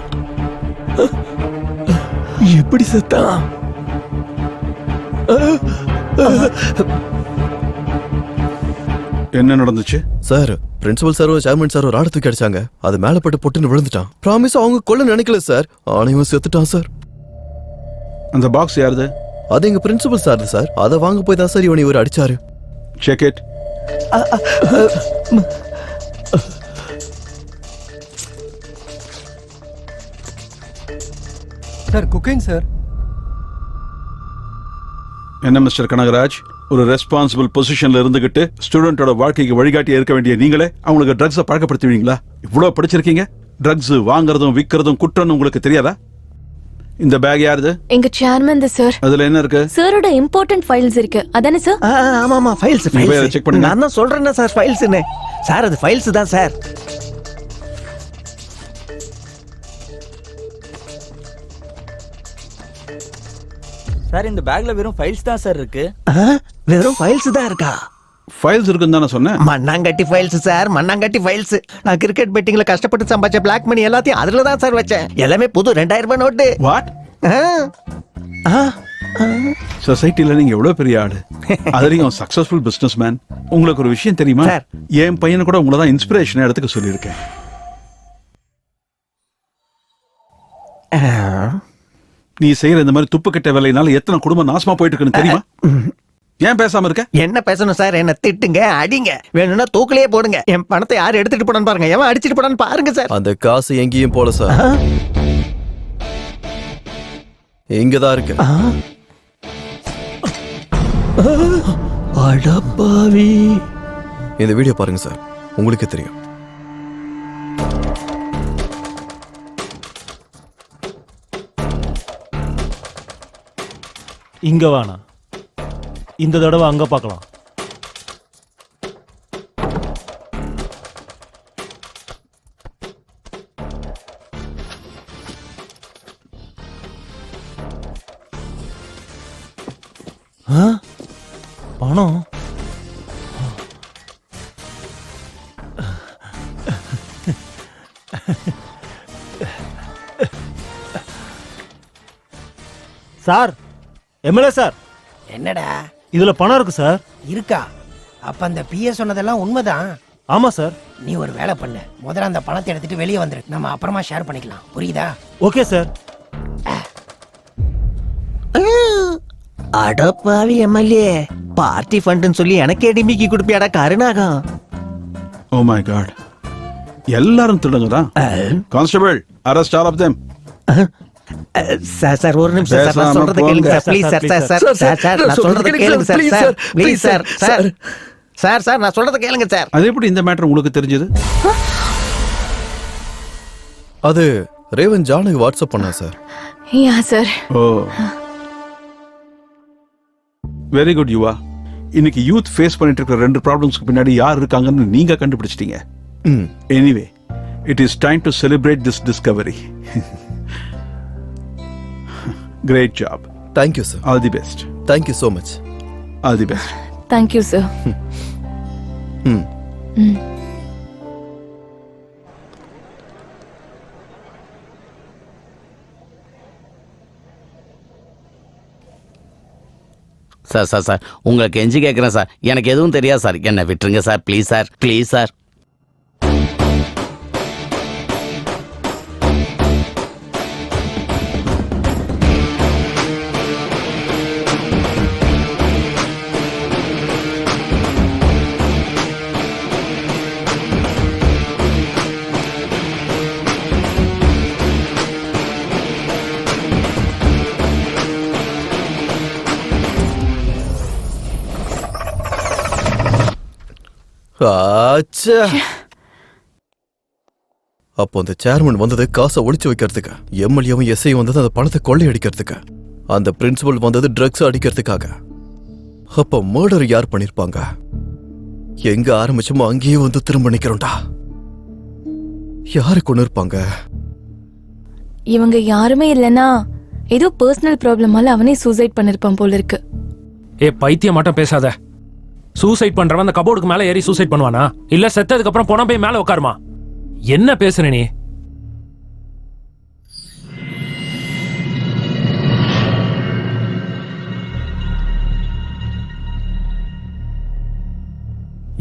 எப்படி செத்தான்? என்ன நடந்துச்சு சார்? பிரின்சிபல் சாரோ சேர்மன் சாரோ ராடு தூக்கி அடிச்சாங்க. அது மேல பட்டு பொட்டுன்னு விழுந்துட்டான். ப்ராமிஸ் அவங்க கொல்ல நினைக்கல சார். ஆனையும் செத்துட்டான் சார். அந்த பாக்ஸ் யாருது? அது எங்க பிரின்சிபல் சார் சார். அதை வாங்க போய் தான் சார் இவர் அடிச்சாரு. Check it. Sir cooking sir. என்ன மிஸ்டர் கனகராஜ், ஒரு ரெஸ்பான்சிபிள் பொசிஷன்ல இருந்துகிட்டு ஸ்டூடெண்டோட வாழ்க்கைக்கு வழிகாட்டி இருக்க வேண்டிய நீங்களே அவங்களுக்கு ட்ரக்ஸை பழக்கப்படுத்துவீங்களா? இவ்வளவு படிச்சிருக்கீங்க. ட்ரக்ஸ் வாங்குறதும் விற்கிறதும் குற்றம்னு உங்களுக்கு தெரியாதா? இந்த பேக் யாருது? எங்க சேர்மன் சார். அதுல என்ன இருக்கு? சாரோட இம்பார்ட்டன்ட் ஃபைல்ஸ் இருக்கு. அதானே சார்? ஆமா ஆமா, ஃபைல்ஸ் ஃபைல்ஸ். செக் பண்ணுங்க. நான் தான் சொல்றேன் சார், ஃபைல்ஸ்னு. சார் அது ஃபைல்ஸ் தான் சார். சார் இந்த பேக்ல வெறும் ஃபைல்ஸ் தான் சார் இருக்கு. வெறும் ஃபைல்ஸ் தான் இருக்கா? ஃபைல்ஸ் இருக்குன்னு தானே சொன்னேன். மண்ணாங்கட்டி ஃபைல்ஸ் சார், மண்ணாங்கட்டி ஃபைல்ஸ். நான் கிரிக்கெட் பெட்டிங்ல கஷ்டப்பட்டு சம்பாதிச்ச பிளாக் மணி எல்லாத்தையும் அதுல தான் சார் வச்சேன். எல்லாமே புது 2000 ரூபாய் நோட்டு. வாட்? சொசைட்டில நீங்க எவ்வளவு பெரிய ஆளு, அதுலயும் சக்சஸ்ஃபுல் பிசினஸ் மேன். உங்களுக்கு ஒரு விஷயம் தெரியுமா? என் பையனை கூட உங்களை தான் இன்ஸ்பிரேஷன் எடுத்துக்க சொல்லியிருக்கேன். நீ செய்யற இந்த மாதிரி துப்பு கட்ட வேலையினால எத்தனை குடும்பம் நாசமா போயிட்டு இருக்குன்னு தெரியுமா? ஏன் பேசாம இருக்க? என்ன பேசணும் சார்? என்ன திட்டுங்க, அடிங்க, வேணும்னா தூக்கிலேயே போடுங்க. என் பணத்தை யார் எடுத்துட்டு போனான்னு பாருங்க, எவன் அடிச்சிட்டு போனான்னு பாருங்க சார். அந்த காசு எங்கேயும் போல சார், இங்கதான் இருக்கு. அடப்பாவி. இந்த வீடியோ பாருங்க சார், உங்களுக்கே தெரியும். இங்க வேணா, இந்த தடவை அங்க பார்க்கலாம். பணம் சார், எம்எல்ஏ சார். என்னடா இதுல பணம் இருக்கு சார். இருக்கா? அப்ப அந்த பிஏ சொன்னதெல்லாம் உண்மைதான். ஆமா சார். நீ ஒரு வேலை பண்ண, முதல்ல அந்த பணத்தை எடுத்துட்டு வெளியே வந்துரு, நம்ம அப்புறமா ஷேர் பண்ணிக்கலாம், புரியுதா? Okay sir. அடப்பாவி எம்எல்ஏ, பார்ட்டி ஃபண்ட்னு சொல்லி எனக்கே டிமிக்கி கொடுப்பியாடா கருணாகம். ஓ மை காட், எல்லாரும் திருடுங்கதான். Constable, arrest all of them. Sir sir ஒரு நிமிஷம் சார், நான் சொல்றத கேளுங்க sir, please sir. Sir sir sir sir நான் சொல்றத கேளுங்க sir. Sir please sir. Sir sir sir நான் சொல்றத கேளுங்க சார். அது எப்படி இந்த மேட்டர் உங்களுக்கு தெரிஞ்சது? அது ரேவன் ஜானுக்கு வாட்ஸ்அப் பண்ணா சார். யா சார். ஓ வெரி குட் யுவா. இன்னைக்கு யூத் ஃபேஸ் பண்ணிட்டு இருக்கிற ரெண்டு ப்ராப்ளம்ஸ்க்கு பின்னாடி யார் இருக்காங்கன்னு நீங்க கண்டுபிடிச்சிட்டீங்க. Anyway, it is time to celebrate this Discovery. Great job. Thank you, sir. All the best. Thank you so much. All the best. Thank you, sir. Sir sir sir, உங்களுக்கு கெஞ்சி கேட்குறேன் சார், எனக்கு எதுவும் தெரியாது சார், என்னை விட்டுருங்க sir, please sir, please sir. அப்போ அந்த சேர்மன் வந்தது காசை ஒளிச்சு வைக்கிறதுக்கு, எம்எல்ஏவும் எஸ்ஐ வந்தது அந்த பணத்தை கொள்ளையடிக்கிறதுக்கு, அந்த பிரின்சிபல் வந்தது ட்ரக்ஸ் அடிக்கிறதுக்காக. அப்போ மர்டர் யார் பண்ணிருப்பாங்க? எங்க ஆரம்பிச்சோமோ அங்கேயே வந்து திரும்ப நிக்கிறோம்டா. யாரு கொண்டு இருப்பாங்க? இவங்க யாருமே இல்லனா ஏதோ பர்சனல் ப்ராப்ளமால அவனே சூசைட் பண்ணிருப்பான் போல இருக்கு. ஏ பைத்தியம் மட்டும் பேசாத. சூசைட் பண்றவன் அந்த கபோர்டுக்கு மேல ஏறி சூசைட் பண்ணுவானா? இல்ல செத்ததுக்கு அப்புறம் போனா போய் மேல உட்காருமா? என்ன பேசுற நீ?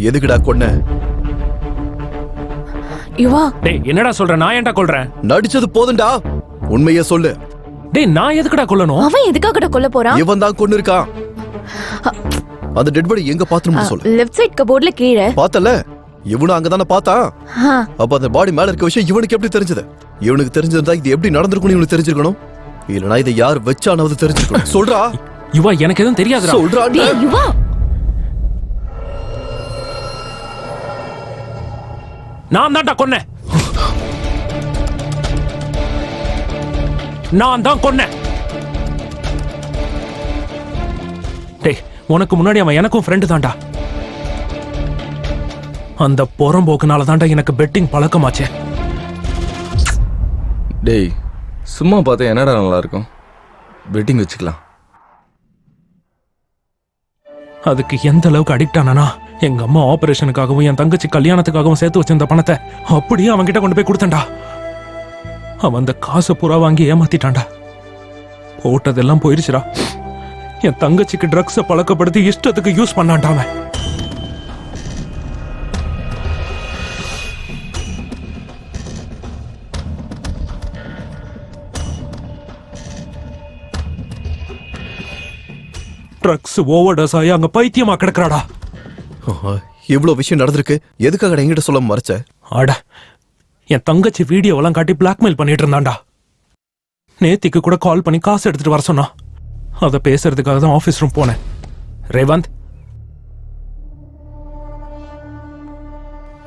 எதுக்குடா கொன்ன? யுவா, டேய் என்னடா சொல்ற? நான் ஏன்டா கொல்றேன்? நடிச்சது போதும்டா, உண்மையே சொல்லு. டேய் நான் எதுக்குடா கொல்லணும்? அவன் எதுக்காகடா கொல்ல போறான்? இவன் தான் கொன்னு இருக்கான். அந்த டெட் பாடி எங்க பாத்ரூம்ல சொல்லு. லெஃப்ட் சைடு கபோர்ட்ல கீழே. பார்த்தல, இவனும் அங்கதானே பார்த்தான். அப்ப அந்த பாடி மேல இருக்க விஷயம் இவனுக்கு எப்படி தெரிஞ்சது? இவனுக்கு தெரிஞ்சிருந்தா இது எப்படி நடந்திருக்கும்னு இவனுக்கு தெரிஞ்சிருக்கணும். இல்லனா இதை யார் வச்சானாவது தெரிஞ்சிருக்கணும். சொல்றா யுவா, எனக்கு எதுவும் தெரியாதுடா. சொல்றா யுவா. நான் தான்டா கொன்னேன். நான் தான் கொன்னேன். டேய், உனக்கு முன்னாடி அவன் எனக்கும் ஃப்ரெண்டு தான்டா. அந்த புறம்போக்குனால தான்டா எனக்கு பெட்டிங் பழக்கமாச்சே. டேய் சும்மா பார்த்தா என்னடா நல்லா இருக்கும்? பெட்டிங் வச்சுக்கலாம். அதுக்கு எந்த அளவுக்கு அடிக்ட் ஆனா, எங்க அம்மா ஆபரேஷனுக்காகவும் என் தங்கச்சி கல்யாணத்துக்காகவும் சேர்த்து வச்சிருந்த பணத்தை அப்படியே அவன் கிட்ட கொண்டு போய் கொடுத்தேன்டா. அவன் அந்த காசை புறா வாங்கி ஏமாத்திட்டான்டா. போட்டதெல்லாம் போயிருச்சுடா. என் தங்கச்சிக்கு ட்ரக்ஸை பழக்கப்படுத்தி இஷ்டத்துக்கு யூஸ் பண்ணான்டா அவன். ட்ரக்ஸ் ஓவர்டோஸ் ஆகி அங்க பைத்தியமா கிடக்குறாடா. இவ்வளவு விஷயம் நடந்திருக்கு, எதுக்காக என்கிட்ட சொல்ல மறைச்ச? அட, என் தங்கச்சி வீடியோவெல்லாம் காட்டி பிளாக்மெயில் பண்ணிட்டு இருந்தான்டா. நேத்திக்கு கூட கால் பண்ணி காசு எடுத்துட்டு வர சொன்னா. அதை பேசுறதுக்காக தான் ஆபீஸ் ரூம் போனேன். ரேவந்த்,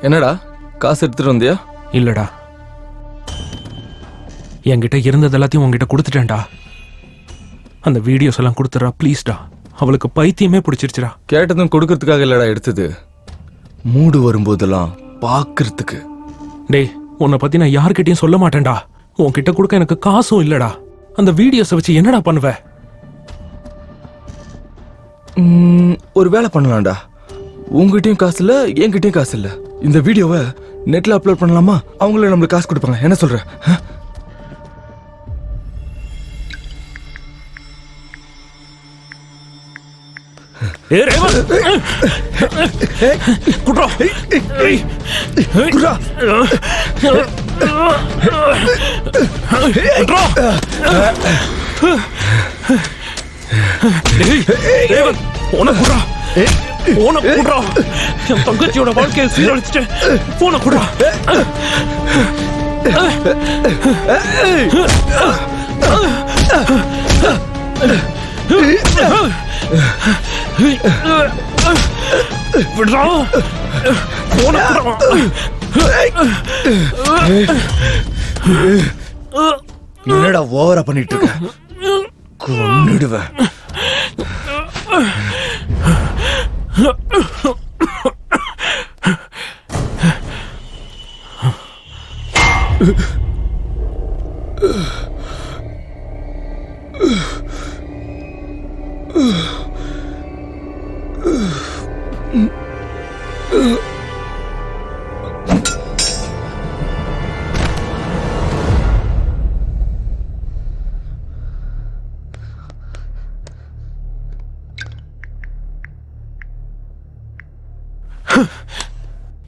என்னடா காசு எடுத்துட்டு வந்தியா? இல்லடா, என்கிட்ட இருந்தது எல்லாத்தையும் உங்ககிட்ட கொடுத்துட்டேன்டா. அந்த வீடியோஸ் எல்லாம் கொடுத்துடா ப்ளீஸ்டா. அவளுக்கு பைத்தியமே பிடிச்சிருச்சுடா. கேட்டதும் கொடுக்கறதுக்காக இல்லடா எடுத்தது, மூடு வரும்போதெல்லாம் பாக்குறதுக்கு. டேய், உன்னை பத்தி நான் யார்கிட்டயும் சொல்ல மாட்டேன்டா. உன்கிட்ட கொடுக்க எனக்கு காசும் இல்லடா. அந்த வீடியோஸை வச்சு என்னடா பண்ணுவ? ஒரு வேலை பண்ணலாம்டா. உங்ககிட்டயும் காசு இல்ல, என்கிட்டயும் காசு இல்ல. இந்த வீடியோவை நெட்ல அப்லோட் பண்ணலாமா? அவங்களே நம்மளுக்கு காசு கொடுப்பாங்க. என்ன சொல்ற? என் தங்கச்சியோட வாழ்க்கையை சீரழிச்சிட்டு போன குடா. என்னடா ஓவரா பண்ணிட்டு இருக்க? கொன்னுடுவேன்.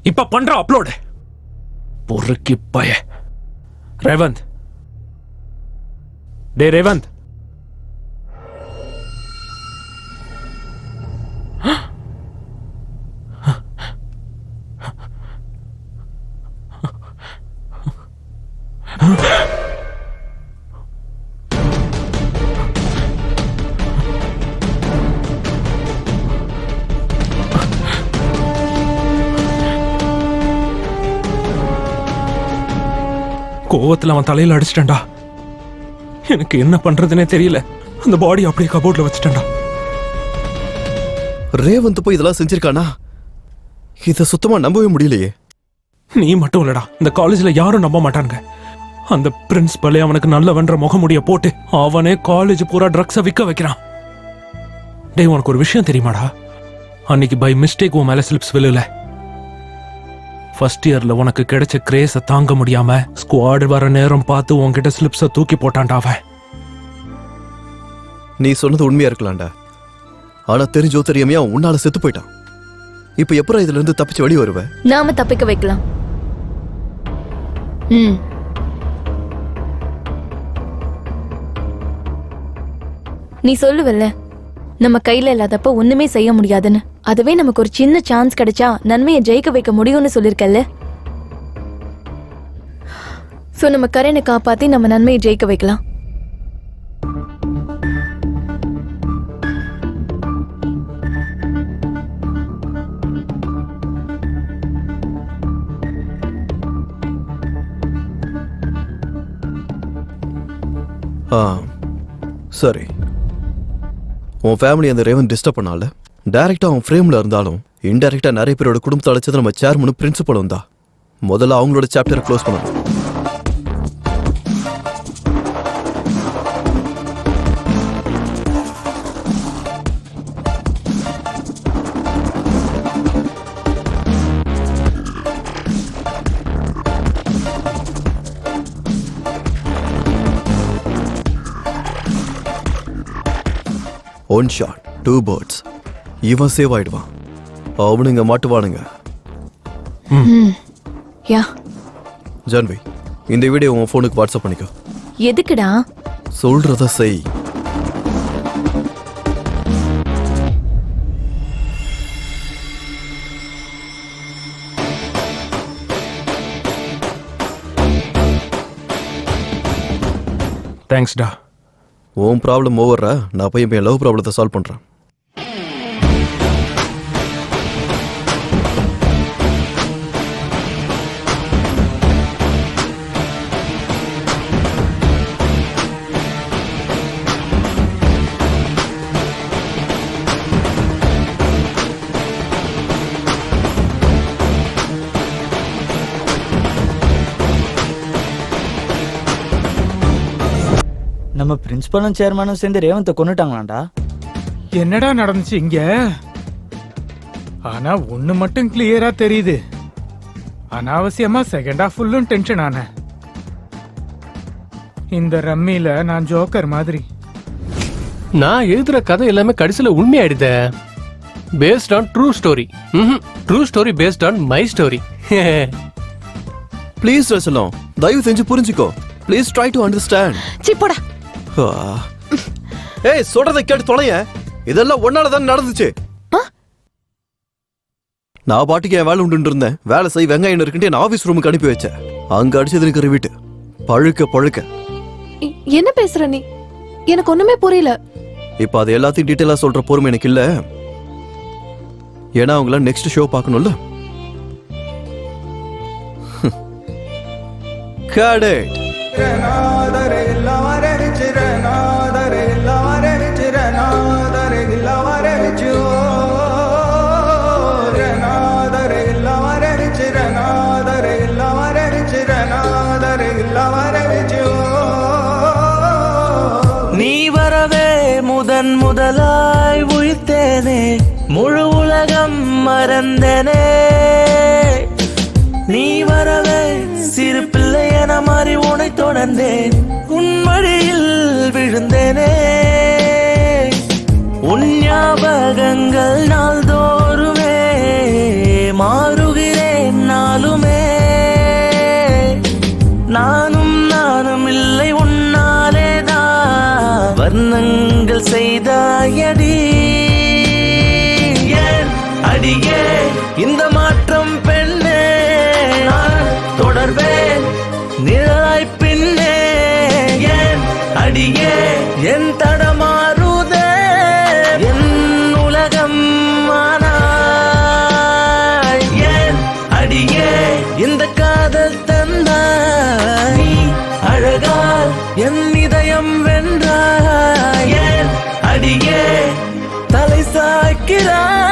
இப்ப பண்ற அப்லோடு பொறுக்கி பய. ரேவந்த், டே ரேவந்த், கோவத்துல அவன் தலையில அடிச்சிட்டா. எனக்கு என்ன பண்றதுனே தெரியல. அந்த பாடி அப்படியே கபோர்ட்ல வச்சுட்டா. ரேவந்த் போய் இதெல்லாம் செஞ்சிருக்கானா? இத சுத்தமா நம்பவே முடியலையே. நீ மட்டும் இல்லடா, இந்த காலேஜ்ல யாரும் நம்ப மாட்டாங்க. அந்த பிரின்சிபலே அவனுக்கு நல்லவன்ற முகமுடிய போட்டு அவனே காலேஜ் பூரா ட்ரக்ஸை விற்க வைக்கிறான். டேய், உனக்கு ஒரு விஷயம் தெரியுமாடா? அன்னைக்கு பை மிஸ்டேக் உன் மேல ஸ்லிப்ஸ் விழுல. ஃபர்ஸ்ட் இயர்ல உனக்கு கிடைச்ச கிரேஸ தாங்க முடியாம ஸ்குவாட் வர நேரம் பார்த்து உன்கிட்ட ஸ்லிப்ஸ தூக்கி போட்டான்டா அவன். நீ சொன்னது உண்மையா இருக்கலாம்டா. ஆனா தெரிஞ்சோ தெரியாமையா உன்னால செத்து போயிட்டான். இப்ப எப்பறம் இதுல இருந்து தப்பிச்சு வெளியே வருவ? நாம தப்பிக்க வைக்கலாம். நீ சொல்லுவல்ல, நம்ம கையில இல்லாதப்ப ஒண்ணுமே செய்ய முடியாதுன்னு. அதுவே நமக்கு ஒரு சின்ன சான்ஸ் கிடைச்சா நன்மையை ஜெயிக்க வைக்க முடியும்னு சொல்லிருக்கல்ல. சோ நம்ம கரனை காப்பாத்தி நம்ம நன்மையை ஜெயிக்க வைக்கலாம். சரி, உன் ஃபேமிலி அந்த ரேவன் டிஸ்டர்ப் பண்ணால டைரக்டா அவன் ஃப்ரேம்ல இருந்தாலும் இன்டைரக்டா நிறைய பேரோட குடும்பத்தை அழைச்சது நம்ம சேர்மனும் பிரின்சிபலும் தான். முதல்ல அவங்களோட சாப்டரை க்ளோஸ் பண்ணணும். One shot two birds. இவன் சேவ் ஆயிடுவான், அவனுங்க மாட்டுவானுங்க. யா ஜான்வி, இந்த வீடியோ உன் ஃபோனுக்கு வாட்ஸ்அப் பண்ணிக்கோ. எதுக்குடா? சொல்றத செய். தேங்க்ஸ்டா. உன் ப்ராப்ளம் ஓவர்ரா, நான் போய் என் லவ் ப்ராப்ளத்தை சால்வ் பண்றேன். நம்ம பிரின்சிபலும் சேர்மனும் சேர்ந்து ரேவந்தை கொன்னுட்டாங்களாண்டா. என்னடா நடந்துச்சு இங்க? ஆனா ஒண்ணு மட்டும் கிளியரா தெரியுது. அனாவசியமா செகண்ட் ஹாஃப் ஃபுல்லும் டென்ஷன் ஆனேன். இந்த ரம்மியில நான் ஜோக்கர் மாதிரி. நான் எழுதுற கதை எல்லாமே கடைசியில உண்மையாயிடுத. Based on true story. True story based on my story. Please ரசலம், தயவு செஞ்சு புரிஞ்சுக்கோ. Please try to understand. சிப்போடா. ஏய், சொல்றதை கேட்டு தொலைய. இதெல்லாம் ஒன்னால தான் நடந்துச்சு. நான் பாட்டுக்கு என் வேலை உண்டு இருந்தேன். வேலை செய் வெங்காயம் இருக்குன்ட்டு என் ஆபீஸ் ரூமுக்கு அனுப்பி வச்சேன். அங்க அடிச்சது இருக்கிற வீட்டு பழுக்க பழுக்க. என்ன பேசுற நீ? எனக்கு ஒண்ணுமே புரியல. இப்ப அது எல்லாத்தையும் டீட்டெயிலா சொல்ற பொறுமை எனக்கு இல்ல. ஏன்னா அவங்கள நெக்ஸ்ட் ஷோ பார்க்கணும்ல. Correct. நீ வரவே முதன் முதலாய் உயிர்த்தேனே, முழு உலகம் மறந்தனே. நீ வரவே சிறு பிள்ளை என மாறி உனை தொடர்ந்தேன், உன் மடியில் விழுந்தேனே. உன் ஞாபகங்கள் நாள்தோறுமே மாறுகிறேன் நாளுமே. நானும் இல்லை உன்னாலேதான் வர்ணங்கள் செய்தாயடி. ஏன் அடியே இந்த மாற்றம் பெண்ணே, நான் தொடர்வேன் நிழலாய் பின்னே. ஏன் அடியே என் தடமாறுதே என் உலகம் ஆனாய். ஏன் அடியே இந்த காதல் தந்தாய், நீ அழகால் என் இதயம் வென்றாய். ஏன் அடியே தலை சாய்க்கிறாய்.